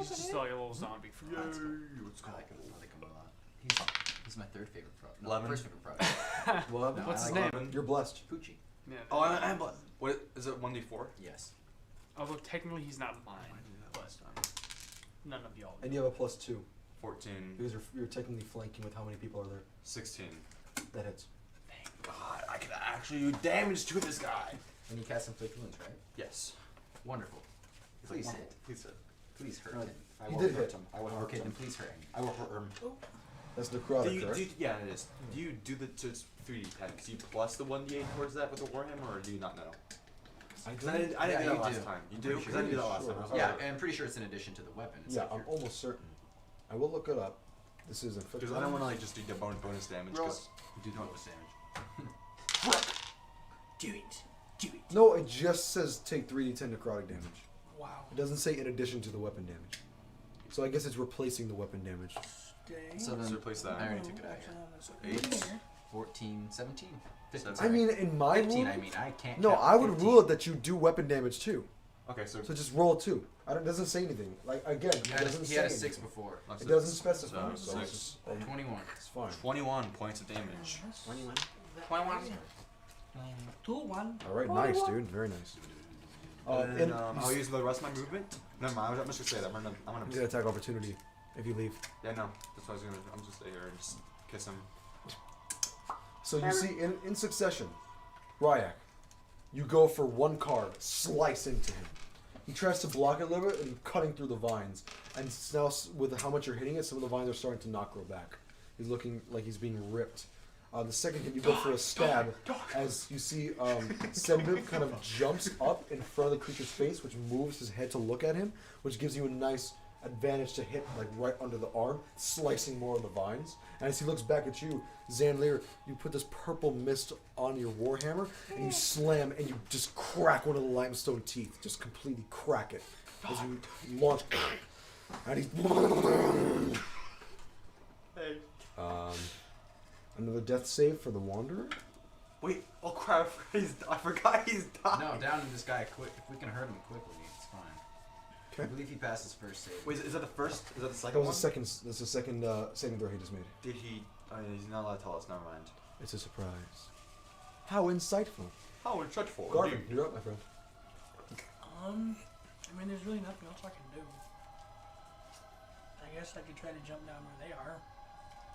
just like a little zombie frog. That's cool. What's I called? like him. I like him a lot. He's my third favorite frog. No, 11. first favorite frog. Well, No, What's I his like name? you're blessed. Poochie. Yeah. Oh, I'm what is it? 1d4. Yes. Although technically he's not mine, but none of y'all. And you have a +2 14. because you're technically flanking with how many people are there. 16. That hits. Thank God, I can actually do damage to this guy. And you cast inflict wounds, right? Yes. Wonderful. Please Please hit. Please hit. Please hurt No, him. he did hit. him. I will hurt Okay, him. then please hurt him. I will hurt him. That's necrotic, correct? Yeah, it is. Do you do the 3d10? Because you plus the 1d8 towards that with the warhammer, or do you not know? Because I didn't Yeah, do you that last do. time. You I'm do? pretty Because I didn't do that last sure. time. Yeah, and I'm pretty sure it's in addition to the weapon. It's Yeah, like I'm you're- almost certain. I will look it up. This is inflict. Because I don't want to like just do the bonus damage. Roll Because do the bonus damage. Do it. Do it. No, it just says take 3d10 necrotic damage. Wow. It doesn't say in addition to the weapon damage. So I guess it's replacing the weapon damage. Stay. So let's then replace that. I already took it out Actually, here. I'm gonna 8. put it here. 14, 17, 15. Seven. I mean, in my 15, rule, I mean, I can't. no, count I would 15. rule it that you do weapon damage too. Okay, so So just roll 2. It doesn't say anything. Like again, He it had, doesn't he say had a anything. 6 before. that's It it. doesn't specify. So, So 6. it's, 21. it's fine. 21 points of damage. 21. 2-1. All right, nice, dude. Very nice. And And I'll use the rest of my movement. No, I'm just gonna say that. I'm you gonna. get attack opportunity if you leave. Yeah, no. That's what I was gonna. I'm just stay here and just kiss him. So you see, in succession, Ryak, you go for one card, slice into him. He tries to block it a little bit, and you're cutting through the vines. And now, with how much you're hitting it, some of the vines are starting to not grow back. He's looking like he's being ripped. The second hit, you go for a stab, as you see Sembiv kind of jumps up in front of the creature's face, which moves his head to look at him, which gives you a nice advantage to hit like right under the arm, slicing more of the vines. And as he looks back at you, Zanlir, you put this purple mist on your warhammer, and you slam, and you just crack one of the limestone teeth, just completely crack it as you launch. And he's Hey. another death save for the Wanderer. Wait. Oh crap! I forgot he's died. No, down this guy quick. If we can hurt him quickly, it's fine. I Okay. believe he passed his first save. Wait, is that the first? Is that the That second was one? the second. That's the second saving throw he just made. Did he? He's not allowed to tell us. Never mind. It's a surprise. How insightful. How insightful. Garvin, you're up, my friend. I mean, there's really nothing else I can do. I guess I could try to jump down where they are.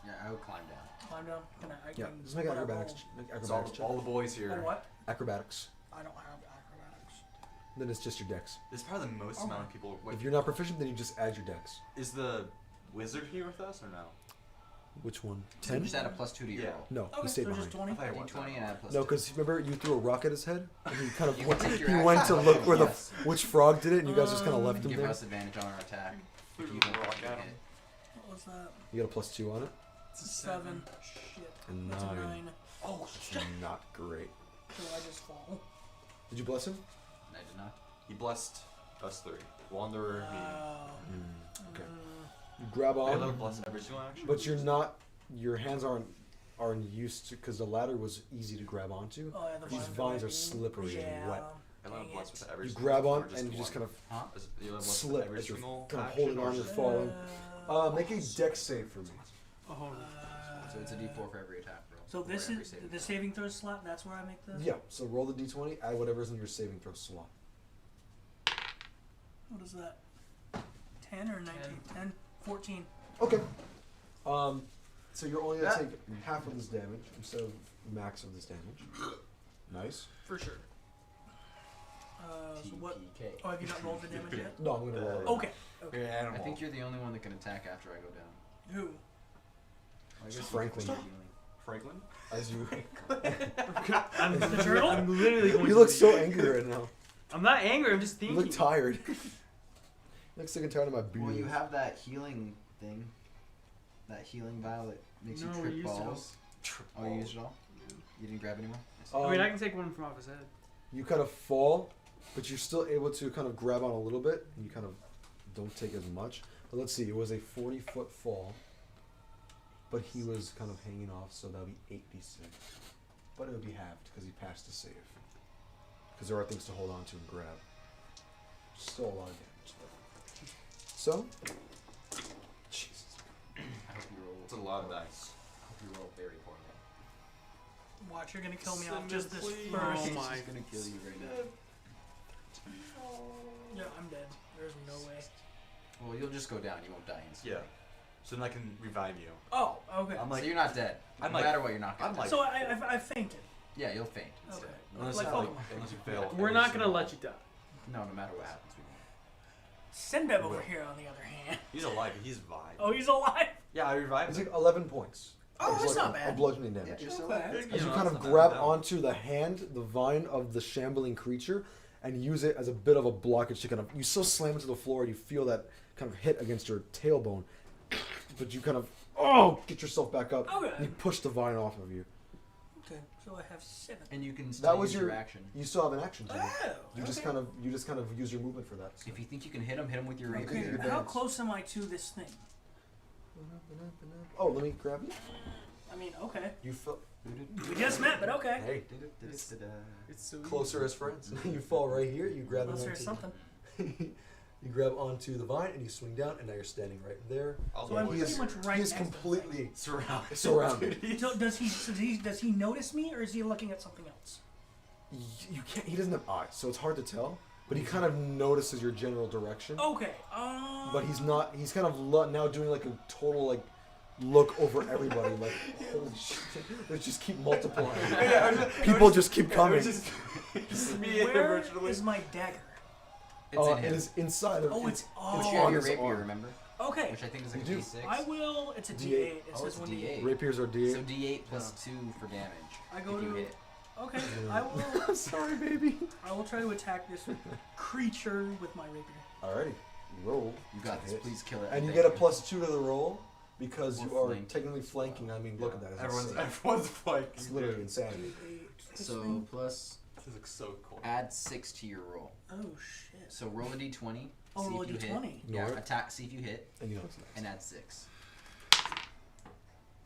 Yeah, I would climb down. Climb down. I Yeah, can, just make what I acrobatics. roll. Make It's all, acrobatics check. all the boys Oh, here. what? Acrobatics. I don't have acrobatics. Then it's just your dex. This is probably the most Oh. amount of people. Wait, If you're not proficient, then you just add your dex. is the wizard here with us or no? Which one? So 10? just add a +2 to your Yeah. roll. No, Okay, he stayed so behind. just 20. I thought you D20 and add +2. No, because remember you threw a rock at his head, and he kind of You went, can take your he action. went to look where Yes. which frog did it, and you guys just kind of left And him give there. us advantage on our attack. If you Rock don't at hit. him. What was that? You got a +2 on it. 7. Shit. And That's a 9. 9. Oh, shit. Not great. So I just fall. Did you bless him? I did not. He blessed us three. Wanderer, me. Okay. You grab I love on, bless every single action. but you're not. Your hands aren't used to because the ladder was easy to grab onto. Oh, yeah, the These vines vines are are slippery and yeah. wet. I love Dang bless it. with every You single grab or on and you just one? kind of Huh? You love bless with slip every as you're single kind of action, holding or on. You're just- falling. Make a dex save for me. Oh, So it's a D4 for every attack roll. So or this every is saving the throw. saving throw slot. That's where I make the. Yeah. So roll the d20. Add whatever's in your saving throw slot. What is that? 10 or 19? 10. 14. Okay. So you're only gonna Yeah. take half of this damage instead of max of this damage. Nice. for sure. So what? TPK. Oh, have you not rolled the damage yet? No, I'm gonna roll it. Okay. Okay. Yeah, I think you're the only one that can attack after I go down. Who? Well, I guess Franklin. you're healing. Franklin? As you, I'm The turtle? I'm literally going. you to look leave. so angry right now. I'm not angry. I'm just You thinking. look tired. You look sick and tired of my beard. Well, you have that healing thing. That healing vial that makes No, you we trip used it all. balls. Oh, you used it all? You didn't grab any more? I see. I mean, I can take one from off his head. You kind of fall, but you're still able to kind of grab on a little bit, and you kind of don't take as much. But let's see, it was a 40-foot fall, but he was kind of hanging off, so that'll be 8d6. But it would be halved because he passed the save. because there are things to hold on to and grab. Still a lot of damage though. So, Jesus. I hope you roll. It's a lot of dice. I hope you roll very poorly. Watch, you're gonna kill me off just this please. first. She's gonna kill you right now. Yeah, I'm dead. There's no way. Well, you'll just go down. You won't die instantly. Yeah. So then I can revive you. Oh, okay. I'm like, So you're not dead. I'm no like- matter what, you're not gonna I'm die. like- So I fainted. Yeah, you'll faint. Okay. instead. unless, Like you, Pokemon. unless you fail. We're not gonna let you die. No, no matter what happens, we won't. Sinbad over here, on the other hand. He's alive. He's vibed. Oh, he's alive. Yeah, I revived It's him. like 11 points. Oh, It's that's like not bad. A bludgeoning damage. You're still Okay. alive. As you know, kind that's of not grab bad. onto the hand, the vine of the shambling creature, and use it as a bit of a blockage to kind of. You still slam into the floor, and you feel that kind of hit against your tailbone, but you kind of get yourself back up. Okay. And you push the vine off of you. Okay, so I have 7. And you can That still was use your action. You still have an action to do. Oh, You just okay. kind of use your movement for that. So. If you think you can hit him with your Okay, rapier. how close am I to this thing? Oh, let me grab you. I mean, okay. You fell We just met, but okay. hey It's so closer as friends. You fall right here. You grab Unless the there's something. You grab onto the vine and you swing down, and now you're standing right there. So I'm he pretty is, much right he is next to the completely Surrounded. surrounded. So does he notice me, or is he looking at something else? You can't. He doesn't have eyes, so it's hard to tell. But he kind of notices your general direction. Okay. But he's not. He's kind of now doing like a total like look over everybody. Like holy shit, they just keep multiplying. People just keep coming. Just me and him Where virtually. is my dagger? It's in It him. is inside of. Oh, it's But you on have your his rapier, arm. remember? Okay. Which I think is like You a do. D6. I will. It's a D8. D8. It Oh, says it's when D8. you. Rapiers are D8. So D8 plus 2 for damage. I go if you to- hit. Okay. I will. I'm sorry, baby. I will try to attack this creature with my rapier. Alrighty, roll. You got this. Hit. Please kill it. And you Thank get a +2 to the roll because We're you are flanking. technically flanking. I mean, look at that. It's insane. Everyone's like. It's literally insanity. So plus This looks so cool. add 6 to your roll. Oh shit. So roll a D20. Oh, see roll a if you D20. hit. Ignore Yeah, it. attack. See if you hit, And you know what's next. and add 6.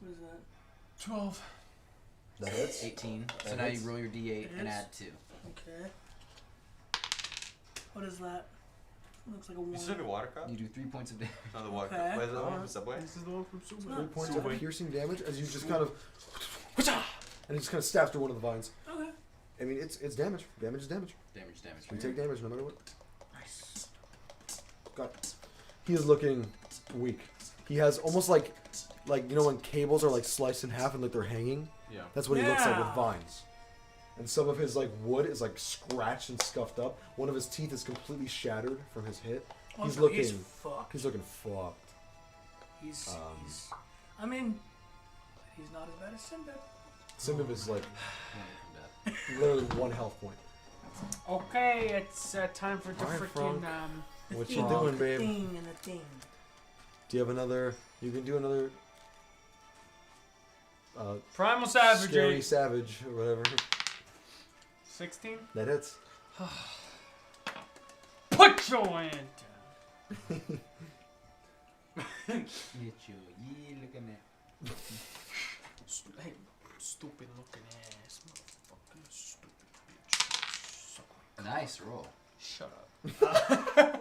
What is that? 12. That hits. 18. So That now you hits. roll your D8 It and is? add 2. Okay. What is that? Looks like a 1. You still have a water cup? You do 3 points of damage. No, the water Okay. cup. Where's the one from Subway? This is the one from Super. 3 points Subway. of piercing damage as you just kind of, and it just kind of stabs through one of the vines. Okay. I mean, it's damage. Damage is damage. Damage. You take damage no matter what. Nice. God, he is looking weak. He has almost like you know when cables are like sliced in half and like they're hanging. Yeah. That's what he looks like with Yeah. vines. And some of his like wood is like scratched and scuffed up. One of his teeth is completely shattered from his hit. Oh, He's so looking. He's fucked. He's looking fucked. He's. Um, I mean, he's not as bad as Sinbad. Simba is like From death. literally 1 health point. Okay, it's time for the Alright, freaking Frank. The What thing, you doing, the babe? Thing and the thing. Do you have another? You can do another. Primal Scary Savagery. Savage or whatever. 16. That hits. Put your hand down. Get you. Yeah, looking at. Hey, stupid looking ass motherfucker. Stupid bitch. Suck my Nice roll. Shut up.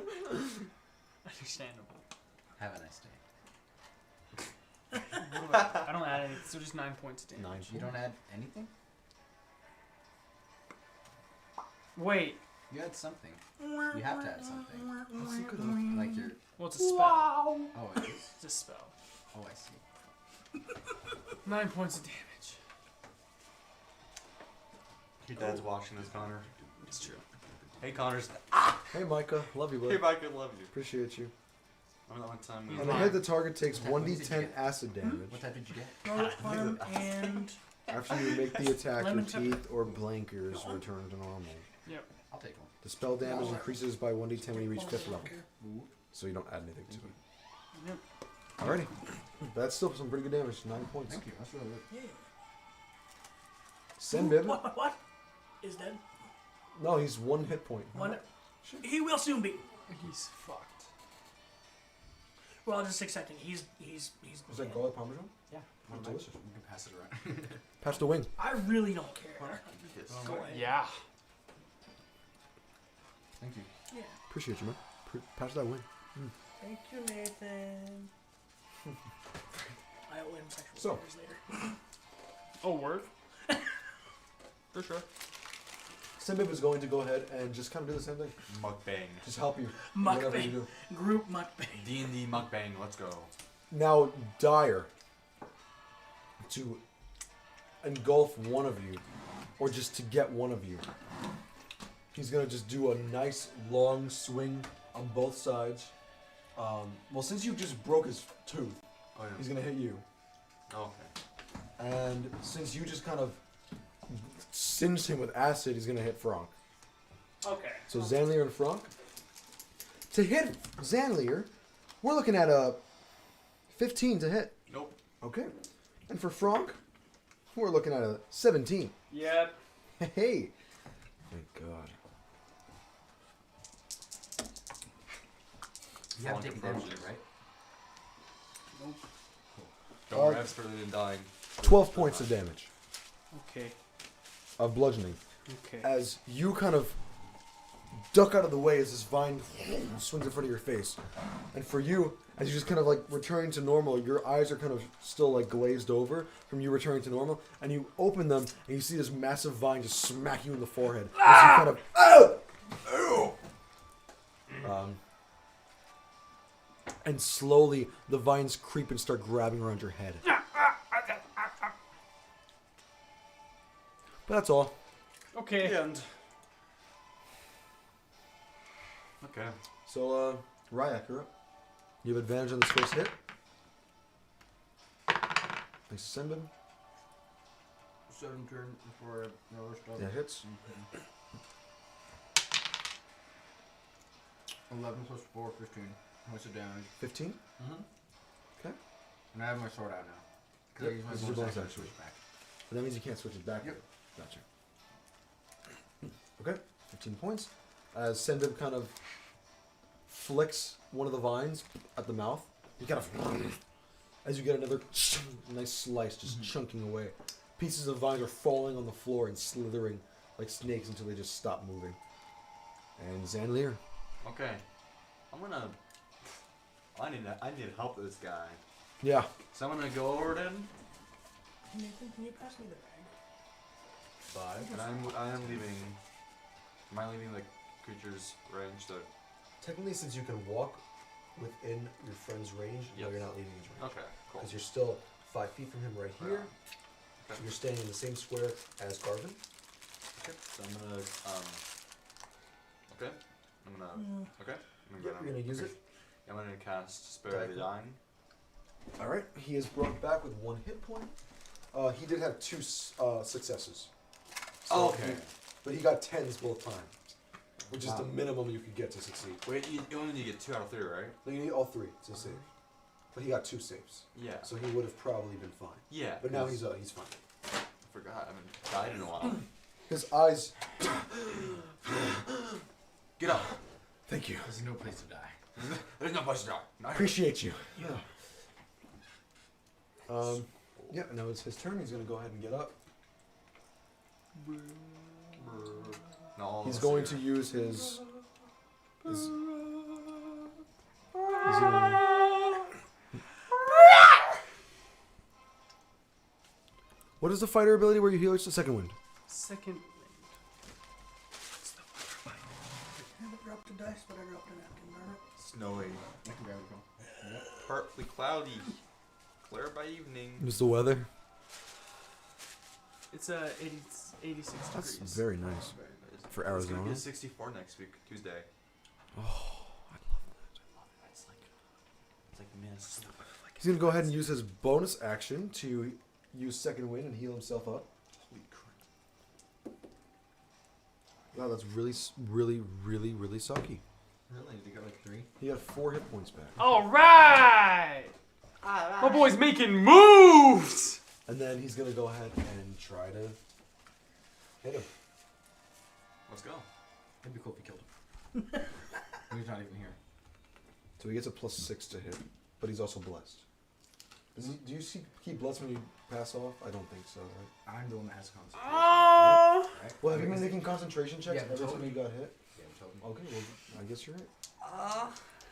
Understandable. Have a nice day. I don't add anything, so just 9 points of damage. 9. You don't add anything? Wait, You add something. You have to add something. Like your. well, it's a spell. Oh, it is? It's a spell. Oh, I see. 9 points of damage. Your dad's watching this, Connor. It's true. Hey, Connor's. Hey, Micah. Love you, Hey, bud. Mike, I love you. Appreciate you. Remember that one time we On the hit, the target takes What did you 1d10 get? acid damage. What type did you get? Garlic farm and After you make the attack, your Lemon pepper. teeth or blankers return to normal. I'll take one. The spell damage increases by 1d10 when you reach 5th level. Ooh. So you don't add anything to Yep. it. Alrighty. That's still some pretty good damage. 9 points. Thank you. That's really good. yeah. Send Bib. What? Is dead? No, he's 1 hit point. One. He will soon be. He's fucked. Well, just accepting. He's. Is that garlic parmesan? Yeah. Oh, delicious. You can pass it around. Pass the wing. I really don't care. Go away. Yeah. Thank you. Yeah. Appreciate you, man. Patch that win. Thank you, Nathan. I owe him sexual So. favors later. Oh, word? For sure. Simbib is going to go ahead and just kind of do the same thing. Mukbang. Just help you. Whatever you Mukbang. do. Group mukbang. D&D mukbang. Let's go. Now, Dyer, to engulf one of you, or just to get one of you, he's going to just do a nice long swing on both sides. Well, since you just broke his tooth, Oh, yeah. he's going to hit you. Okay. And since you just kind of singed him with acid, he's going to hit Franck. Okay. So Zanlier and Franck. To hit Zanlier, we're looking at a 15 to hit. Nope. Okay. And for Franck, we're looking at a 17. Yep. Hey. Thank God. You haven't Falling taken damage approaches. yet, right? Don't Uh, worry, I'm further than dying. 12 points of damage Okay. of bludgeoning. Okay. As you kind of duck out of the way as this vine swings in front of your face. And for you, as you just kind of like returning to normal, your eyes are kind of still like glazed over from you returning to normal. And you open them and you see this massive vine just smack you in the forehead. As you kind of, and slowly the vines creep and start grabbing around your head. But that's all. Okay. And okay. So, Ryak, you're up. You have advantage on this first hit. Nice send him. 7 turn before another spell. Yeah, hits. 11 plus 4, 15. What's the damage? 15. Mm-hmm. Okay. And I have my sword out now. Because Yep, I use my this is your bonus bonus action to action. switch back. But that means you can't switch it back. Yep. Gotcha. Okay. 15 points. As Sendib kind of flicks one of the vines at the mouth, you kind of, as you get another nice slice just chunking away. Pieces of vines are falling on the floor and slithering like snakes until they just stop moving. And Zanlier. Okay. I'm gonna. I need help with this guy. Yeah. So I'm gonna go over to him. Nathan, can you pass me the bag? 5. And I am leaving. Am I leaving the creature's range? So. Technically, since you can walk within your friend's range, no, Yep. you're not leaving his range. Okay. Cool. Because you're still 5 feet from him right here. Okay. So you're staying in the same square as Garvin. Okay. So I'm gonna. Okay. I'm gonna. Okay. Yep, you're gonna use it. I'm gonna cast Spare of the Dying. All right. He is brought back with 1 hit point. He did have 2 successes. So but he got 10s both times, which is the minimum you could get to succeed. Wait, you only need to get 2 out of 3, right? No, you need all 3 to save. But he got 2 saves, Yeah. so he would have probably been fine. Yeah. But now 'cause he's fine. I forgot. I haven't died in a while. His eyes. Get up. Thank you. There's no place to die. There's no place to die. Not here. Appreciate you. Yeah. Yeah. Now it's his turn. He's gonna go ahead and get up. No, He's going to use his he's gonna, what is the fighter ability where you heal each the second wind? Second. I haven't dropped a dice, but I dropped a napkin, darn it. Snowy. I can grab it. Partly cloudy. Clear by evening. Just the weather. It's 86 That's degrees. very nice for It's Arizona. gonna be 64 next week, Tuesday. Oh, I love that. It's like mist. He's gonna go ahead and use his bonus action to use second wind and heal himself up. Holy crap. Wow, that's really sucky. Really? They got like 3? He got 4 hit points back. All right. My boy's making moves. And then he's gonna go ahead and try to hit him. Let's go. It'd be cool if we killed him. He's not even here. So he gets a +6 to hit, but he's also blessed. Do you keep blessed when you pass off? I don't think so, right? I'm the one that has concentration. Oh. Right? Well, have you been making concentration checks Yeah, every totally. time you got hit? Yeah, we told him. Okay, well, I guess you're right.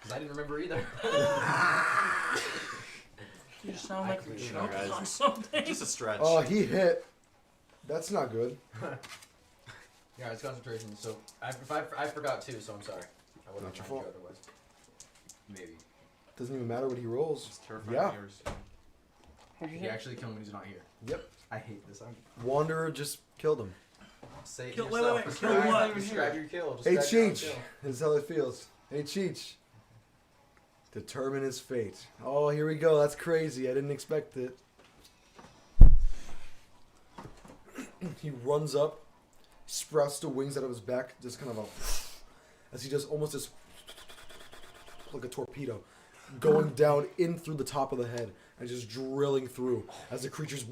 Because I didn't remember either. You just sound like you're Actually, no, choking guys. on something. Just a stretch. Oh, he hit. That's not good. Yeah, it's concentration. So I forgot too. So I'm sorry. I wouldn't Not your have fault. you otherwise. Maybe. Doesn't even matter what he rolls. It's terrifying Yeah. ears. He actually killed him when he's not here. Yep. I hate this. Wanderer just killed him. Say it Kill- yourself. wait, Describe- kill what? Describe your kill. Hey, Describe your own Cheech. kill. This is how it feels. Hey, Cheech. Determine his fate. Oh, here we go. That's crazy. I didn't expect it. He runs up, sprouts the wings out of his back, just kind of as he does almost this like a torpedo, going down in through the top of the head and just drilling through as the creature's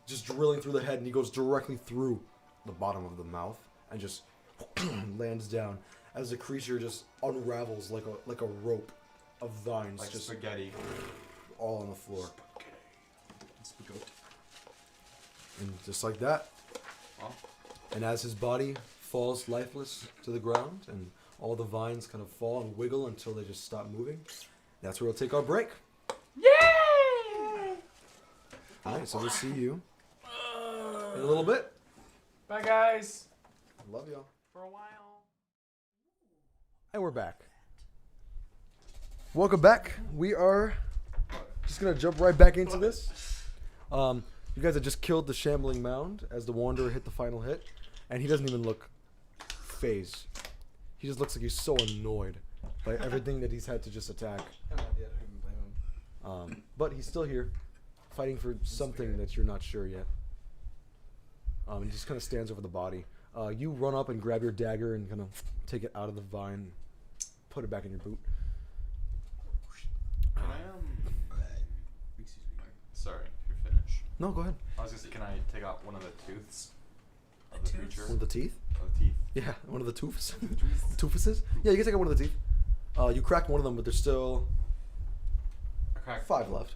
just drilling through the head, and he goes directly through the bottom of the mouth and just lands down as the creature just unravels like a rope of vines, Like just spaghetti. all on the floor. And just like that. Well. And as his body falls lifeless to the ground and all the vines kind of fall and wiggle until they just stop moving, that's where we'll take our break. Yay! Alright, so we'll see you in a little bit. Bye, guys. Love y'all. For a while. And we're back. Welcome back. We are just gonna jump right back into this. You guys have just killed the shambling mound as the Wanderer hit the final hit, and he doesn't even look phased. He just looks like he's so annoyed by everything that he's had to just attack. But he's still here, fighting for something that you're not sure yet. He just kind of stands over the body. You run up and grab your dagger and kind of take it out of the vine, put it back in your boot. Can I Sorry, you're finished. No, go ahead. I was gonna say, can I take out one of the tooths of The the tooths? creature? One of the teeth? Of the teeth. Yeah, one of the toofs. Toofuses? Yeah, you can take out one of the teeth. You cracked one of them, but there's still I cracked 5 left.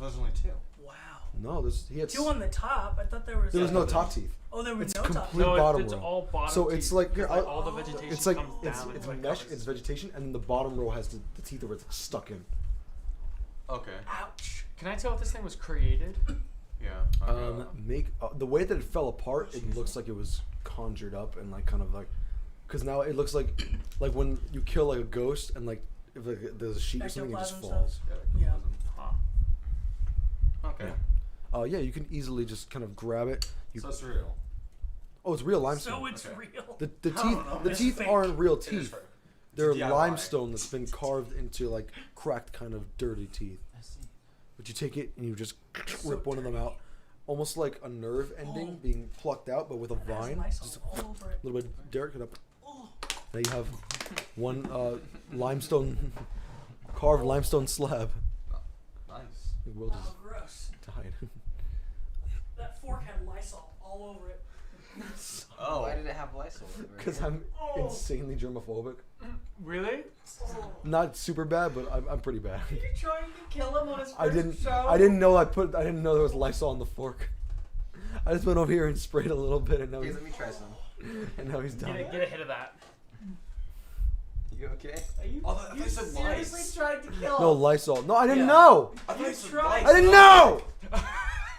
There's only 2. Wow. No, he had. 2 on the top. I thought there was. There was no top teeth. Oh, there was It's no top. complete No, bottom it's row. all bottom. So it's like teeth, here, because, all the vegetation it's like comes it's down. it's and mesh, covers. it's vegetation, and then the bottom row has the teeth where it's stuck in. Okay. Ouch. Can I tell if this thing was created? Yeah. Make the way that it fell apart, it looks like it was conjured up and like kind of like, because now it looks like when you kill like a ghost and like if like, there's a sheet or something, it just Ectoplasm falls. stuff. Yeah. Yeah. Huh. Okay. Yeah, you can easily just kind of grab it. So it's real. Oh, it's real limestone. So it's Okay. real. The I teeth don't know, the it's teeth fake. aren't real It is teeth. real. They're DIY. limestone that's been carved into like cracked kind of dirty teeth. I see. But you take it and you just So rip one of them out, almost like a nerve ending being plucked out, but with a It has vine. Lysol Just all over it. a little bit. Derek, get up. Oh, Now you have one limestone, carved limestone slab. Nice. Will wow, just gross. died. That fork had Lysol all over it. Oh. Why did it have Lysol? Because I'm Oh. insanely germophobic. Really? Oh. Not super bad, but I'm pretty bad. Are you trying to kill him on his first I didn't show? know I didn't know there was Lysol on the fork. I just went over here and sprayed a little bit, and now Okay, he's, let me try some. and now he's done. Get a hit of that. You okay? Are you, Oh, I thought you you said seriously lice. tried to kill No him? Lysol. No, I didn't Yeah. know. I thought You you said tried. lice. I didn't know.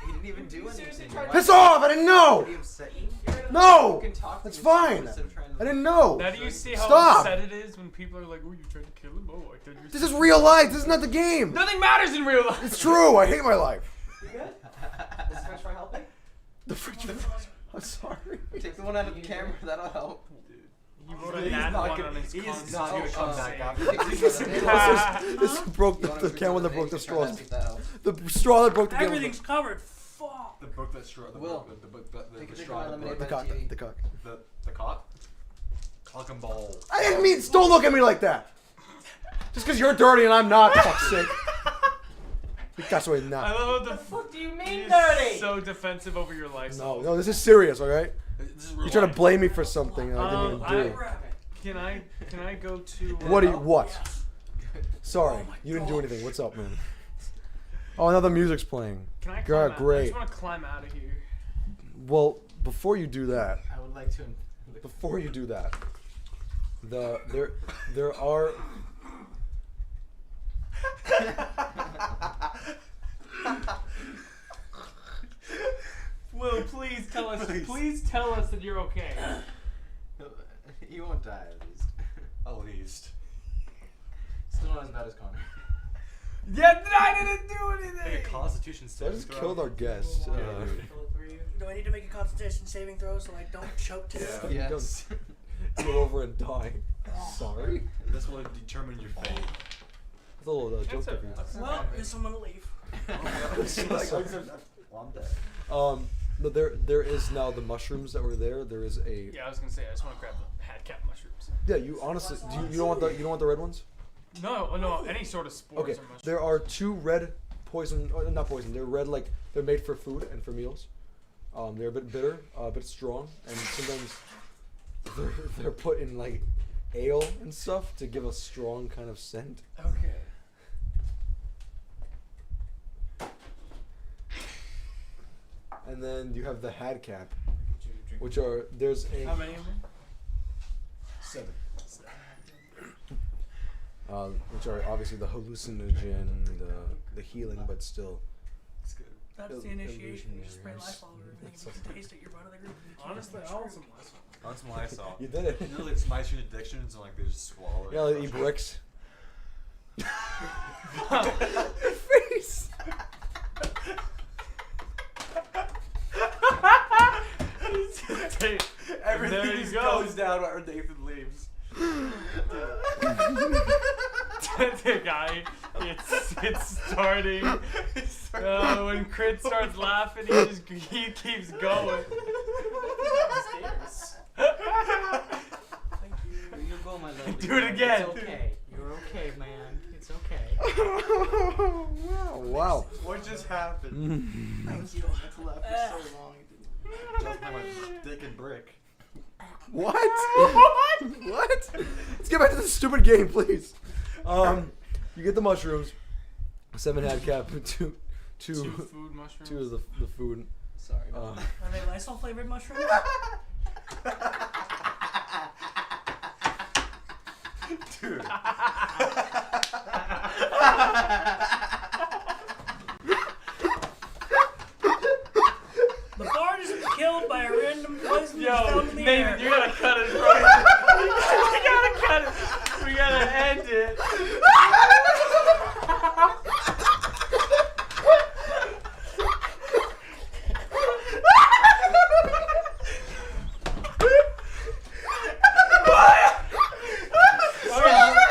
He didn't even do You seriously anything. tried Why- Piss off! I didn't know. Did he upset you? No. You can talk to That's me fine. instead of trying to- I didn't know. Now do you see how Stop. upset it is when people are like, "Oh, you tried to kill him"? Oh, I thought you were This is real life. This is not the game. Nothing matters in real life. It's true. I hate my life. You good? Is French fry helping? The fridge. I'm sorry. Take the one out of the camera. That'll help. He wrote a He's nat not one gonna- on his he is Constitution. not gonna come back after This broke the camera that broke the straw. The straw that broke the camera. Everything's covered. Fuck. The book that straw. The Will. book. The book. The Take a drink straw. of The lemonade. book. The cock. The cock. The cock. Cock and ball. I didn't mean. Don't look at me like that. Just because you're dirty and I'm not. Fuck's sake. That's why I not. love The the fuck do you mean He's dirty? so defensive over your life. No, this is serious. All right. This is real You're trying to life. blame me for something and I didn't even do it. Grab it. Can I go to? What are you? What? Yeah. Sorry, Oh my you didn't do gosh. anything. What's up, man? Oh, now the music's playing. Can I climb God, out? I great. just want to climb out of here. Well, before you do that, I would like to before you do that, there are. Will, please tell us. Please tell us that you're okay. He won't die at least. At least. Still not as bad as Connor. Yeah, I didn't do Make a anything. Constitution I saving just throw. killed our guest. Do I need to make a concentration saving throw so I don't choke to death? Yeah. Yes. Go over and die. Sorry. This will determine your fate. That's a little joke there for you. Well, guess I'm gonna leave. I'm dead. No, there is now the mushrooms that were there. There is a. Yeah, I was gonna say I just want to grab the hat cap mushrooms. Yeah, you honestly, you don't want the red ones? No, any sort of spores Okay, or mushrooms. there are 2 red poison, not poison. They're red like they're made for food and for meals. They're a bit bitter, a bit strong, and sometimes they're put in like ale and stuff to give a strong kind of scent. Okay. And then you have the had cap, which are there's a How many of them? 7. which are obviously the hallucinogen, the healing, but still. It's good. That's the initiation. You just spray Lysol over everything. If you can taste it, you're part of the group. If you can't, Honestly, you're I want screwed. some less. On some Lysol. You did it. You know, like smites your addictions and like they just swallow it. Yeah, like eat bricks. Face! Everything There you just go. goes down where Nathan leaves. The guy, it's starting. When Crit starts laughing, he keeps going. Thank you. You go, my lovely. Do it again. It's okay. You're okay, man. It's okay. Wow. What just happened? Thank you. That's left for so long. Just my dick and brick. What? What? Let's get back to this stupid game, please. You get the mushrooms, 7 had cap, 2 Two food mushrooms. 2 of the food. Sorry. Are they Lysol flavored mushrooms? Dude. The bard is killed by a random poison Yo, found in the air. Nathan, you gotta cut it, bro. You gotta cut it. We gotta end it.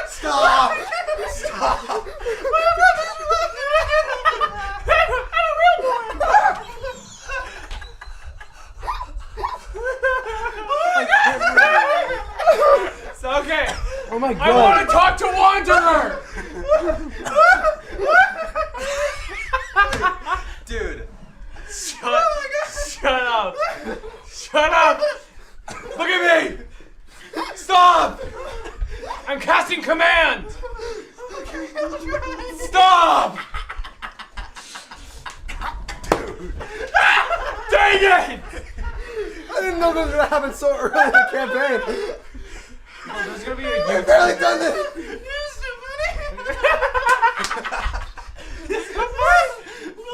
Stop! It's okay. Oh my I want to talk to Wanderer. Dude. Shut up. Shut up. Look at me. Stop. I'm casting command. Stop. Dang it. I didn't know this was gonna happen so early in the campaign. Oh, there's gonna be a We've barely done this.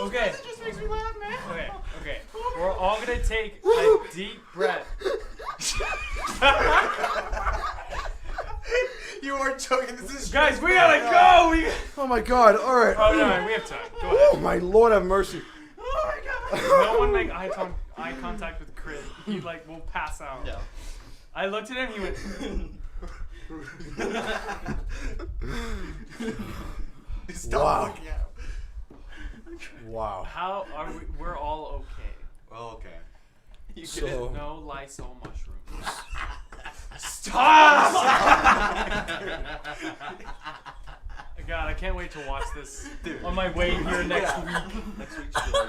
Okay. It just makes me laugh, man. Okay. We're all gonna take a deep breath. You are joking. This is Guys, we gotta go. Oh my god! All right. Oh no, we have time. Go Oh ahead. my lord, have mercy. No one make eye contact with Crit. He like will pass out. Yeah. I looked at him. He went. Stop Wow. looking at him. Wow. How are we? We're all okay. Well, okay. So No Lysol mushrooms. Stop! God, I can't wait to watch this on my way here next week. Next week's show.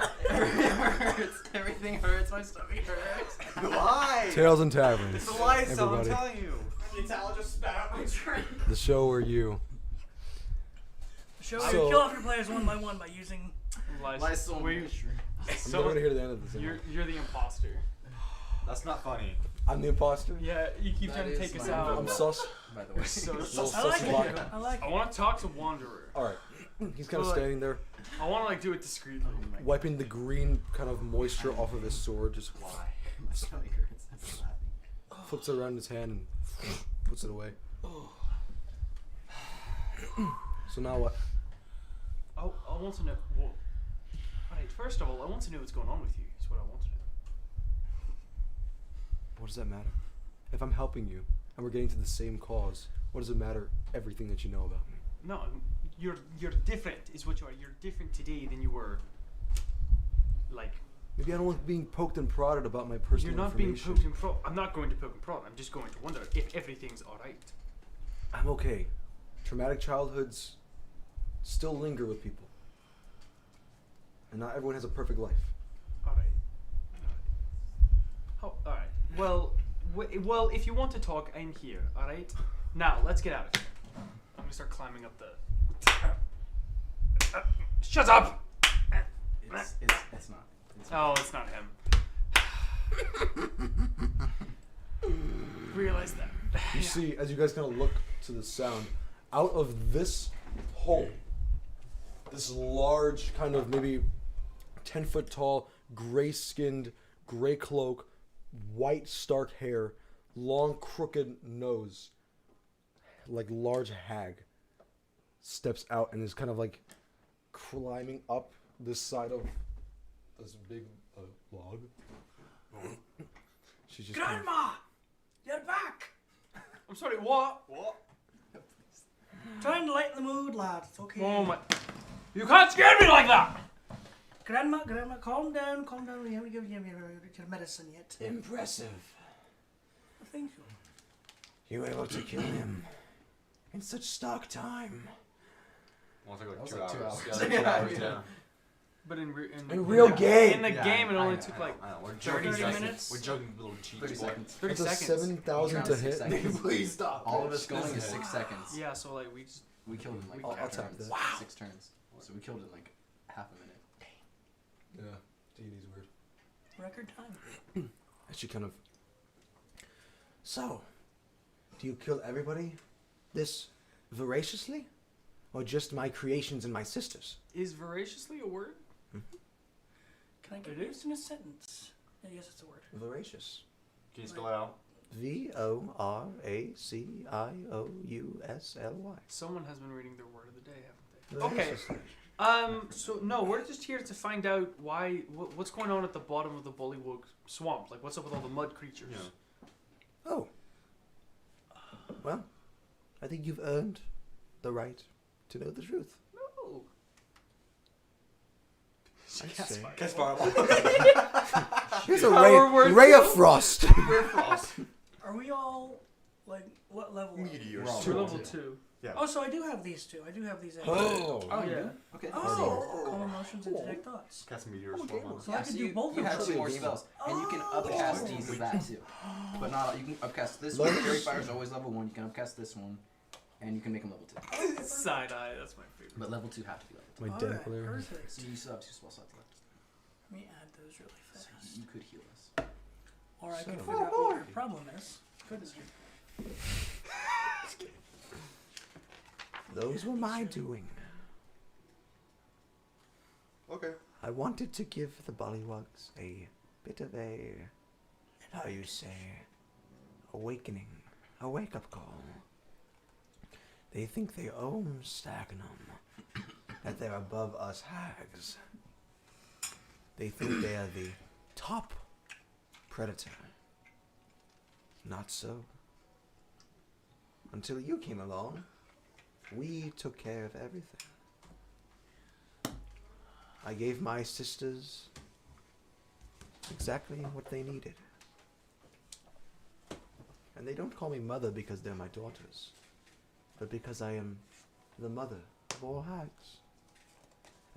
Everything hurts. My stomach hurts. Why? Tales and Taverns. It's a Lysol, I'm Everybody. telling you. The towel just spat out my drink. The show where you. Show So- you kill off your players one by one by using. Lysol We- mushroom. I'm never gonna hear the end of this. You're the imposter. That's not funny. I'm the imposter. Yeah, you keep That trying to is take us my out. I'm sus. By the way. So Little I like sus it. vodka. I like I it. want to talk to Wanderer. All right. He's kind of So, like- standing there, I want to like do it discreetly. wiping the green kind of moisture off of his sword. Just Why? My stomach hurts. I'm so happy. flips it around his hand and puts it away. So now what? I want to know. Well, alright, first of all, I want to know what's going on with you. Is what I want to know. What does that matter? If I'm helping you and we're getting to the same cause, what does it matter? Everything that you know about me. No, you're different. Is what you are. You're different today than you were. Like Maybe I don't like being poked and prodded about my personal you're not being information. poked and prod. I'm not going to poke and prod. I'm just going to wonder if everything's all right. I'm okay. Traumatic childhoods still linger with people. And not everyone has a perfect life. All right. All right. Well, well, if you want to talk, I'm here. All right. Now let's get out of here. I'm gonna start climbing up the. Shut up! It's not. Oh, it's not him. Realize that. You see, as you guys kind of look to the sound, out of this hole, this large, kind of maybe 10-foot tall, gray-skinned, gray cloak, white stark hair, long crooked nose, like large hag, steps out and is kind of like climbing up this side of this big log. She's just kind of- Grandma, you're back. I'm sorry. What? Trying to lighten the mood, lad. It's okay. Oh my! You can't scare me like that. Grandma, calm down, calm down. We haven't given you your medicine yet. Impressive. Thank you. You were able to kill him in such stark time. Well, take That was like 2 like 2 hours. hours. Yeah, like 2 hours, yeah. But in In real game. in the Yeah, game, it I only know, took I know, like I know. We're 30 joking, guys. minutes. We're joking, little Cheech 30 boy. seconds. 30 That's a seconds. 7,000 to hit. 6 seconds. Please stop. All of us going is 6 seconds. Yeah, so like we just We killed in like I'll 5 tap turns. that. 6 turns. So we killed in like half a minute. Yeah, D&D's weird. Record time. And she kind of. So, do you kill everybody this voraciously? Or just my creations and my sisters? is voraciously a word. Can I get It used in a sentence? I guess it's a word. Voracious. Can you spell it out? Voracious. Someone has been reading their word of the day, haven't they? Okay. Voraciously. So no, we're just here to find out why what's going on at the bottom of the Bullywug swamp. Like, what's up with all the mud creatures? Yeah. Oh. Well, I think you've earned the right to know the truth. No. I Yes, say. fine. Guess fireball. Here's a Power word ray of two. frost. Are we all like what level? Meteors. We're all We're level level 2. Oh, so I do have these two. I do have these. Oh. Oh yeah. Okay. Oh, calm emotions and detect thoughts. Cast meteors. Oh, for game. one. So I can do both you of have them. 2 more spells, and you can upcast these with that too. But not you can upcast this one. Fairy Fire is always level 1. You can upcast this one, and you can make them level 2. Side eye. That's my favorite. But level 2 have to be level 2. My Alright, den player. perfect. So you still have 2 spell slots left. Let me add those really So fast. you could heal us. Or I could So- figure out what your problem is. Goodness. Those were my doing. Okay. I wanted to give the Bullywugs a bit of a, how you say, awakening, a wake-up call. They think they own Stagnum, that they're above us hags. They think they are the top predator. Not so. Until you came along, we took care of everything. I gave my sisters exactly what they needed. And they don't call me mother because they're my daughters, but because I am the mother of all hags.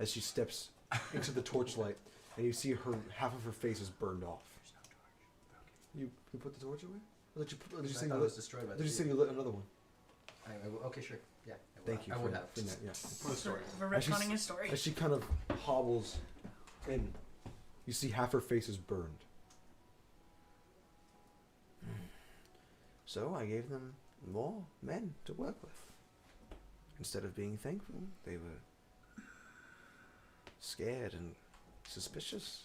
As she steps into the torchlight, and you see her half of her face is burned off. You put the torch away? Or did you, or did you I say you thought it lit? was destroyed by the Did you say beer. you lit another one? Okay, sure. Yeah. Thank you I for would that. have. For that, yeah. For the story. For As she's- retconning his story. As she kind of hobbles in, you see half her face is burned. So I gave them more men to work with. Instead of being thankful, they were scared and suspicious.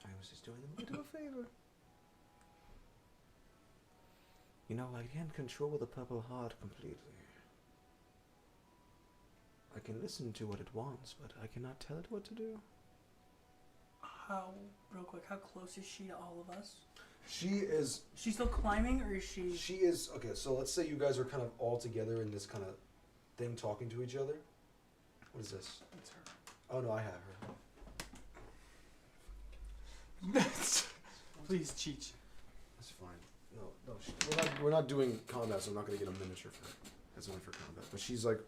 I was just doing them a little favor. You know, I can't control the Purple Heart completely. I can listen to what it wants, but I cannot tell it what to do. Real quick, how close is she to all of us? She's still climbing, or is she? She is, okay, so let's say you guys are kind of all together in this kind of thing talking to each other. What is this? That's her. Oh no, I have her. Please, Cheech. That's fine. No, we're not doing combat, so I'm not gonna get a miniature for it. That's only for combat. But she's like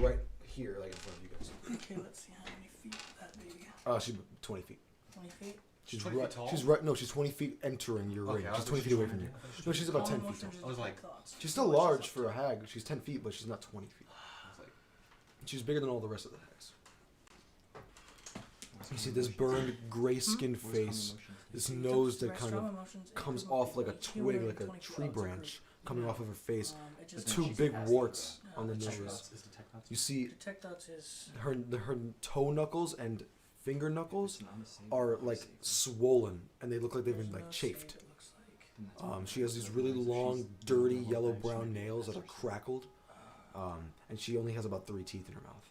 right here, like in front of you guys. Okay, let's see how many feet that baby. She's 20 feet. 20 feet. She's 20 right. feet tall? She's right. No, she's 20 feet entering your ring. Okay, She's 20 feet away from you. No, she's about 10 feet tall. I was like- thoughts. She's still large for a hag. She's 10 feet, but she's not 20 feet. She's bigger than all the rest of the hags. You see this burned, gray-skinned face, this nose that kind of comes off like a twig, like a tree branch coming off of her face. The two big warts on the nose. You see Detect dots is her toe knuckles and finger knuckles are like swollen, and they look like they've been like chafed. It looks like. She has these really long, dirty, yellow-brown nails that are crackled, and she only has about 3 teeth in her mouth.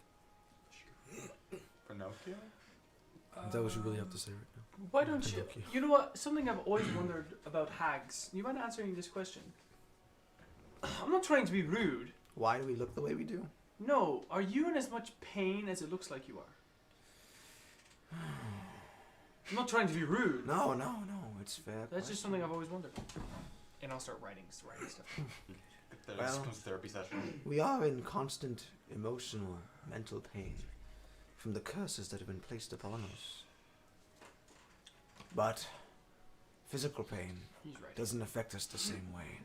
Pinocchio? Is that what you really have to say right now? Why don't you? Pinocchio. You know what? Something I've always wondered about hags. You mind answering this question? I'm not trying to be rude. Why do we look the way we do? No, are you in as much pain as it looks like you are? I'm not trying to be rude. No, it's fair. That's just something I've always wondered. And I'll start writing stuff. This Well- comes therapy session. We are in constant emotional, mental pain from the curses that have been placed upon us. But physical pain He's right. doesn't affect us the same way.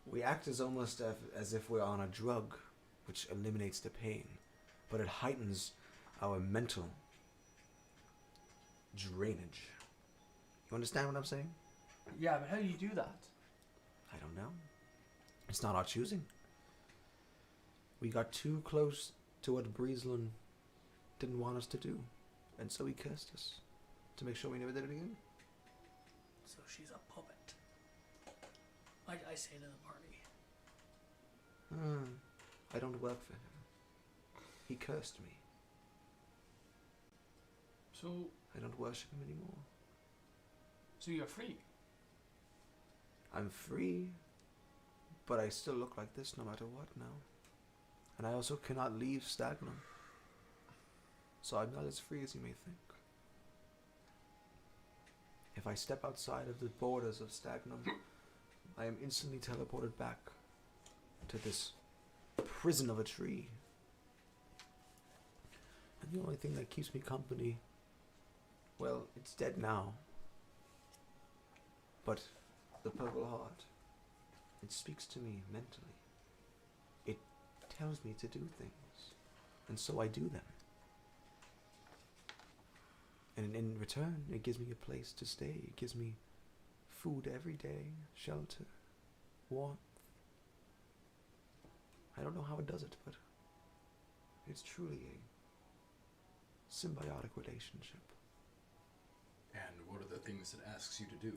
We act as almost as if we're on a drug, which eliminates the pain, but it heightens our mental drainage. You understand what I'm saying? Yeah, but how do you do that? I don't know. It's not our choosing. We got too close to what Breezelin didn't want us to do, and so he cursed us to make sure we never did it again. So she's a puppet. I say to the party. I don't work for him. He cursed me. So I don't worship him anymore. you're free. I'm free, but I still look like this no matter what now. And I also cannot leave Stagnum. So I'm not as free as you may think. If I step outside of the borders of Stagnum, I am instantly teleported back to this prison of a tree. And the only thing that keeps me company, well, it's dead now. But the Purple Heart, it speaks to me mentally. It tells me to do things, and so I do them. And in return, it gives me a place to stay. It gives me food every day, shelter, warmth. I don't know how it does it, but it's truly a symbiotic relationship. And what are the things it asks you to do?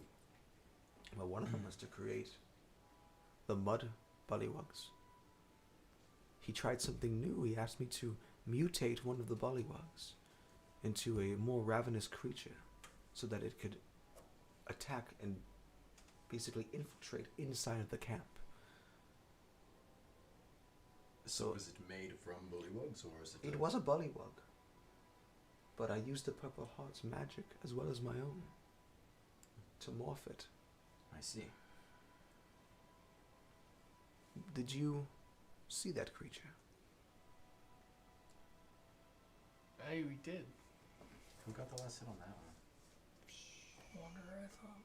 Well, one of them was to create the mud bullywugs. He tried something new. He asked me to mutate one of the bullywugs into a more ravenous creature so that it could attack and basically infiltrate inside of the camp. So is it made from bullywugs, or is it? It was a bullywug, but I used the Purple Heart's magic as well as my own to morph it. I see. Did you see that creature? Hey, we did. Who got the last hit on that one? Wanderer, I thought.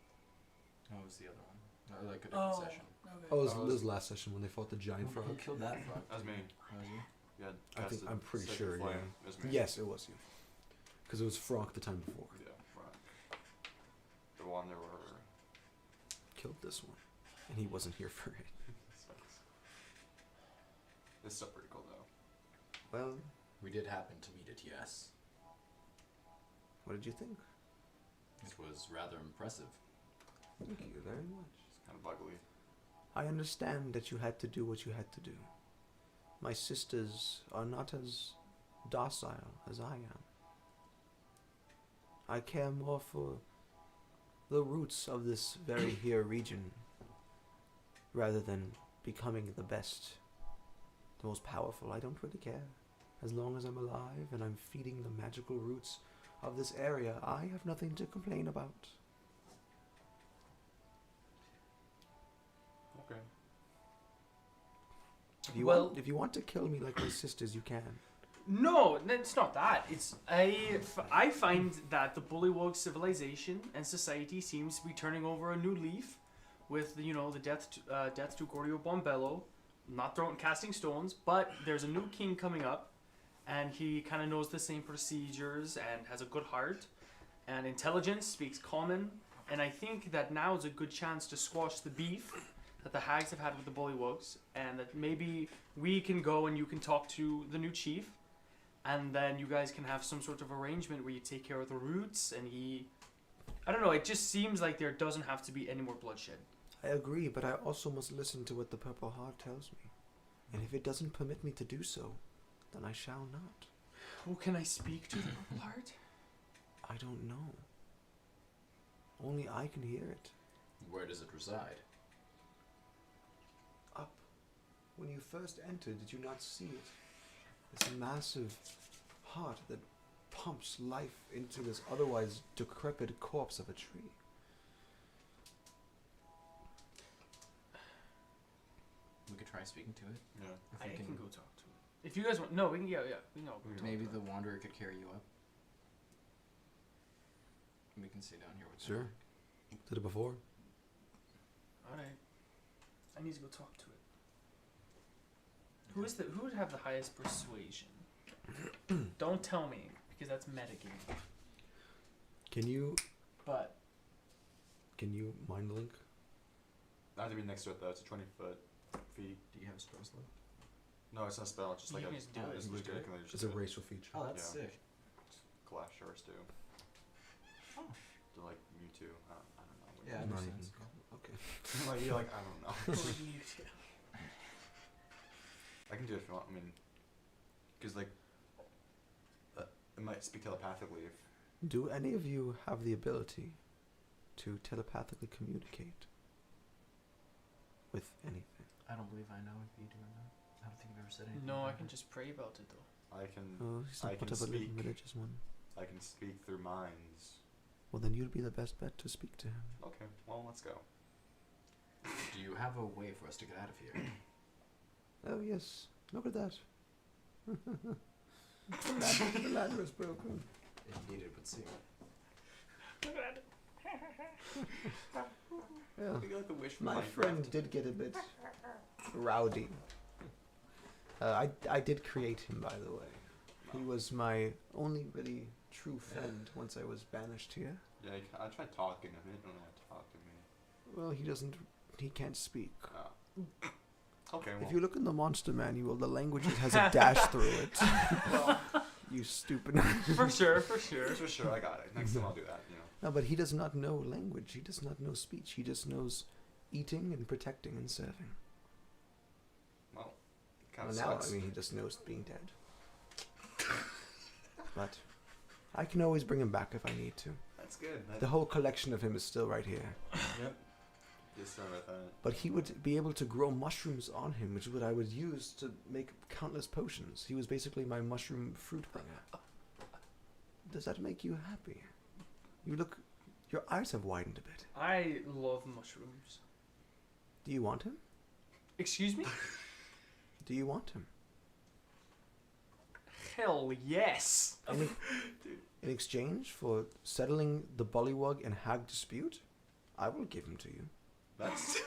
That was the other one. Like a different session. Okay. Oh, it was last session when they fought the giant frog. Who killed that frog? That was me. That was you? Yeah, I think I'm pretty second sure. flame. Yeah. It was me. Yes, it was you. Because it was Franck the time before. Yeah, Frank. wanderer. Killed this one, and he wasn't here for it. This is still pretty cool though. Well, We did happen to meet it, yes. what did you think? It was rather impressive. Thank you very much. It's kind of ugly. I understand that you had to do what you had to do. My sisters are not as docile as I am. I care more for the roots of this very here region rather than becoming the best, the most powerful. I don't really care. As long as I'm alive and I'm feeding the magical roots of this area, I have nothing to complain about. Okay. If you want to kill me like my sisters, you can. No, it's not that. It's I find that the Bullywug civilization and society seems to be turning over a new leaf, with the death to Gordio Bombello, not casting stones, but there's a new king coming up, and he kind of knows the same procedures and has a good heart, and intelligence, speaks common, and I think that now is a good chance to squash the beef that the hags have had with the Bullywugs, and that maybe we can go and you can talk to the new chief. And then you guys can have some sort of arrangement where you take care of the roots and I don't know, it just seems like there doesn't have to be any more bloodshed. I agree, but I also must listen to what the Purple Heart tells me. And if it doesn't permit me to do so, then I shall not. Oh, can I speak to the Purple Heart? I don't know. Only I can hear it. Where does it reside? Up. When you first entered, did you not see it? This massive heart that pumps life into this otherwise decrepit corpse of a tree. We could try speaking to it. Yeah. I we can go talk to it. If you guys want, no, we can, yeah, we can all go talk Maybe to the it. Wanderer could carry you up. We can stay down here with Sure. Did it before? Alright. I need to go talk to it. Who would have the highest persuasion? Don't tell me, because that's metagame. Can you But mind link? I have to be next to it though. It's a 20-foot feet. Do you have a spell slot? No, it's not a spell. It's just You like can a. just do it. It's You just do it? ridiculous. It's a racial feature. Oh, that's Yeah. sick. Glass shards do. Oh. They're like Mewtwo. I don't know. Yeah, Not makes even. sense. Okay. Like, you're like, I don't know. Mewtwo. I can do it if you want. I mean, because like, it might speak telepathically if. Do any of you have the ability to telepathically communicate with anything? I don't believe I know if you do or not. I don't think I've ever said anything. no, I about can it. just pray about it though. I can. Oh, he's not I can much of a speak. religious one. I can speak through minds. Well, then you'd be the best bet to speak to him. Okay. Well, let's go. Do you have a way for us to get out of here? Oh yes, look at that. The ladder is broken. Indeed, it would seem. Yeah. I got the wish from My Minecraft. friend did get a bit rowdy. I did create him, by the way. He was my only really true friend once I was banished here. Yeah, I tried talking to him. He didn't want to talk to me. Well, he can't speak. Oh. Okay. Well. If you look in the monster manual, the language has a dash through it. You stupid. For sure, for sure. For sure, I got it. Next time I'll do that. No, but he does not know language. He does not know speech. He just knows eating and protecting and serving. Well, kind Well, of now, sucks. I mean, he just knows being dead. But I can always bring him back if I need to. That's good. The whole collection of him is still right here. Yep. Just sorry about that. But he would be able to grow mushrooms on him, which is what I would use to make countless potions. He was basically my mushroom fruit bringer. Does that make you happy? Your eyes have widened a bit. I love mushrooms. Do you want him? Excuse me? Do you want him? Hell yes. In exchange for settling the Bullywug and Hag dispute, I will give him to you. That's.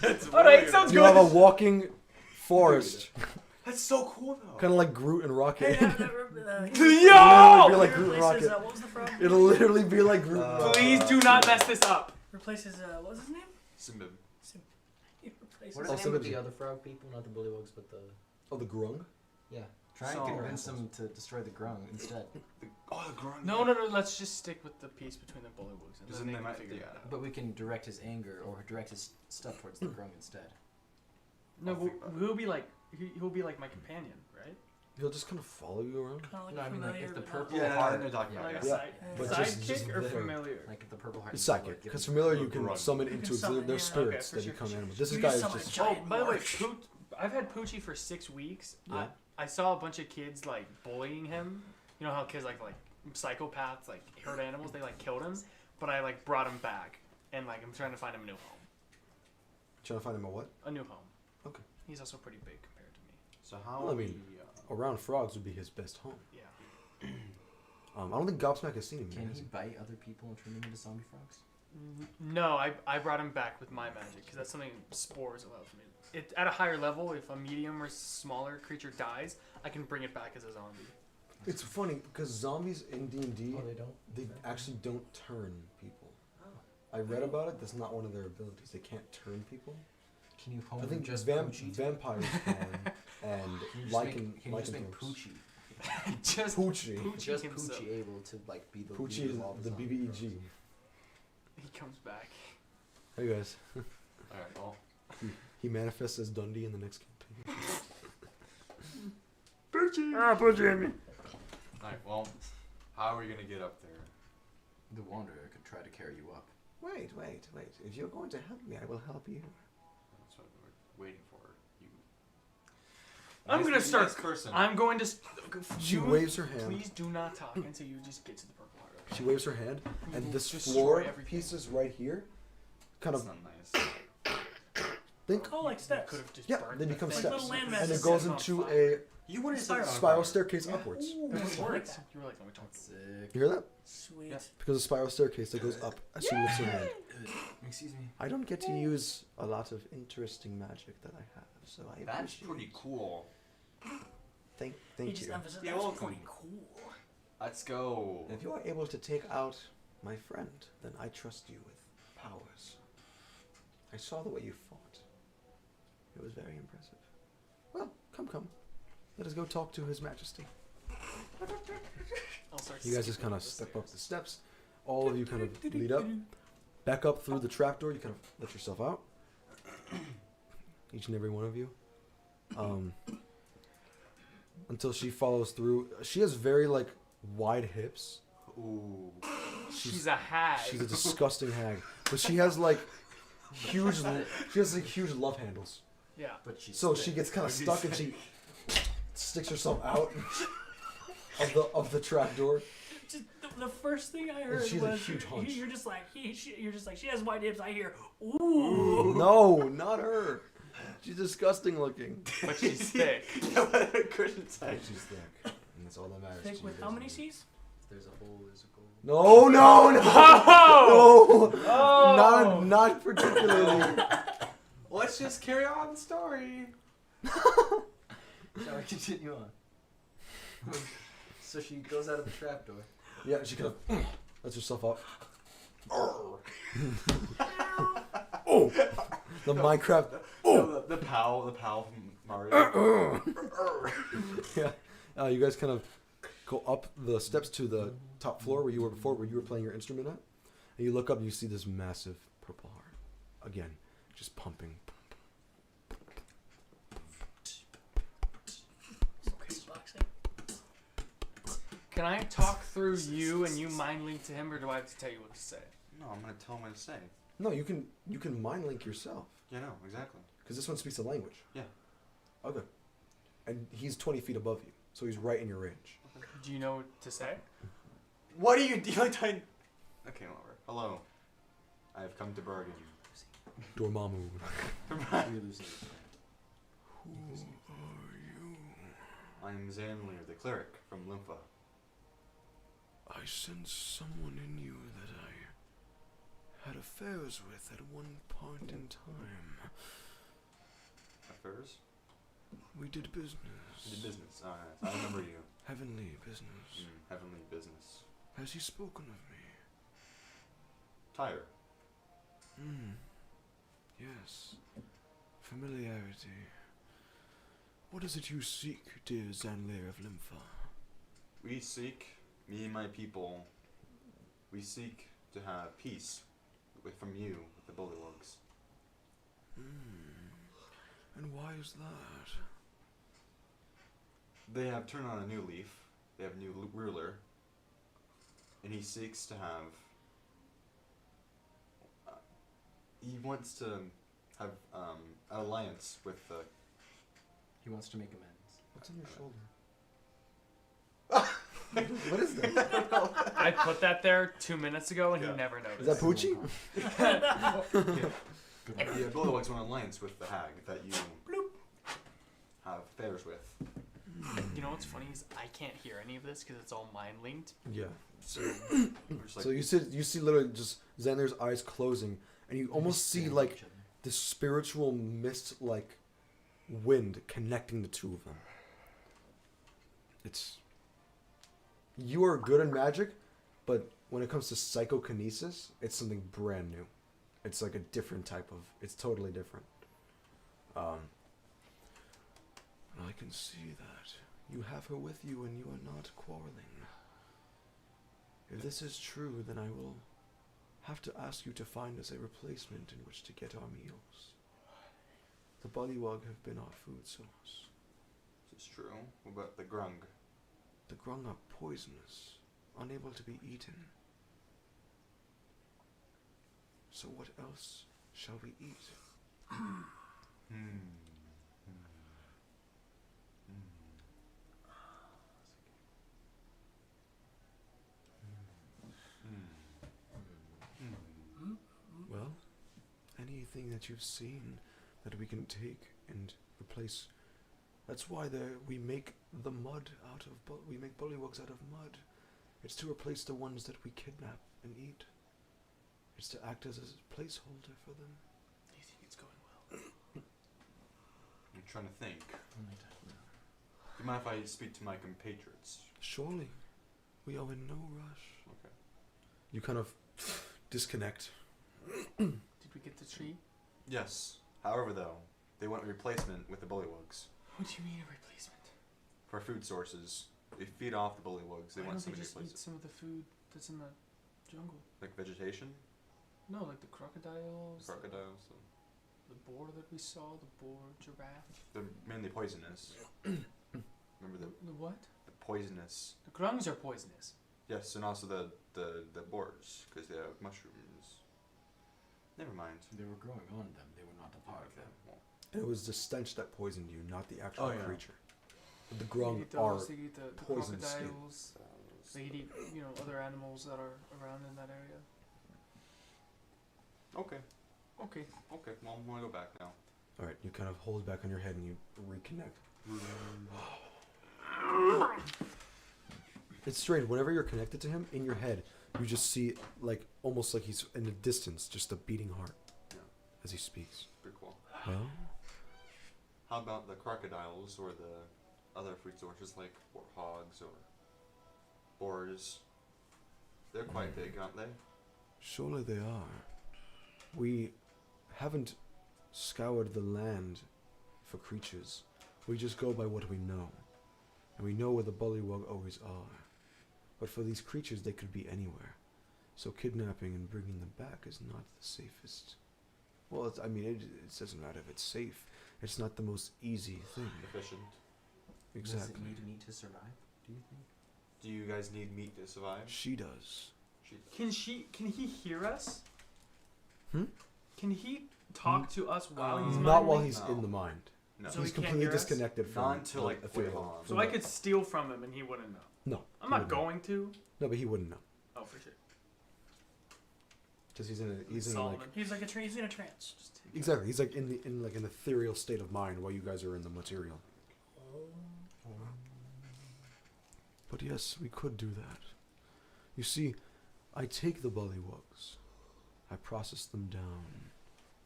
That's Alright, really sounds You good. have a walking forest. That's so cool though. Kind of like Groot and Rocket. Hey, Yo! It'll literally be like Groot and replaces, Rocket. what was the frog? It'll literally be like Groot and Rocket. Please do not mess this up. Replaces, what was his name? Simbib. He replaces What Oh, is the so name of good. the other frog people? Not the bullywugs, but the... Oh, the Grung? Yeah. Try So- and convince them to destroy the grung instead. Oh, the grunt. No. Let's just stick with the piece between the bullywugs, and Because then then they they can might. figure Yeah. it out. But we can direct his anger or direct his stuff towards the grung instead. No, I'll think about it. he'll be like my companion, right? He'll just kind of follow you around. Kind of like No, I mean, like, familiar, if the but not- purple- Yeah, heart. I know talking Yeah. about. Like Yeah. a side, But sidekick just or there. familiar? Like if the purple heart... It's is like, psychic. give Because him- familiar you You can can summon summon, into yeah. they're Okay, spirits for that sure, become for sure. animals. This You guy just is summon a just. giant Oh, by the way, morph. I've had Poochie for 6 weeks. Yeah. I saw a bunch of kids like bullying him. You know how kids like psychopaths like hurt animals. They like killed him, but I like brought him back, and like I'm trying to find him a new home. Trying to find him a what? A new home. Okay. He's also pretty big compared to me. So how? Well, I mean, Around frogs would be his best home. Yeah. I don't think Gobsmack has seen him yet. Can has he he? bite other people and turn them into zombie frogs? No, I brought him back with my magic because that's something spores allows me. It at a higher level, if a medium or smaller creature dies, I can bring it back as a zombie. It's funny because zombies in D&D, Oh, they don't? they actually don't turn people. I read about it. That's not one of their abilities. They can't turn people. Can you home I think just vampires Poochie? can, and Can you just lichen make, can you just make lycanthropes. Poochie? Just Poochie. Poochie Just himself. Poochie able to like be the Poochie leader is of all the zombie BBEG. frogs. He comes back. Hey guys, Alright, well. he manifests as Dundee in the next campaign. Alright, well. How are we gonna get up there? The Wanderer could try to carry you up. Wait. If you're going to help me, I will help you. That's what we're waiting for. You. I'm gonna start. Nice person. I'm going to. She you, waves her hand. Please do not talk until you just get to the purple heart. Okay? She waves her hand, We and will this destroy floor everything. pieces right here, kind That's of not nice. think. Oh, like steps. Could have just Yeah, burned they the become thing. steps, Like little and landmasses it goes set into on a You wanted to Spiral. spiral staircase upwards. Ooh, That was I like work. that. You were like, let me talk. Sick. You hear that? Sweet. Yeah. Because a spiral staircase that goes up as she lifts her hand. Excuse me. I don't get to use a lot of interesting magic that I have, so I That's appreciate pretty cool. Thank He just you. emphasized You're that's welcome. pretty cool. Let's go. If you are able to take out my friend, then I trust you with powers. I saw the way you fought. It was very impressive. Well, come. Let us go talk to His Majesty. I'll start You guys just skipping kind of this step thing. up the steps. All of you kind of lead up. Back up through the trapdoor. You kind of let yourself out. Each and every one of you. Until she follows through. She has very, like, wide hips. Ooh. She's a hag. She's a disgusting hag. But she has, like, huge... She has, like, huge love handles. Yeah. But she's So thick. she gets kind of stuck and she sticks herself out of the trapdoor. Just the first thing I heard she's a was huge hunch. you're just like you're just like she has white hips. I hear ooh. No, not her. She's disgusting looking. But she's thick. Yeah, what I couldn't say. She's thick. And that's all that matters. Thick to you with guys. how many C's? There's a hole, there's a goal. No. Oh! No. Oh! Not particularly. Let's just carry on the story. Shall we continue on? So she goes out of the trapdoor. Yeah, she kind of lets herself up. Oh, the Minecraft. Oh, the pal from Mario. Yeah, you guys kind of go up the steps to the top floor where you were before, where you were playing your instrument at, and you look up and you see this massive purple heart. Again, just pumping. Boxing. Can I talk through you and you mind link to him, or do I have to tell you what to say? No, I'm gonna tell him what to say. No, you can mind link yourself Yeah, no, exactly. because this one speaks a language. Yeah. Okay. And he's 20 feet above you, so he's right in your range. Do you know what to say? What are you doing? Okay, whatever. Hello. I have come to bargain. Dormammu. I am Zanlir, the cleric from Lympha. I sense someone in you that I had affairs with at one point in time. Affairs? We did business. We did business. Alright, I remember you. Heavenly business. Heavenly business. Has he spoken of me? Tyre. Yes. Familiarity. What is it you seek, dear Zanlair of Lympha? We seek, me and my people, we seek to have peace from you, with the Bullywugs. And why is that? They have turned on a new leaf. They have a new ruler. And he seeks to have... he wants to have an alliance with the... He wants to make amends. What's on your shoulder? What is that? I put that there 2 minutes ago and Yeah. he never noticed. Is that Poochie? The Bullywugs want an alliance with the hag that you have affairs with. You know what's funny is I can't hear any of this because it's all mind linked. Yeah. So, we're just like, So you see literally just Xander's eyes closing, and you almost see like this spiritual mist, like wind connecting the two of them. It's you are good in magic, but when it comes to psychokinesis, it's something brand new. It's like a different type of. It's totally different. I can see that you have her with you, and you are not quarreling. If this is true, then I will have to ask you to find us a replacement in which to get our meals. The Bullywug have been our food source. this is true. What about the grung? The grung are poisonous, unable to be eaten. So what else shall we eat? Well, anything that you've seen that we can take and replace. That's why we make the mud out of. We make bullywugs out of mud. It's to replace the ones that we kidnap and eat. It's to act as a placeholder for them. Do you think it's going well? I'm trying to think. Do you mind if I speak to my compatriots? Surely, we are in no rush. Okay. You kind of disconnect. Did we get the tree? Yes. However, though, they want a replacement with the Bullywugs. What do you mean a replacement? For food sources. They feed off the Bullywugs. They Why want don't they somebody to just replace eat it. some of the food that's in the jungle? Like vegetation? No, like the crocodiles, Crocodiles? the boar that we saw, the boar, giraffe. They're mainly poisonous. Remember The what? the poisonous. The grungs are poisonous. Yes, and also the boars, because they have mushrooms. Never mind. They were growing on them. They were not a part of them. Well, It was the stench that poisoned you, not the actual Oh, yeah. creature. The They grung eat are those, they eat the poison snake. crocodiles. They eat, other animals that are around in that area. okay. Okay. Okay. Well, I'm gonna go back now. All right. You kind of hold back on your head and you reconnect. It's strange. Whenever you're connected to him in your head, you just see like almost like he's in the distance, just a beating heart Yeah. as he speaks. Pretty cool. Well, How about the crocodiles or the other food sources like warthogs or boars? They're quite big, aren't they? surely they are. We haven't scoured the land for creatures. We just go by what we know. And we know where the bullywug always are. But for these creatures, they could be anywhere. So kidnapping and bringing them back is not the safest. Well, it doesn't matter if it's safe. It's not the most easy thing. Efficient. Exactly. Does it need meat to survive, do you think? Do you guys need meat to survive? She does. Can he hear us? Hmm? Can he talk to us while he's Not mind while linked? he's No. in the mind. No. So He's he can't completely hear us? disconnected from Not until, the like, ethereal. later on. So I could steal from him and he wouldn't know. No. I'm he not wouldn't know. going to. No, but he wouldn't know. Oh, for sure. Because he's in like Solomon. He's like he's in a trance. Just take exactly. He's like in an ethereal state of mind while you guys are in the material. But yes, we could do that. You see, I take the bullywugs, I process them down,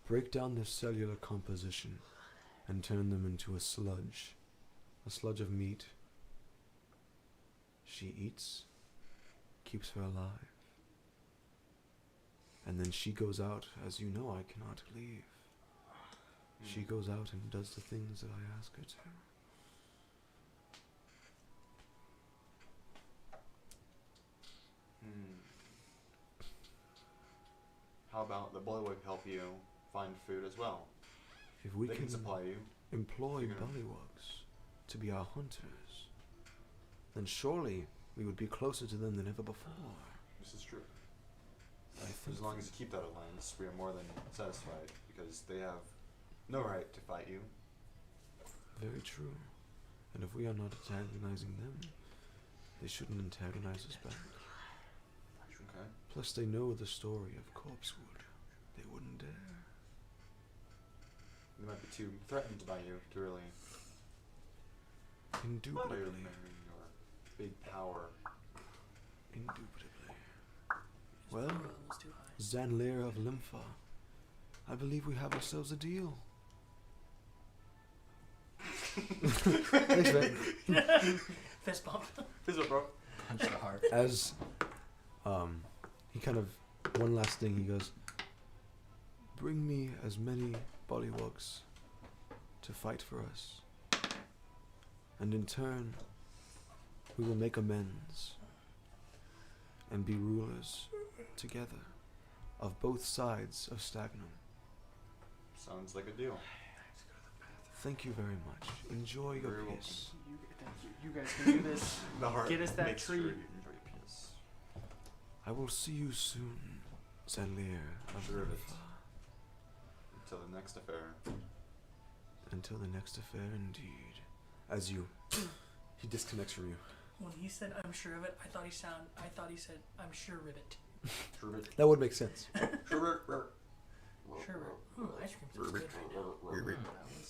break down their cellular composition, and turn them into a sludge of meat. She eats, keeps her alive, and then she goes out. As you know, I cannot leave. She goes out and does the things that I ask her to. How about the bullywug help you find food as well? If we They can supply you. employ Figure it out. bullywugs to be our hunters, then surely we would be closer to them than ever before. This is true. I think As long as you keep that alliance, we are more than satisfied, because they have no right to fight you. very true. And if we are not antagonizing them, they shouldn't antagonize us back. Okay. Plus, they know the story of Corpsewood. They wouldn't dare. They might be too threatened by you to really Indubitably. your big power. Indubitably. Well, It's too high. Zanlir of Lympha, I believe we have ourselves a deal. Thanks, man. Fist bump. This is bro. Punch the heart. As he kind of, one last thing, he goes, bring me as many bullywugs to fight for us, and in turn we will make amends and be rulers together of both sides of Stagnum. Sounds like a deal. Thank you very much. Enjoy your Very welcome. peace. Thank you. You guys can do this. The heart Get us that makes tree. sure you enjoy peace. I will see you soon, Zanlir of Sure of it. Lympha. Until the next affair. Until the next affair, indeed. As you, he disconnects from you. When he said "I'm sure of it," I thought he said "I'm sure ribbit." Sure. That would make sense. Sure. Sure. Ooh, ice cream tastes good right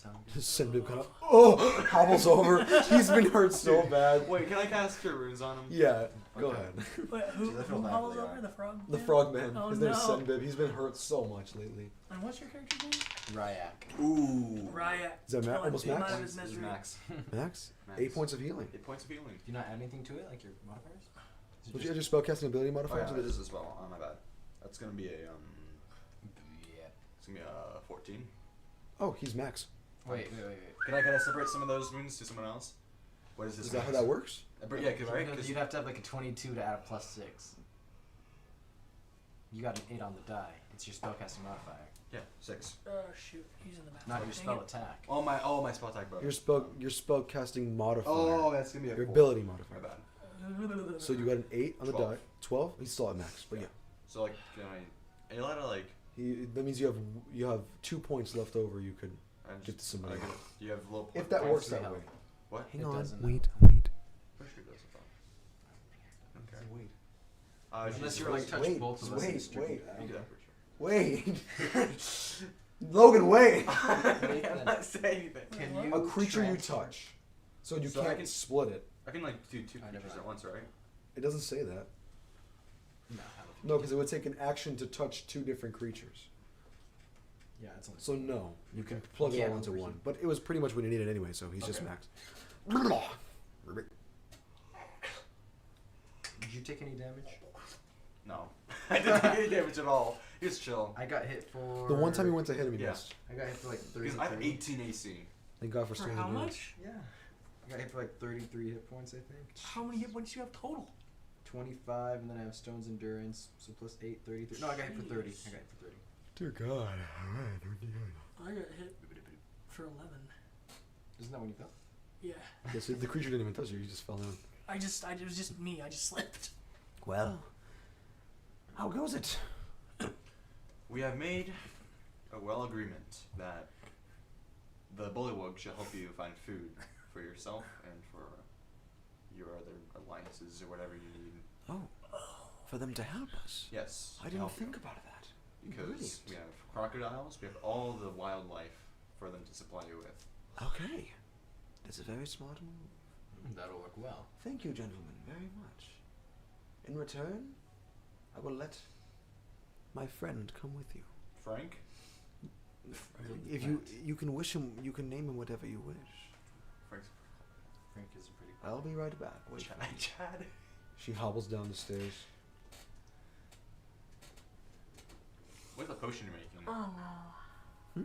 now. Send him kind of hobbles over. He's been hurt so bad. Wait, can I cast Cure Wounds on him? Yeah, go Okay. ahead. Wait, who Dude, I feel bad hobbles for the over? guy. The frog? The man? frogman. Oh, His name's no. Senbib. He's been hurt so much lately. And what's your character's name? Ryak. Ooh. Riot. Is that Kill him. almost Beat him max? out of his This is misery. max. Max? Max. 8 points of healing. 8 points of healing. Do you not add anything to it, like your modifiers? Is it Would you just- add your spellcasting ability Oh modifier yeah, to this this? as well. Oh my bad. That's gonna be a Yeah. It's gonna be a 14. Oh, he's max. Wait. Can I separate some of those wounds to someone else? What is this? Is that how that works? But yeah, cause, right? 'Cause You'd have to have like a 22 to add a +6. You got an 8 on the die. It's your spellcasting modifier, yeah, 6. Oh shoot, he's in the map. not your Dang spell it. attack. All my spell attack bonus. Your spellcasting modifier. Oh, that's gonna be a your 4. ability My modifier. bad. So you got an 8 on the 12. die. 12? He's still at max, but yeah. So like, can I? Are you like? That means you have 2 points left over. You could I just, Get to somebody. Do you have little? if that points works to that help. way. What? Hang It on. doesn't Wait. Pretty sure it does. I thought. Okay. Wait. Unless Jesus you're like Christ. touch Wait, both of us. wait, and strip wait. it You do down. that for sure. Wait. Logan, wait. I'm not saying anything. Can you A creature you transfer- touch. So you So I can't can- split it. I can like do 2 I never creatures mind. at once, right? It doesn't say that. No. No, because it would take an action to touch 2 different creatures. Yeah, it's only. So no, you can plug it Yeah, all into we one. But it was pretty much what he needed anyway, so he's just Okay. maxed. Did you take any damage? No. I didn't take any damage at all. He was chill. I got hit for. The one time he went to hit him, he Yeah. missed. I got hit for like 30. Because I have 18 AC. Thank God for For strength how endurance. much? Yeah. I got hit for like 33 hit points, I think. How many hit points do you have total? 25, and then I have Stone's Endurance, so plus 8, 33. No, I got hit for 30. I got hit for 30. Dear God. I got hit for 11. Isn't that when you fell? Yeah. Yeah, so the creature didn't even touch you, he just fell down. It was just me. I just slipped. Well, how goes it? We have made a well agreement that the bullywug shall help you find food for yourself and for your other alliances or whatever you need. Oh, for them to help us. Yes. I to didn't help you. think about that. Because Brilliant. we have crocodiles, we have all the wildlife for them to supply you with. Okay. That's a very smart move. That'll work well. Thank you, gentlemen, very much. In return, I will let my friend come with you. Frank? If you can wish him, you can name him whatever you wish. Frank is pretty. I'll be right back. Wait. Chad. She hobbles down the stairs. What's the potion you're making? Oh no.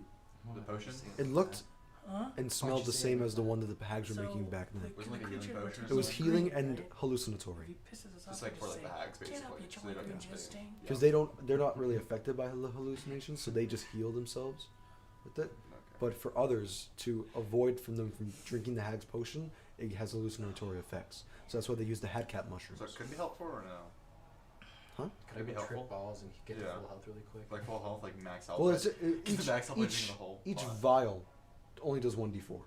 The potion? It looked Huh? and smelled the same as the one that the hags were making back then. Wasn't like a healing potion? It was Like healing green, and right? hallucinatory. If he pisses us Just off, like we for just like the say, hags, "Can't help basically. you, So they don't John, get you just big. stink." Because they're not really affected by hallucinations, so they just heal themselves with it. But for others, to avoid them from drinking the hag's potion, it has hallucinatory effects. So that's why they use the hadcap mushrooms. So it could be helpful or no? Could I be be helpful? trip balls and get to Yeah. full health really quick? Like full health, like max health. Well, right? it's the max health by drinking the whole each pot. vial only does 1d4.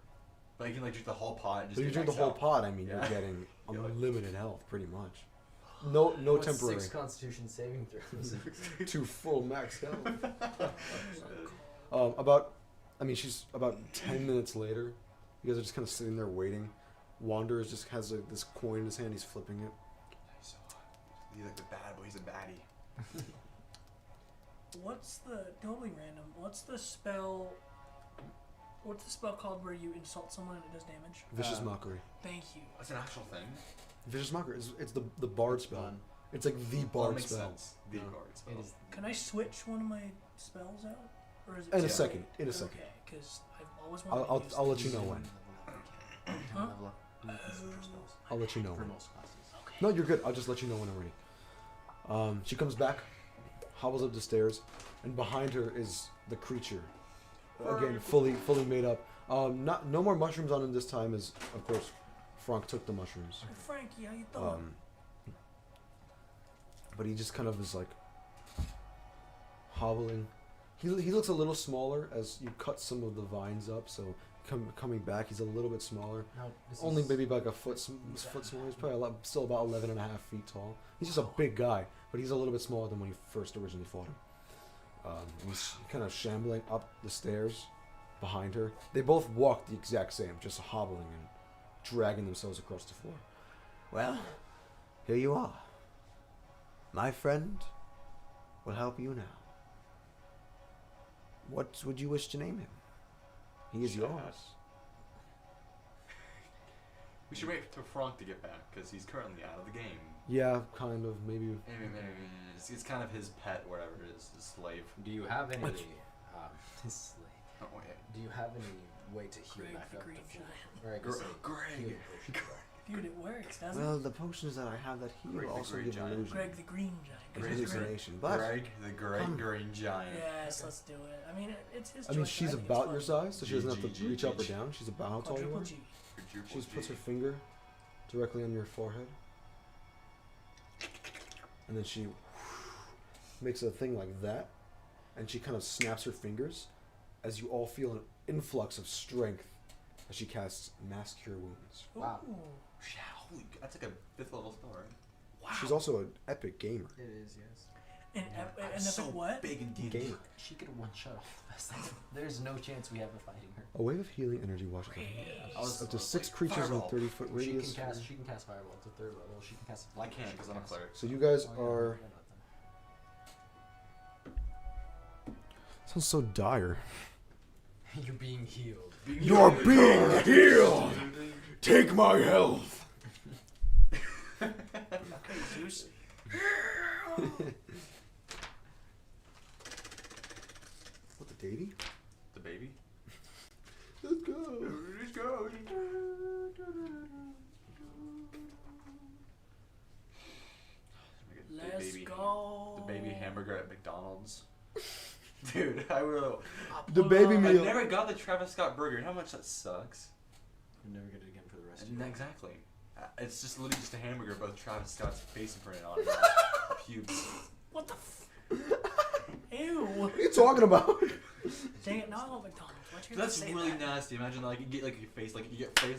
But you can like drink the whole pot and just So if you get drink the max whole health. pot, I mean, Yeah. you're getting Yeah, like- unlimited health, pretty much. No What's temporary. 6 Constitution saving throws? To full max health. She's about 10 minutes later. You guys are just kind of sitting there waiting. Wanderer just has this coin in his hand. He's flipping it. He's like the bad boy. He's a baddie. What's the totally random? What's the spell called where you insult someone and it does damage? Vicious Mockery. Thank you. That's an actual thing. Vicious Mockery. It's the bard spell. Fun. It's like the Well, bard that makes spell. sense. The Yeah. bard spell. It is. Can I switch one of my spells out, or is it? In a too second. late? In a second. Okay, because I've always wanted I'll to use I'll this. let you know when. Huh? Level up. Spells. I'll let you know For when. most classes. Okay. No, you're good. I'll just let you know when I'm ready. She comes back, hobbles up the stairs, and behind her is the creature. Again, fully made up. No more mushrooms on him this time, as of course Frank took the mushrooms. Hey, Frankie, how you doing? But he just kind of is like hobbling. He looks a little smaller as you cut some of the vines up, so coming back he's a little bit smaller. No, this Only is- maybe about a foot smaller. He's probably still about 11 and a half feet tall. He's just a big guy, but he's a little bit smaller than when you first originally fought him. And he's kind of shambling up the stairs behind her. They both walk the exact same, just hobbling and dragging themselves across the floor. Well, here you are. My friend will help you now. What would you wish to name him? He is Shut yours. up. We should wait for Frank to get back because he's currently out of the game. Yeah, kind of, maybe. It's kind of his pet, whatever it is, his slave. Do you have any? His slave. Oh, yeah. Do you have any way to heal Greg back the up Green to full? Giant. Or I guess Greg. healing potion. Dude, it works, doesn't Well, it? the potions that I have that heal Greg the also Green give Giant. illusion. Greg the Green Giant. and Greg the hallucination. But Greg, the great green giant. Yes, let's do it. I mean, it's his I mean, choice, she's think it's about fun. your size, so she doesn't have to G, reach up or G. down. She's about how tall you Quadruple are. G. She just puts her finger directly on your forehead, and then she makes a thing like that, and she kind of snaps her fingers, as you all feel an influx of strength as she casts Mass Cure Wounds. Wow. Ooh. Holy, that's like a 5th level spell, right? Wow. She's also an epic gamer. It is, yes. And, I'm and so what? big and deep. Gamer. She could one shot all the best. There's no chance we have her fighting her. A wave of healing energy washes over her. Up to 6 creatures in a Fireball. 30-foot radius. She can cast fireball to 3rd level. She can cast. I can because I'm a cleric. So you guys Oh, yeah, are. I forgot about Sounds so dire. that. You're being healed. You're being healed. Take my health. Okay, Zeus. What the baby? The baby? Let's go. Let's go. Let's go. The baby hamburger at McDonald's. Dude, I really. The baby I meal. never got the Travis Scott burger. You know how much that sucks? You'll never get it again for the rest of And your life. exactly. It's just literally just a hamburger, but with Travis Scott's face imprinted on it. Pubes. What the Ew. What are you talking about? Dang it, now I love McDonald's. Why'd you That's say really that? nasty. Imagine like you get like your face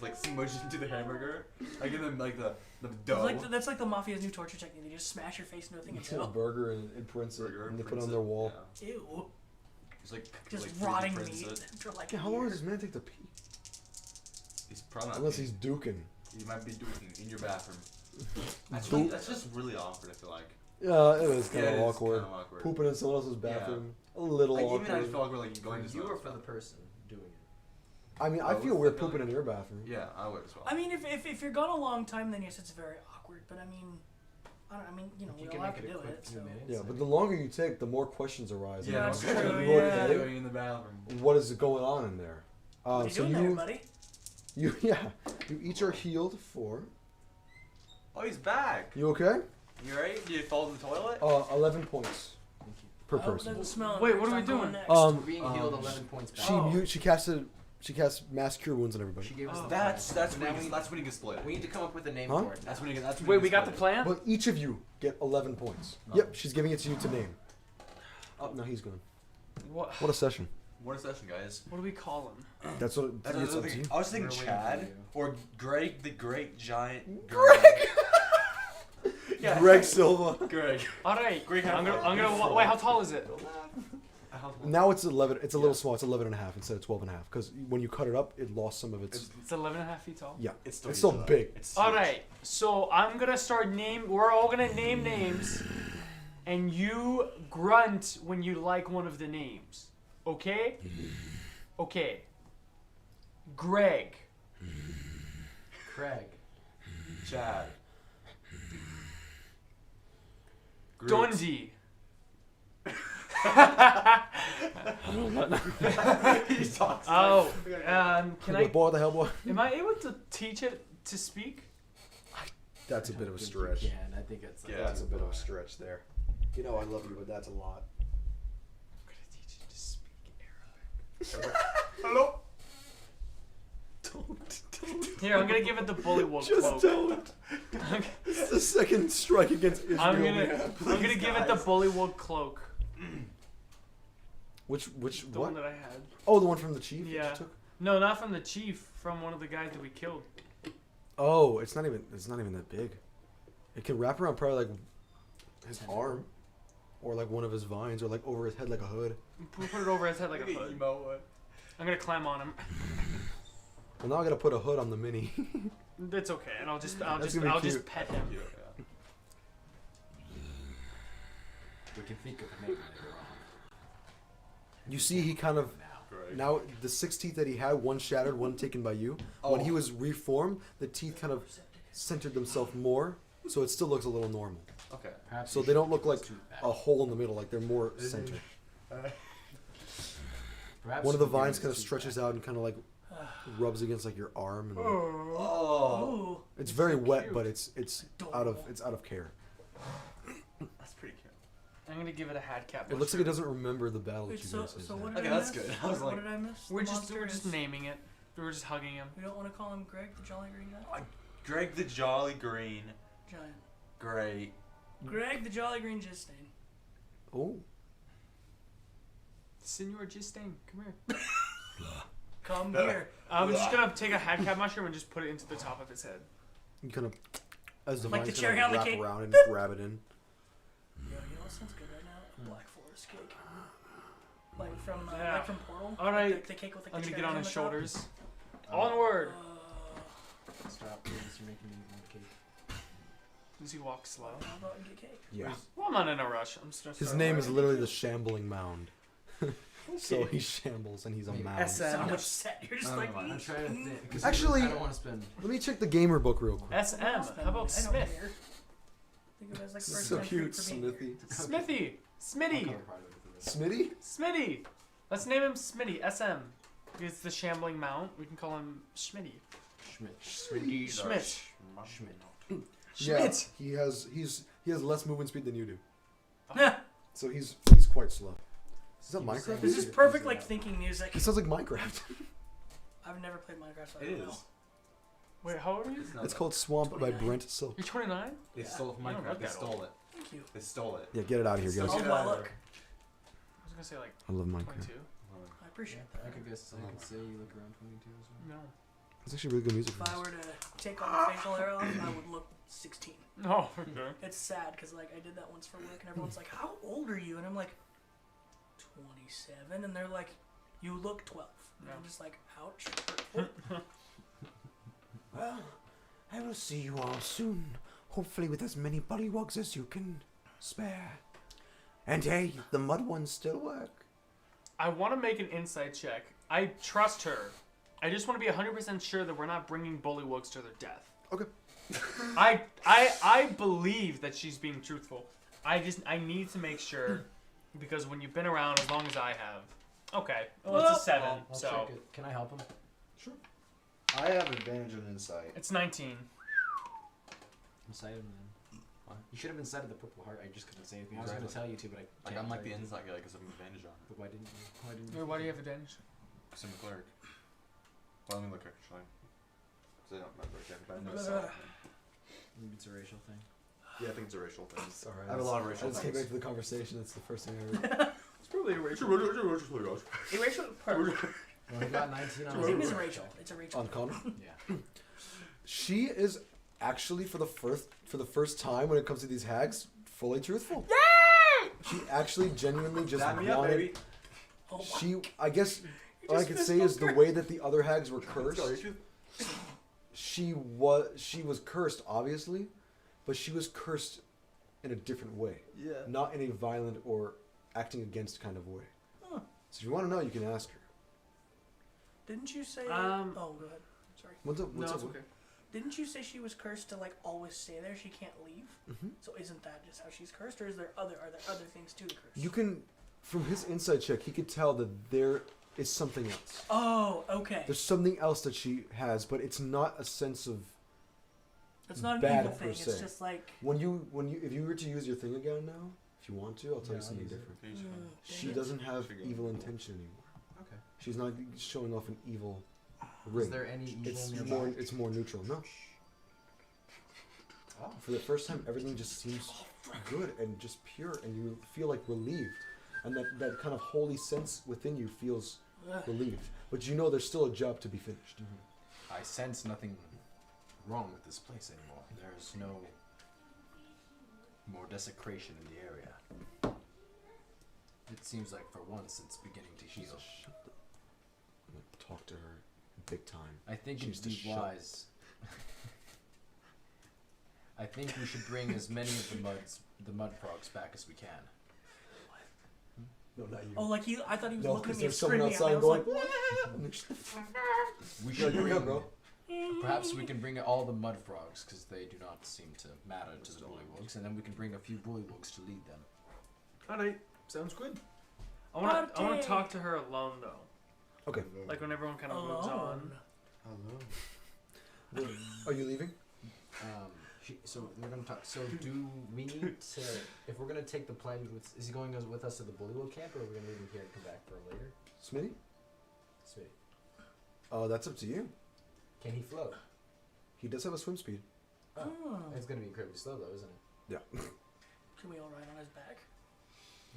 like smudged into the hamburger. Like and then like the dough. That's like the mafia's new torture technique. They just smash your face into a thing and It's a go, burger and it prints it, Burger and they put it prints on their wall. Yeah. ew. It's like Just like rotting 3D prints meat it. after like Yeah, a how long year. does this man take to pee? He's probably not. Unless peeing. he's duking. He might be doing in your bathroom. That's, Duke. that's just really awkward. I feel like. Yeah, it is kind Yeah, of it is awkward. kinda awkward. Pooping in someone else's bathroom. A little Like, awkward. even I feel awkward like For going to you or someone's for the bathroom. person doing it? I mean, I Both, feel I weird feel pooping like. in your bathroom. Yeah, I would as well. I mean, if you're gone a long time, then yes, it's very awkward. But I mean, you know, If you we can all have make to it a do quick it. few So. minutes. Yeah, but the longer you take, the more questions arise. yeah, that's what true, are yeah. you doing in the bathroom? What is going on in there? What are you so doing there, buddy? you each are healed for. Oh, he's back. You okay? You alright? Did you fall in the toilet? 11 points per I hope it person. doesn't smell. Wait, what Next are we I'm going doing? next. We're being healed 11 points back. She cast mass cure wounds on everybody. She gave us the That's plan. when Now you can split it. we need to come up with a name Huh? for it. That's when you can. Wait, we got the plan? But each of you get 11 points. Oh. Yep, she's giving it to you to name. Oh, no, he's gone. What? What a session. What a session, guys. What do we call him? That's what That's it's another up to you. thing. I was thinking We're waiting Chad for you. or Greg the Great Giant. Greg! Yeah. Greg Silva. Greg. All right. Greg, I'm gonna. Wait, how tall is it? Now it's 11. It's a little small. It's 11 and a half instead of 12 and a half. Because when you cut it up, it lost some of its. It's 11 and a half feet tall. Yeah, It's it's still big. It's All huge. right. So I'm gonna start We're all gonna name names, and you grunt when you like one of the names. Okay? Okay. Greg. Craig. Chad. Groot. Dundee. He's talking. Oh. Can The I? boy, the hell boy. Am I able to teach it to speak? That's a bit of a I think stretch. you can. I think it's. Yeah, That's a bit of a stretch there. You know I love you, but that's a lot. I'm gonna teach you to speak Arabic. Hello. Here, I'm gonna give it the bullywug Just cloak. don't. It's the second strike against Israel. I'm we gonna have. give it the bullywug cloak. Which The what? one that I had. Oh, the one from the chief. that you Yeah. took? No, not from the chief. From one of the guys that we killed. Oh, it's not even that big. It can wrap around probably like his arm, or like one of his vines, or like over his head like a hood. We put it over his head like a hood. I'm gonna climb on him. Well, now I gotta put a hood on the mini. It's okay, and I'll just gonna be just cute. pet him. We can think of a name later on. You see, he kind of Greg. now the 6 teeth that he had, one shattered, one taken by you. When he was reformed, the teeth kind of centered themselves more, so it still looks a little normal. Okay. Perhaps So we they don't should look put like this tooth back. a hole in the middle, like they're more centered. Perhaps One of the we can vines give kind of this tooth stretches back. out and kind of like rubs against like your arm, and Oh. Ooh. it's very so wet, cute. but it's out of care. That's pretty cute. I'm gonna give it a hat cap. It looks like it doesn't remember the battle Wait, that you so, guys had. so what did Okay, I that's miss? good. I was What like- did I miss? We're The just monster is- naming it. We're just hugging him. We don't want to call him Greg the Jolly Green Guy. Greg the Jolly Green. Giant. Great. Greg the Jolly Green Jistain. Oh, Senor Gistain, come here. Come here. I'm just gonna take a hat cap mushroom and just put it into the top of his head. you kind of as the Like the vines cherry kind on the of wrap cake. around it and grab it in. Yo, you know what sounds good right now? Black Forest cake. Like from Yeah. Portal. All right. The cake with like I'm the gonna get cherries on his the top. shoulders. Onward. Stop, please. You're making me want cake. Does he walk slow? How about we get cake? Yeah. Well, I'm not in a rush. I'm just. His name is literally the Shambling Mound. So he shambles and he's a Maybe. mound. So upset. You're just like. I'm trying to think. 'cause Actually- I don't want to spend. Let me check the gamer book real quick. SM. How about I don't Smith? care. Think of it as like So first-time cute, treat for being here. Smithy. Smithy. Smitty. I'll cover part of it for this. Smitty? Smitty. Let's name him Smitty. SM. It's the shambling mount. We can call him Schmitty. Schmidt. Schmidt. Schmidt. Yeah. He has less movement speed than you do. Nah, So he's quite slow. Is that Minecraft? this is perfect like thinking music. It sounds like Minecraft. I've never played Minecraft, so I It don't know. is. Wait, how old are you? It's called Swamp by 29. Brent Silk. You're 29? They Yeah. stole it from You don't Minecraft. look They that stole it. Thank you. They stole it. Yeah, get it out of here, So guys. Oh, get my out of look. there. I was gonna say like I love Minecraft. 22. I appreciate that. I could guess. I could say you look around 22 as well. No. It's actually really good music. If I were to take all the facial hair off, I would look 16. No. Okay. It's sad because like I did that once for work and everyone's like, "How old are you?" And I'm like, 27, and they're like, "You look 12." And I'm just like, "Ouch." Well, I will see you all soon. Hopefully with as many bullywugs as you can spare. And hey, the mud ones still work. I want to make an insight check. I trust her. I just want to be 100% sure that we're not bringing bullywugs to their death. Okay. I believe that she's being truthful. I need to make sure because when you've been around as long as I have. Okay. Well, it's a 7. I'll so check it. Can I help him? Sure. I have advantage on insight. it's 19. Inside him then. What? You should have inside of the purple heart. I just couldn't say anything. I was Exactly. going to tell you to, but I Like can't I'm like tell the you. insight guy because I have advantage on. But why didn't you? Why do you have advantage? Because I'm a cleric. Well, let me look actually. Because I don't remember exactly, but I know it's Maybe it's a racial thing. Yeah, I think it's a racial thing. Sorry. I have a lot of racial I just came things. back to the conversation. That's the first thing I heard. It's probably a racial. Erasure part. Well, he got 19 on I think his it's a Rachel. It's a Rachel. Uncommon. Yeah. She is actually for the first time when it comes to these hags, fully truthful. Yay! She actually genuinely just Dap me up, wanted. baby. Oh my. She, I guess, what I just could missed say is the over. way that the other hags were Let's go, cursed. you She was cursed, obviously, but she was cursed in a different way, Yeah. not in a violent or acting against kind of way. Huh. So if you want to know, you can ask her. Didn't you say? Um, oh, go ahead. Sorry. What's up? What's No, up? it's okay. Didn't you say she was cursed to like always stay there? She can't leave. Mhm. So isn't that just how she's cursed, or are there other things to the curse? You can, from his insight check, he could tell that there is something else. Oh, okay. There's something else that she has, but it's not a sense of It's not an bad evil per thing. It's se. just like. when you if you were to use your thing again now, if you want to, I'll tell Yeah, you something I'll use it. different. She dang it. doesn't have She evil goes, intention anymore. Okay. She's not showing off an evil ring. Is there any evil It's nearby? more neutral. No. Oh. For the first time, everything just seems good and just pure, and you feel like relieved, and that kind of holy sense within you feels Ugh. relieved. But you know there's still a job to be finished. I sense nothing wrong with this place anymore. There's no more desecration in the area. It seems like for once it's beginning to heal. I'm gonna talk to her big time. I think She it'd needs to be shut- wise. I think we should bring as many of the mud frogs back as we can. No, not you. Oh, like he. I thought he was No, looking at because me and there's someone screaming at me. I outside was going. like, We Yeah, should you're bring, good, bro. perhaps we can bring all the mud frogs because they do not seem to matter to the bullywugs, and then we can bring a few bullywugs to lead them. Alright, sounds good. I want to Party. talk to her alone though. Okay. Like when everyone kind of moves on. alone. Are you leaving? So we're gonna talk. So do we need to? If we're gonna take the pledge, is he going with us to the bullywug camp, or are we gonna leave him here and come back for him later? Smitty? Sweet. That's up to you. Can he float? He does have a swim speed. Oh. Oh. It's gonna be incredibly slow though, isn't it? Yeah. Can we all ride on his back?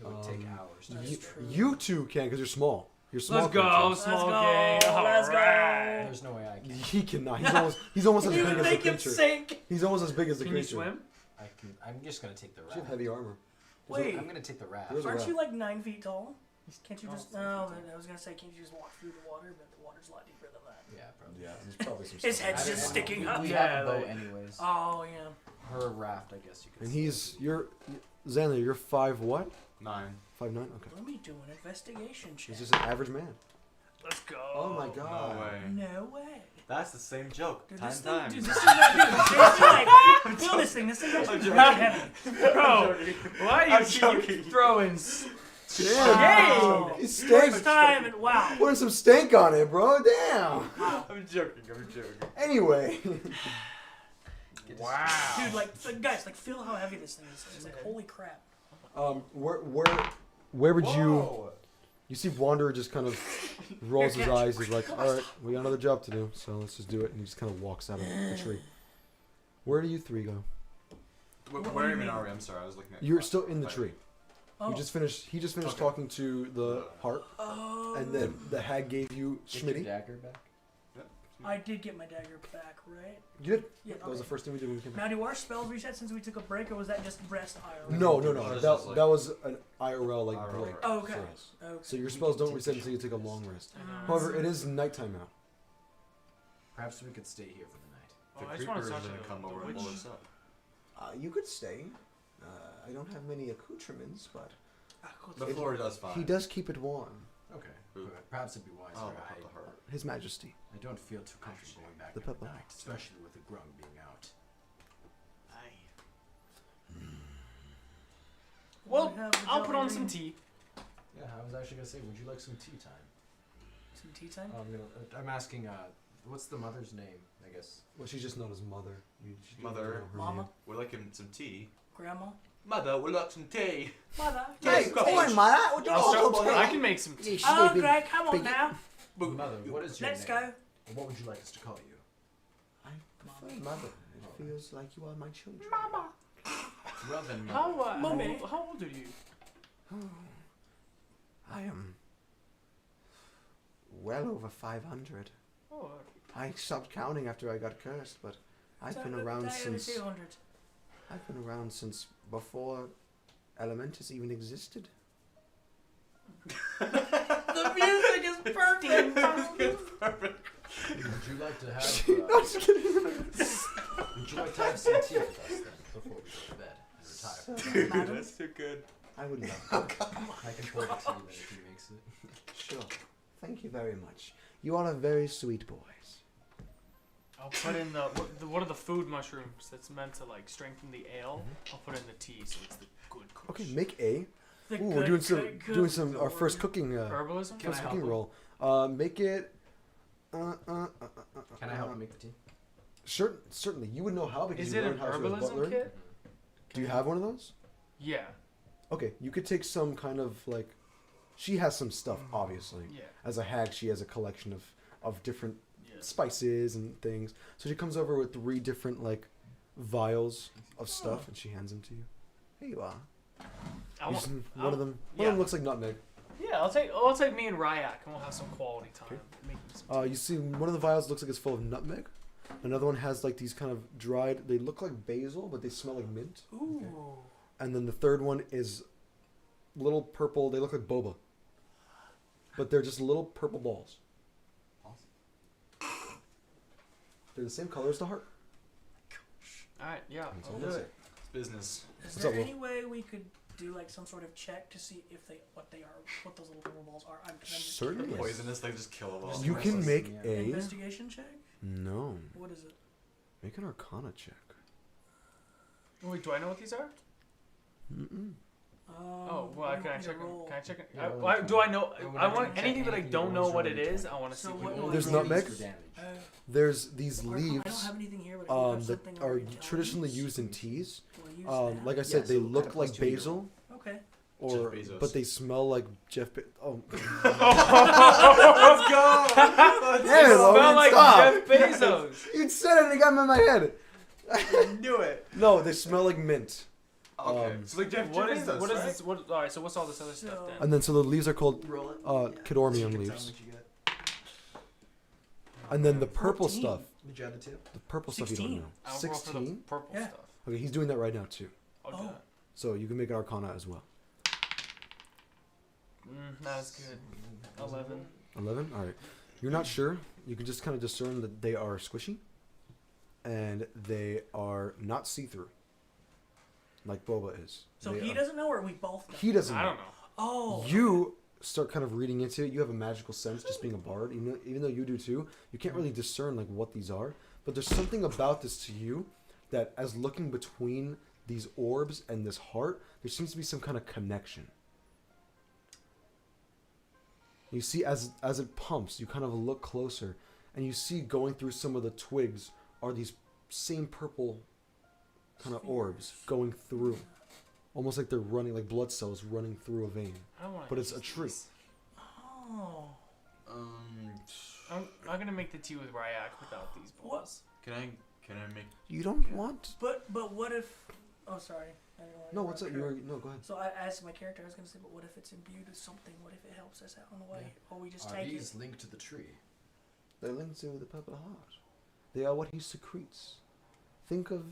It would take hours. To That's get true. there. You two can because you're small. You're small. Let's go, creatures. small go, gang. let's go. Alright. There's no way I can. He cannot. He's almost as You big as the make him creature. sink. He's almost as big as the Can you creature. swim? I can. I'm just gonna take the You raft. have heavy armor. Wait, I'm gonna take the raft. There's a aren't raft. you like 9 feet tall? Can't you Oh, just? 10 No, feet I was gonna say, can't you just walk through the water? But the water's a lot deeper than that. Yeah, probably. Yeah, there's probably some His stuff. head's I don't just know. sticking We up. have Yeah, a boat like- anyways. Oh yeah. Her raft, I guess you could. And say. you're Xander, you're 5 what? 9. 5'9"? Okay. Let me do an investigation check. He's just an average man. Let's go. Oh my No god. way. No way. That's the same joke. Dude, 10 this thing, times. dude, this thing's like, feel this thing. This thing's actually really heavy. Bro, why are you I'm keep joking. throwing Wow. It's First stank. time, and wow. Putting some stank on it, bro. Damn. I'm joking. I'm joking. Anyway. Wow. Dude, like, guys, like, feel how heavy this thing is. It's like, holy crap. Where would you? Whoa. You see Wanderer just kind of rolls his eyes. He's like, all right, we got another job to do, so let's just do it. And he just kind of walks out of the tree. Where do you three go? What Where do you even mean? are we? I'm sorry. I was looking at. You're still in the tree. Oh. He just finished Okay. talking to the heart, Oh. and then the hag gave you Get your Schmitty. dagger back. I did get my dagger back, right? You did. Yeah. That was the first thing we did when we came back. Now, do our spells reset since we took a break, or was that just rest IRL? No. Oh, That, this is like- that was an IRL like IRL, break. right. Oh, okay. for us. Okay. So your spells don't reset until you take a long rest. However, it is nighttime now. Perhaps we could stay here for the night. Oh, The I just want creeper to is talk gonna to come the over and witch. blow us up. You could stay. I don't have many accoutrements, but The floor does fine. he does keep it warm. Okay. Who? Perhaps it'd be wiser. Oh, the heart. His Majesty. I don't feel too comfortable going back The at purple night, heart. especially with the grung being out. Well, We have the I'll put Jolly on some Green. tea. Yeah, I was actually gonna say, would you like some tea time? Some tea time? I'm asking. What's the mother's name? I guess. Well, she's just known as Mother. She Mother. doesn't know her Mama? name. We're liking some tea. Grandma? Mother, we'd like some tea. Mother? Hey, come on, Mother. Would you I can make some tea. Oh, Greg, come on now. Mother, what is your Let's name? go. And what would you like us to call you? I prefer Mother. It feels like you are my children. Well then, Mummy. How old are you? I am well over 500. Oh, I stopped counting after I got cursed, but I've been around since 200. I've been around since before Elementus even existed. The music is perfect. Perfect. would you like to have? No, just kidding. Would you like to have some tea with us then before we go to bed and retire? Dude, that's too good. I would love that. I can pour the tea then if he makes it. Sure. Thank you very much. You are a very sweet boys. I'll put in what are the food mushrooms that's meant to like strengthen the ale? I'll put in the tea so it's the good kush. Okay, make a. The Ooh, we're doing some good doing some our first cooking Herbalism? Can first I help cooking him? roll. Make it. Can I help him make the tea? Certainly, you would know how because Is you it an learned how to be a herbalism butler. kit? Do you have one of those? Yeah. Okay, you could take some kind of like. She has some stuff, obviously. Yeah. As a hag, she has a collection of different Yeah. spices and things. So she comes over with 3 different like vials of stuff, and she hands them to you. Here you are. I You want, just- I'll- one of them yeah. looks like nutmeg. Yeah, I'll take me and Ryak and we'll have some quality time Okay. making some tea. You see, one of the vials looks like it's full of nutmeg. Another one has like these kind of dried. They look like basil, but they smell like mint. Ooh. And then the third one is little purple. They look like boba, but they're just little purple balls. They're the same color as the heart. Alright, yeah. That's I'll all do it is. it. It's business. Is What's there up, Will? any way we could do like some sort of check to see if what those little purple balls are? I'm just Certainly. curious. Poisonous, they just kill them all. You can make Yeah. a Investigation check? no. What is it? Make an Arcana check. Wait, do I know what these are? Mm-mm. Oh, well, what do can I you check want me to them? roll? Can I check it? Yeah, well, Why, do I know? I would I like want to anything check that I anything don't you know always what roll it in is. check. I want to see So what what you do I There's do? nutmeg? For damage. There's these Or- I leaves don't have anything here, but if you have that something are where you can traditionally use, used in teas. we'll use Like I that. said, Yeah, they so look kinda like plus 2 to your basil, Okay. or Jeff Bezos. but they smell like Jeff. Oh, Let's go! yeah, Smell Logan, like stop! Jeff Bezos. You said it and it got in my head. I knew it. No, they smell like mint. Okay. So like Jeff What is Bezos, what is right? this? What? All right. So what's all this other stuff So- then? And then so the leaves are called Roll it. Cadormium leaves. And then the purple 14. stuff, Did you add the two? the purple stuff you don't 16. know. I'll roll for the 16. purple Yeah. stuff. Okay, he's doing that right now too. I'll do Oh. that. So you can make an Arcana as well. Not as good. 11. 11. All right. You're not sure. You can just kind of discern that they are squishy, and they are not see-through, like boba is. So They he are- doesn't know, or we both know? He doesn't. I know. don't know. Oh. You start kind of reading into it. You have a magical sense, just being a bard. Even though you do too, you can't really discern like what these are. But there's something about this to you that, as looking between these orbs and this heart, there seems to be some kind of connection. You see, as it pumps, you kind of look closer, and you see going through some of the twigs are these same purple kind of orbs going through, almost like they're running, like blood cells running through a vein. I don't want. But it's a tree. Oh. I'm not gonna make the tea with Ryak without these balls. Can I make? You don't Yeah. want? But what if? Oh, sorry. I didn't want to No, what's up? interrupt No, go ahead. So I asked my character. I was gonna say, but what if it's imbued with something? What if it helps us out on the way, or we just Are take these it? linked to the tree? They're linked to the purple heart. They are what he secretes. Think of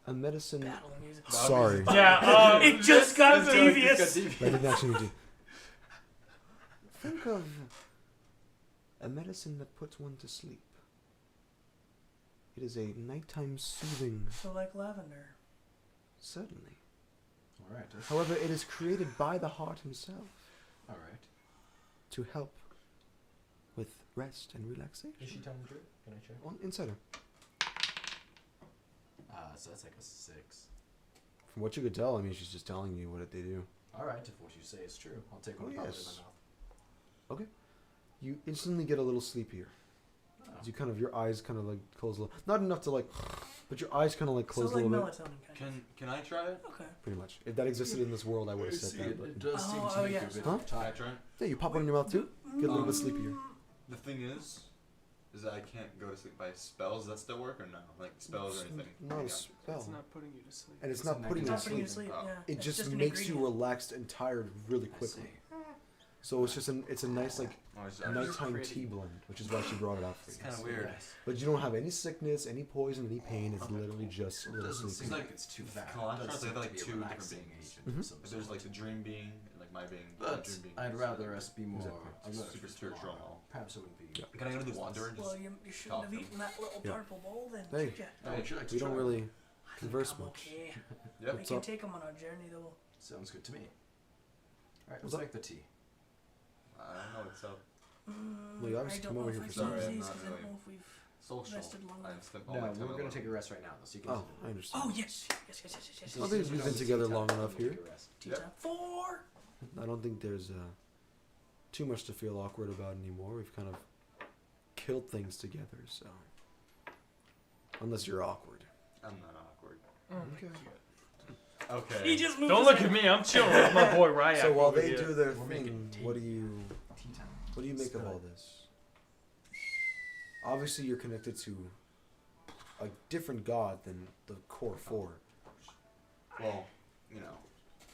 a medicine. Battle music. Sorry, Yeah. It just got devious. I didn't actually do. Think of a medicine that puts one to sleep. It is a nighttime soothing. So like lavender. Certainly. All right. However, it is created by the heart himself All right. to help with rest and relaxation. Is she telling the truth? Can I check? On Insider. So that's like a 6. From what you could tell, I mean, she's just telling you what they do. All right. If what you say is true, I'll take one Oh, and pop it yes. in my mouth. You instantly get a little sleepier. Oh. As you kind of, your eyes kind of like close a little. Not enough to like, but your eyes kind of like close So a like little bit. melatonin kind Can I try it? of. Okay. Pretty much. If that existed in this world, I would have said that. But does Oh, oh, yes. Huh? Can I try it? yeah, you pop one in your mouth too. Get a little bit sleepier. The thing is that I can't go to sleep by spells. Does that still work or no? Like spells or anything? Not a Yeah. spell. It's not putting you to sleep. And it's It's not a putting It's you not to putting you sleep. to sleep. Oh. Yeah. It It's just an makes you ingredient. relaxed and tired really quickly. So it's just it's a nice like Oh, it's nighttime pretty. tea blend, which is why she brought it out for It's you. kind of weird. But you don't have any sickness, any poison, any pain. It's literally just a little Doesn't sleepy. seem like it's too bad. Come on, It does they have seem like to be a 2 different relaxing beings. agent of Mhm. some If there's sort. like the dream being and like my being. But dream being. I'd rather us be more Exactly. alert Super for spiritual. tomorrow. Perhaps it wouldn't be. Yeah. Can I go to the wander and just? Well, you shouldn't have Talk. eaten that little Yeah. purple bowl then, Hey. should ya? Oh, would you like to We don't try? really I think converse I'm much. okay. Yep. I What's can up? take them on our journey though. Sounds good to me. All right, What's let's up? make the tea. I don't know what's up. Well, you obviously I come don't over know here if for I've some used reason. these Not 'cause I don't really. know if we've Social. rested long I've enough. spent all No, my time we're going alone. to take a rest right now, though, so you can. Oh, I understand. Oh yes, yes. Well, we've been together long enough here. Tea Yep. time. 4. I don't think there's too much to feel awkward about anymore. We've kind of killed things together, so unless you're awkward. I'm not awkward. Oh my Okay. God. Okay. He just moved Don't his look hand. at me. I'm chilling with my boy Ryak. So while over they here. do their We're thing, making tea. what do you make of all this? Obviously, you're connected to a different god than the core 4. Well, you know,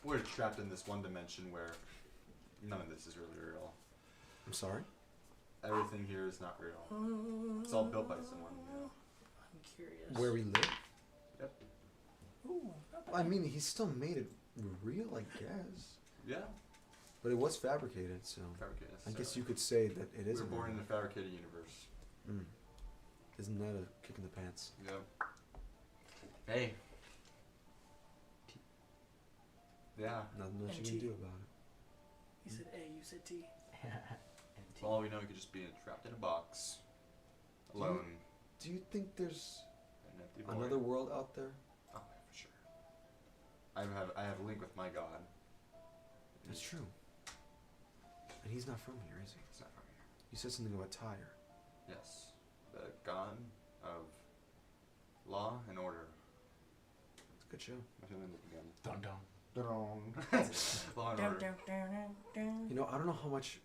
we're trapped in this one dimension where none of this is really real. I'm sorry. Everything here is not real. It's all built by someone. You know. I'm curious. Where we live. Ooh, not bad. I mean, he still made it real, I guess. Yeah. But it was fabricated, so Fabricated. I guess you could say that it We is were a born in real a fabricated universe. Mm. Isn't that a kick in the pants? Yep. Hey. Yeah. Nothing much you And can tea. do about it. You said A, you said T. For all we know, we could just be trapped in a box, alone, Do you think there's and empty void. another world out there? Oh, yeah, for sure. I have a link with my god. That's true. And he's not from here, is he? It's not from here. You said something about Tyre. Yes, the god of law and order. It's a good show. What's his name again? Dun dun. Law and Down, order. down, down, down, down. You know, I don't know how much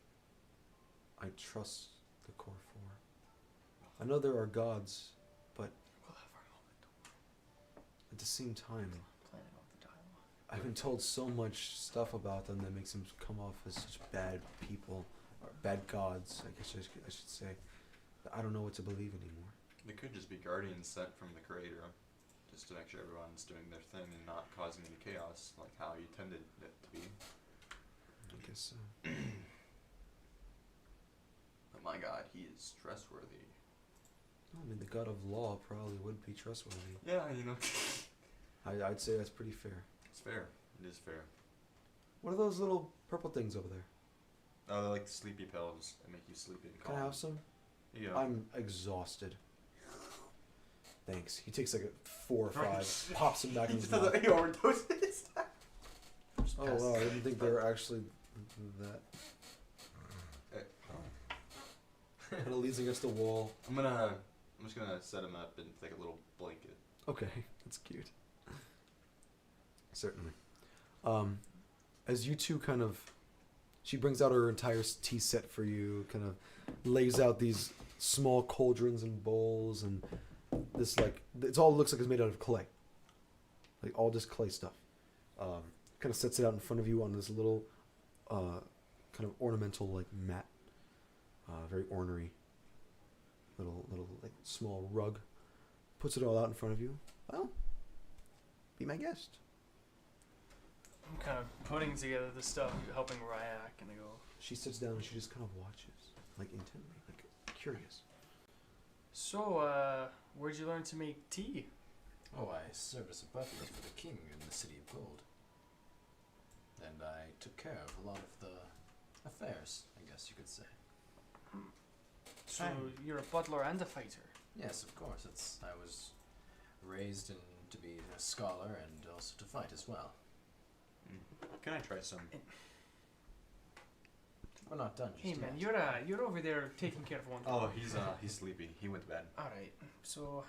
I trust the core 4. I know there are gods, but at the same time, Planning off the dialogue. I've been told so much stuff about them that makes them come off as such bad people, or bad gods, I guess I should say, that I don't know what to believe anymore. They could just be guardians sent from the creator, just to make sure everyone's doing their thing and not causing any chaos, like how he intended it to be. I guess so. But my god, he is trustworthy. I mean, the god of law probably would be trustworthy. Yeah, you know. I'd say that's pretty fair. It's fair. It is fair. What are those little purple things over there? Oh, they're like sleepy pills that make you sleepy and calm. Can I have some? Yeah. I'm exhausted. Thanks. He takes like a 4 or 5, pops them back in his mouth. he overdosed this time. Oh wow, I didn't think they were actually that. Kind of leans against the wall. I'm just gonna set him up and take a little blanket. Okay, that's cute. Certainly. As you two kind of, she brings out her entire tea set for you, kind of lays out these small cauldrons and bowls, and this like, it all looks like it's made out of clay. Like all just clay stuff. Kind of sets it out in front of you on this little, kind of ornamental like mat. Very ornery. Little like small rug. Puts it all out in front of you. Well, be my guest. I'm kind of putting together the stuff, helping Ryak, and I go, She sits down and she just kind of watches, like intently, like curious. so, where'd you learn to make tea? Oh, I served as a butler for the king in the City of Gold. And I took care of a lot of the affairs, I guess you could say. So you're a butler and a fighter. Yes, of course. I was raised to be a scholar and also to fight as well. Can I try some? We're not done just Hey man, yet. you're over there taking care of one. Oh, he's sleepy. He went to bed. All right. So,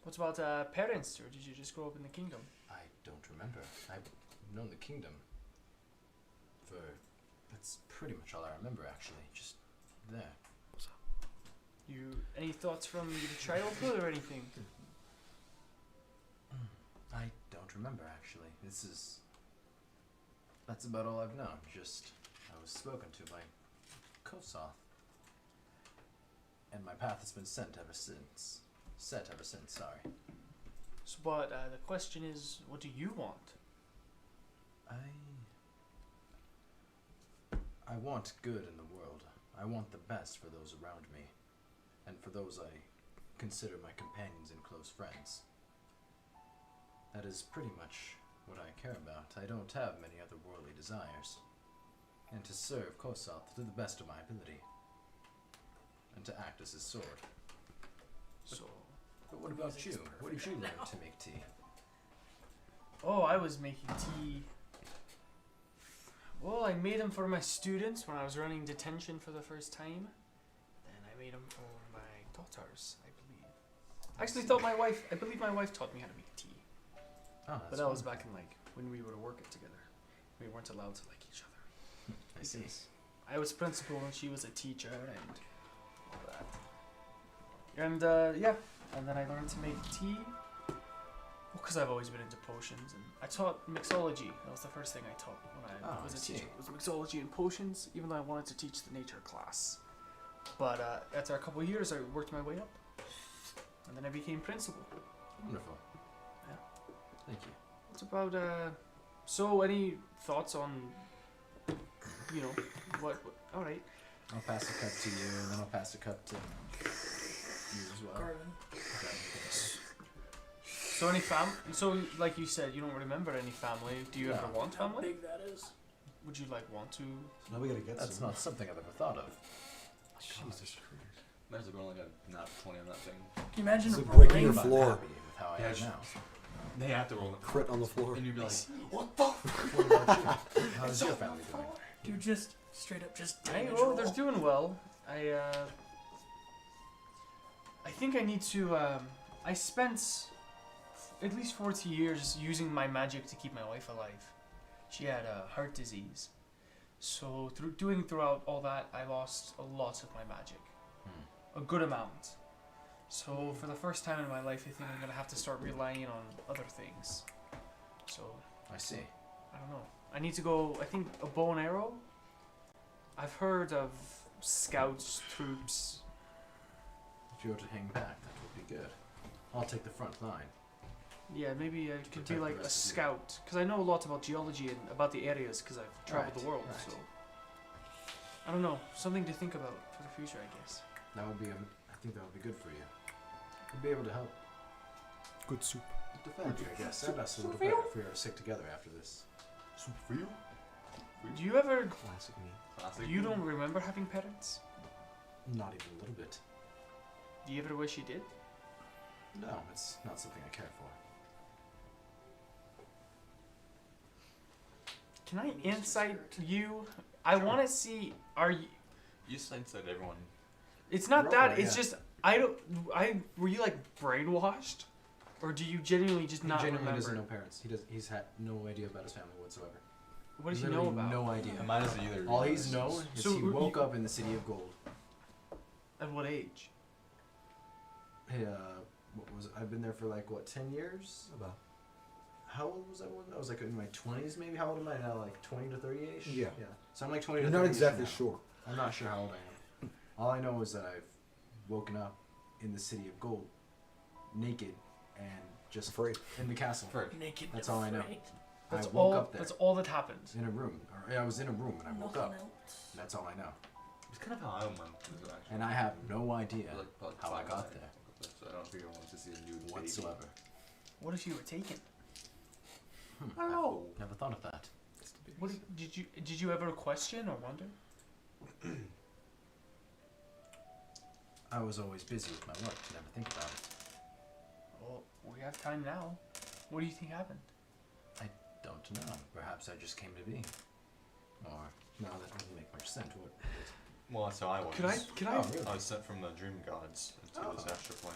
what's about parents? Or did you just grow up in the kingdom? I don't remember. I've known the kingdom for... That's pretty much all I remember, actually. Just there. Any thoughts from your childhood or anything? I don't remember, actually. That's about all I've known. I was spoken to by Kosoth. And my path has been set ever since, sorry. So, but the question is, what do you want? I want good in the world. I want the best for those around me. And for those I consider my companions and close friends. That is pretty much what I care about. I don't have many other worldly desires. And to serve Kosoth to the best of my ability. And to act as his sword. So, But what about you? What did you learn to make tea? oh, I was making tea. Well, I made them for my students when I was running detention for the first time. Then I made them for my daughters, I believe. I actually I believe my wife taught me how to make tea. Oh, But that was back in when we were working together. We weren't allowed to like each other. I see. I was principal and she was a teacher and all that. And yeah, and then I learned to make tea. Because I've always been into potions, and I taught mixology. That was the first thing I taught when I was a teacher. Was mixology and potions, even though I wanted to teach the nature class. But after a couple of years, I worked my way up, and then I became principal. Wonderful. Yeah. Thank you. What's about so any thoughts on what all right. I'll pass a cup to you, and then I'll pass a cup to you as well. Garden. So so like you said, you don't remember any family. Do you ever want How family? big that is? Would you want to? Now we gotta get That's some. not something I've ever thought of. Jesus Christ. There's a like a not 20 on that thing. Can you imagine This a is breaking rolling? your I'm floor. happy with how I Yeah, am just- now. They have to roll it. Crit on the floor. And you'd be like, What about you? How's your family doing? Dude, just straight up just Hey, damage well, roll. they're doing well. I think I need to. I spent at least 40 years using my magic to keep my wife alive. She had heart disease, so throughout all that, I lost a lot of my magic, a good amount. So for the first time in my life, I think I'm gonna have to start relying on other things. So I see. I don't know. I need to go. I think a bow and arrow. I've heard of scouts, troops. If you were to hang back, that would be good. I'll take the front line. Yeah, maybe I could be protect the like a rest of you. scout, because I know a lot about geology and about the areas, because I've traveled Right, the world. right. So I don't know, something to think about for the future, I guess. That would be. I think that would be good for you. You'd be able to help Good soup. defend you, I guess. And us a little better if we were sick together after this. soup for you? Do you ever? Classic me. Classic. You don't remember having parents? Not even a little bit. Do you ever wish you did? No, it's not something I care for. Can I insight you? I want to see. Are you? You said everyone. It's not Roll that. it, It's yeah. just I don't. Were you like brainwashed, or do you genuinely just He not genuinely remember? doesn't know parents. He's had no idea about his family whatsoever. What does he know Literally about? No idea. Mine is either. All he's known is So he you- woke up in the City of Gold. At what age? Hey, what was it? I've been there for 10 years? About. How old was I when I was in my 20s maybe? How old am I now? 20 to 30-ish? Yeah. So I'm 20 You're to 30 not exactly now. sure. I'm not sure how old I am. All I know is that I've woken up in the City of Gold, naked, and just Afraid. in the castle. Naked. That's all I know. afraid. That's I woke all. up there That's all that happened. in a room. Or I was in a room and I woke Nothing up. else. That's all I know. It's kind of how I went to actually. And I have no idea Like how I 5 got minutes. there. So I don't think I want to see a nude baby. Whatsoever. What if you were taken? I don't know. I've never thought of that. What did you ever question or wonder? I was always busy with my work to never think about it. Well, we have time now. What do you think happened? I don't know. Perhaps I just came to be. Or, no, that doesn't make much sense. What? Well, that's how I was. Can I? Oh, really? I was sent from the dream gods into this astral plane.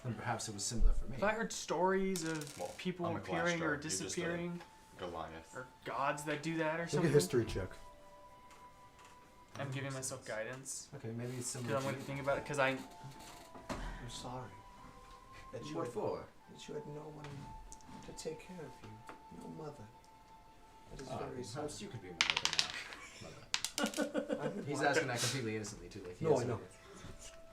Then perhaps it was similar for me. Have I heard stories of Well, people I'm a appearing Glassjar. or You're just a- disappearing, Goliath. or gods that do that or Make a something? history check. I'm giving myself guidance Okay, maybe it's similar because I'm to going to think about it. Because I I'm sorry that you What had, for? that you had no one to take care of you, no mother. That is very sad. Perhaps you could be my mother now. Mother. I would He's want- asking that completely innocently too. Like he No, has I know.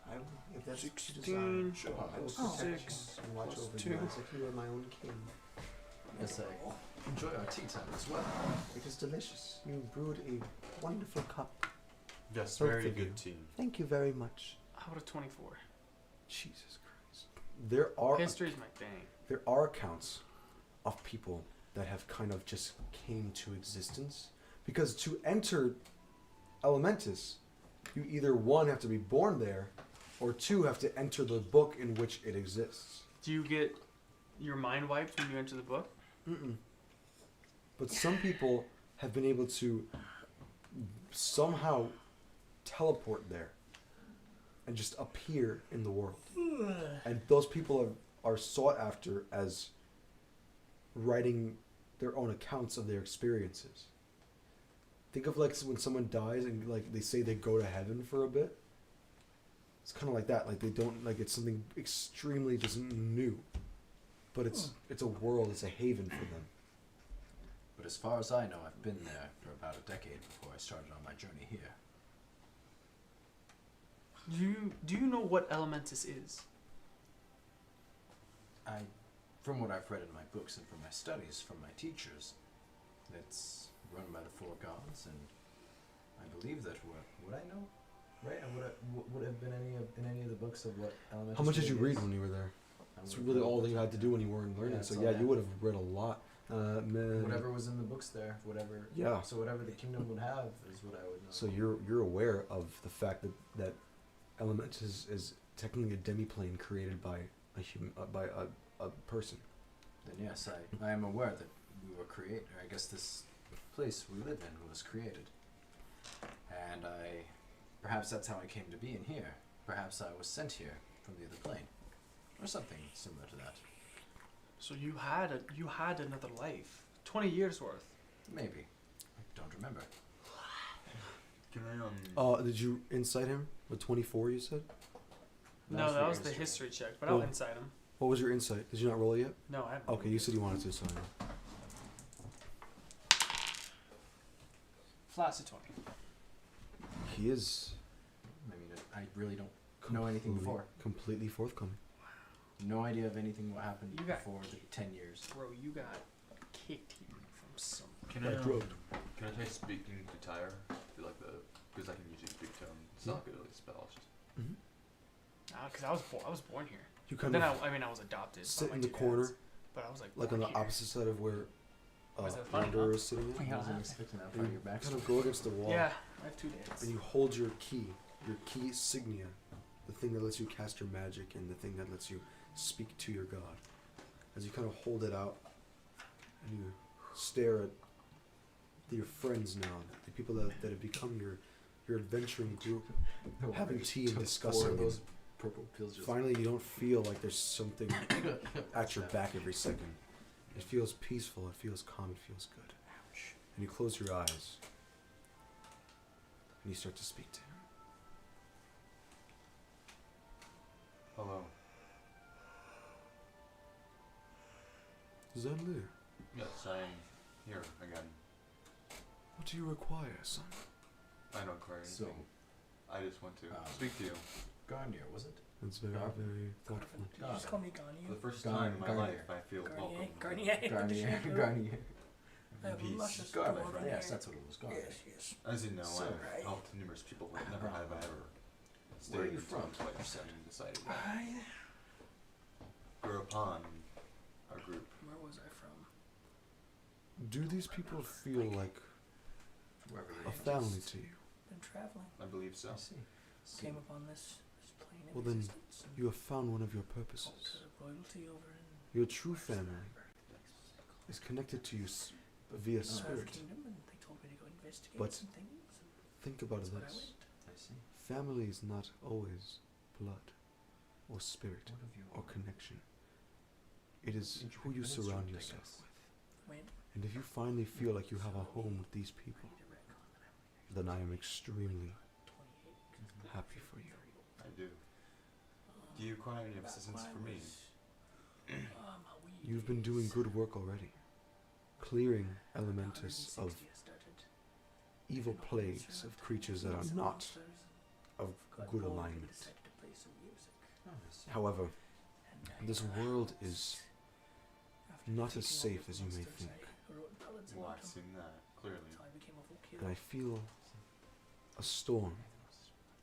I will, if that's what you 16, desire, I will Oh. protect 6 you and watch plus over 2. you as if you were my own king. Yes, I enjoy our tea time as well. It is delicious. You brewed a wonderful cup. Yes, Both very of you. good team. Thank you very much. How about a 24? Jesus Christ. There are History's my thing. there are accounts of people that have kind of just came to existence because to enter Elementus, you either one have to be born there, or two have to enter the book in which it exists. Do you get your mind wiped when you enter the book? Mm-mm. But some people have been able to somehow teleport there and just appear in the world. And those people are sought after as writing their own accounts of their experiences. Think of like when someone dies and like they say they go to heaven for a bit. It's kind of like that. Like they don't like it's something extremely just new, but it's a world. It's a haven for them. But as far as I know, I've been there for about a decade before I started on my journey here. Do you know what Elementus is? From what I've read in my books and from my studies from my teachers, it's run by the four gods, and I believe that would I know, right? And would have been in any of the books of what Elementus How much did you really read is? when you were there? I It's would've really read all that the you had to time, do when you weren't learning. Yeah, So it's yeah, all you that. would have read a lot. Man. Whatever was in the books there, whatever. Yeah. So whatever the kingdom would have is what I would know. So you're aware of the fact that Elementus is technically a demi-plane created by a human by a person. Then yes, I am aware that we were created. I guess this place we live in was created, and perhaps that's how I came to be in here. Perhaps I was sent here from the other plane, or something similar to that. So you had another life, 20 years worth. Maybe. I don't remember. Can I Did you incite him with 24? You said. No, for that your was the history check, but Oh. I'll inside him. What was your insight? Did you not roll it yet? No, I haven't. Okay, you said you wanted to, so I know. Flash of 20. He is I mean, I really don't know anything before. completely forthcoming. No idea of anything what happened You got- before the 10 years. Bro, you got kicked here from some. Can I dropped. can I try speaking to Tyre? Because I can usually speak to him. It's not good at least spell. It's just Because I was born here. You But kind then of I was adopted. by sit my in the two corner, dads, but I was like like on born the here. opposite side of where Was that funny, Wanderer huh? is sitting at. I Yeah. wasn't expecting that And part of you your backstory. kind of go against the wall. Yeah, I have two dads. And you hold your key signia, the thing that lets you cast your magic and the thing that lets you speak to your god. As you kind of hold it out and you stare at your friends now, the people that have become your adventuring group, having tea and discussing. And those purple pills just finally, you don't feel like there's something at your back every second. It feels peaceful, it feels calm, it feels good. And you close your eyes and you start to speak to him. hello. Zanlir, Yes, I'm here again. what do you require, son? I don't require So, anything. I just want to um, speak to you. Garnier, was it? That's very, Gar- very thoughtful. Did you just call me For Garnier? the first Gar- time in my Garnier. life, I feel welcome. Garnier. Garnier. Garnier. I have a Peace. luscious Garlic, gold right? on Yes, here. that's what it was. Garlic. Yes, yes. As you know, So, I've right. helped numerous people, but never have I ever Where are you stayed from? until I decided. I grew upon our group. Where was I from? Do these people feel like Wherever a you family to you? Been traveling. I believe so. I see. Came upon this plane of Well then, existence. And you have found one of your purposes. altered royalty over in Your true family is connected to you via the spirit. kingdom, and they told me to go investigate But some things. And think about that's what I this. went. I see. Family is not always blood or spirit What have you or connection. It is who you surround yourself with. Went. And if you finally feel like you have a home with these people, then I am extremely 28. happy for you. I do. Do you require any assistance for me? You've been doing good work already, clearing Elementus of evil plagues of creatures that are not of good alignment. Oh, I see. However, this world is not as safe as you may think. Well, I've seen that, clearly. And I feel a storm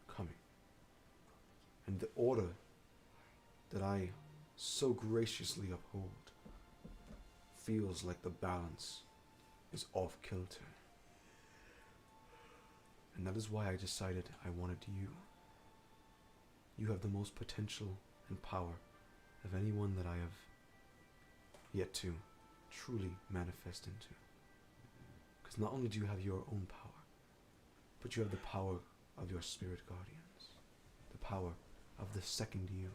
coming. And the order that I so graciously uphold feels like the balance is off kilter. And that is why I decided I wanted you. You have the most potential and power of anyone that I have yet to truly manifest into. Because not only do you have your own power, but you have the power of your spirit guardians, the power of the second you.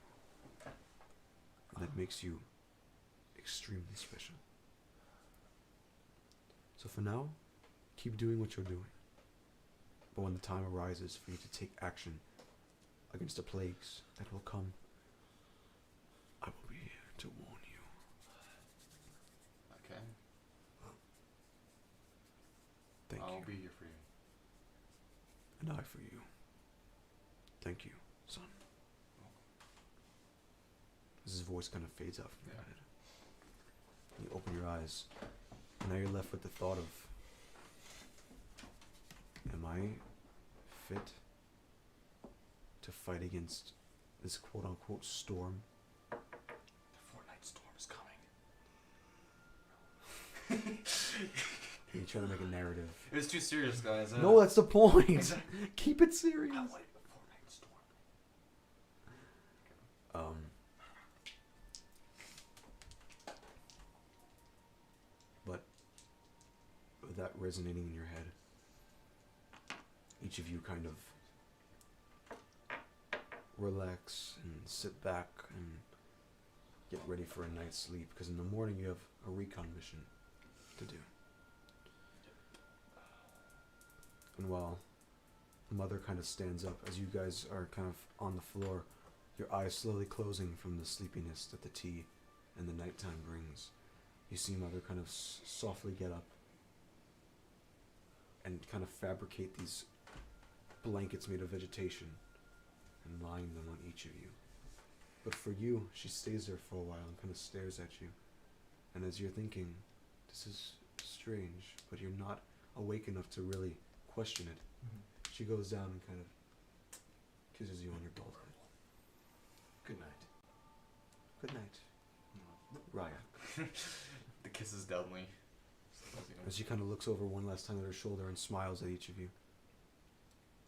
And that makes you extremely special. So for now, keep doing what you're doing. But when the time arises for you to take action against the plagues that will come, I will be here to warn you. Okay. Thank I'll you. be here for you. And I for you. Thank you, son. As his voice kind of fades out from your head. You open your eyes, and now you're left with the thought of, am I fit to fight against this quote-unquote storm? The Fortnite storm is coming. You try to make a narrative. It was too serious, guys. No, that's the point. Exactly. Keep it serious. I wanted a Fortnite storm. But with that resonating in your head, each of you kind of relax and sit back and get ready for a night's sleep, because in the morning you have a recon mission to do. And while Mother kind of stands up, as you guys are kind of on the floor, your eyes slowly closing from the sleepiness that the tea and the nighttime brings, you see Mother kind of softly get up and kind of fabricate these blankets made of vegetation and line them on each of you. But for you, she stays there for a while and kind of stares at you. And as you're thinking, this is strange, but you're not awake enough to really question it, she goes down and kind of kisses you on your bald head. Good night. Good night, Raya. The kiss is deadly. As she kind of looks over one last time at her shoulder and smiles at each of you.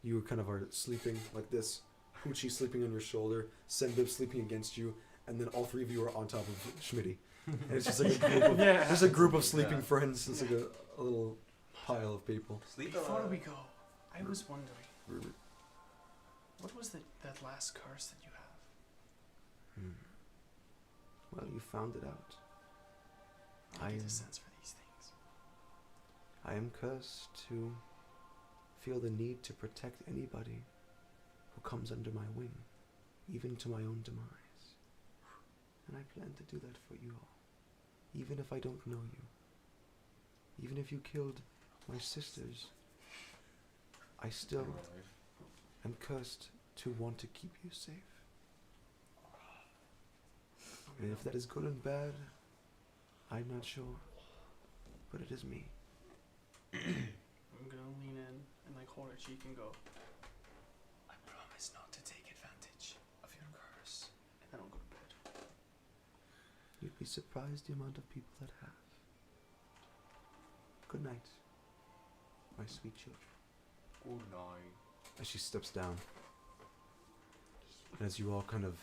You kind of are sleeping like this. Hoochie sleeping on your shoulder, Senbib sleeping against you, and then all three of you are on top of Schmitty. And it's just like a group of, Yeah. there's a group of sleeping Yeah. friends. It's like a little pile of people. Sleep Before we go, I was wondering, what was that last curse that you have? Well, you found it out. I get a sense for these things. I am cursed to feel the need to protect anybody who comes under my wing, even to my own demise. And I plan to do that for you all, even if I don't know you. Even if you killed my sisters, I still am cursed to want to keep you safe. And if that is good and bad, I'm not sure, but it is me. I'm gonna lean in and like hold her cheek and go, I promise not to take advantage of your curse. And then I'll go to bed. be surprised the amount of people that have. Good night, my sweet children. Good night. As she steps down, and as you all kind of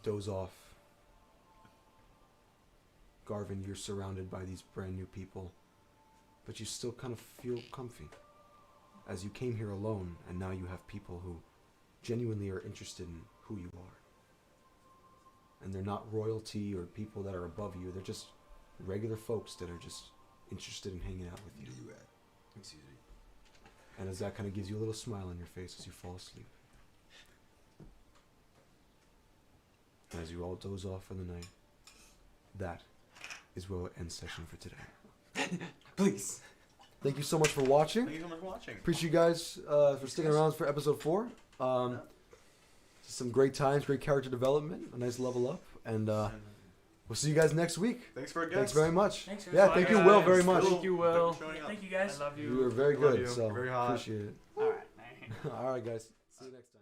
doze off, Garvin, you're surrounded by these brand new people, but you still kind of feel comfy. As you came here alone, and now you have people who genuinely are interested in who you are. And they're not royalty or people that are above you, they're just regular folks that are just interested in hanging out with you. Excuse me. And as that kind of gives you a little smile on your face as you fall asleep. And as you all doze off for the night, that is where we'll end session for today. Please. Thank you so much for watching. Thank you so much for watching. Appreciate you guys for sticking around for episode 4. Some great times, great character development, a nice level up, and we'll see you guys next week. Thanks for a guest. Thanks very much. Thanks, guys. Yeah, Bye, thank you, guys. Will, very much. Thank you, Will. Thank you, guys. I love you. You were very Love good, you. so Very hot. appreciate it. All right. All right, guys. See you next time.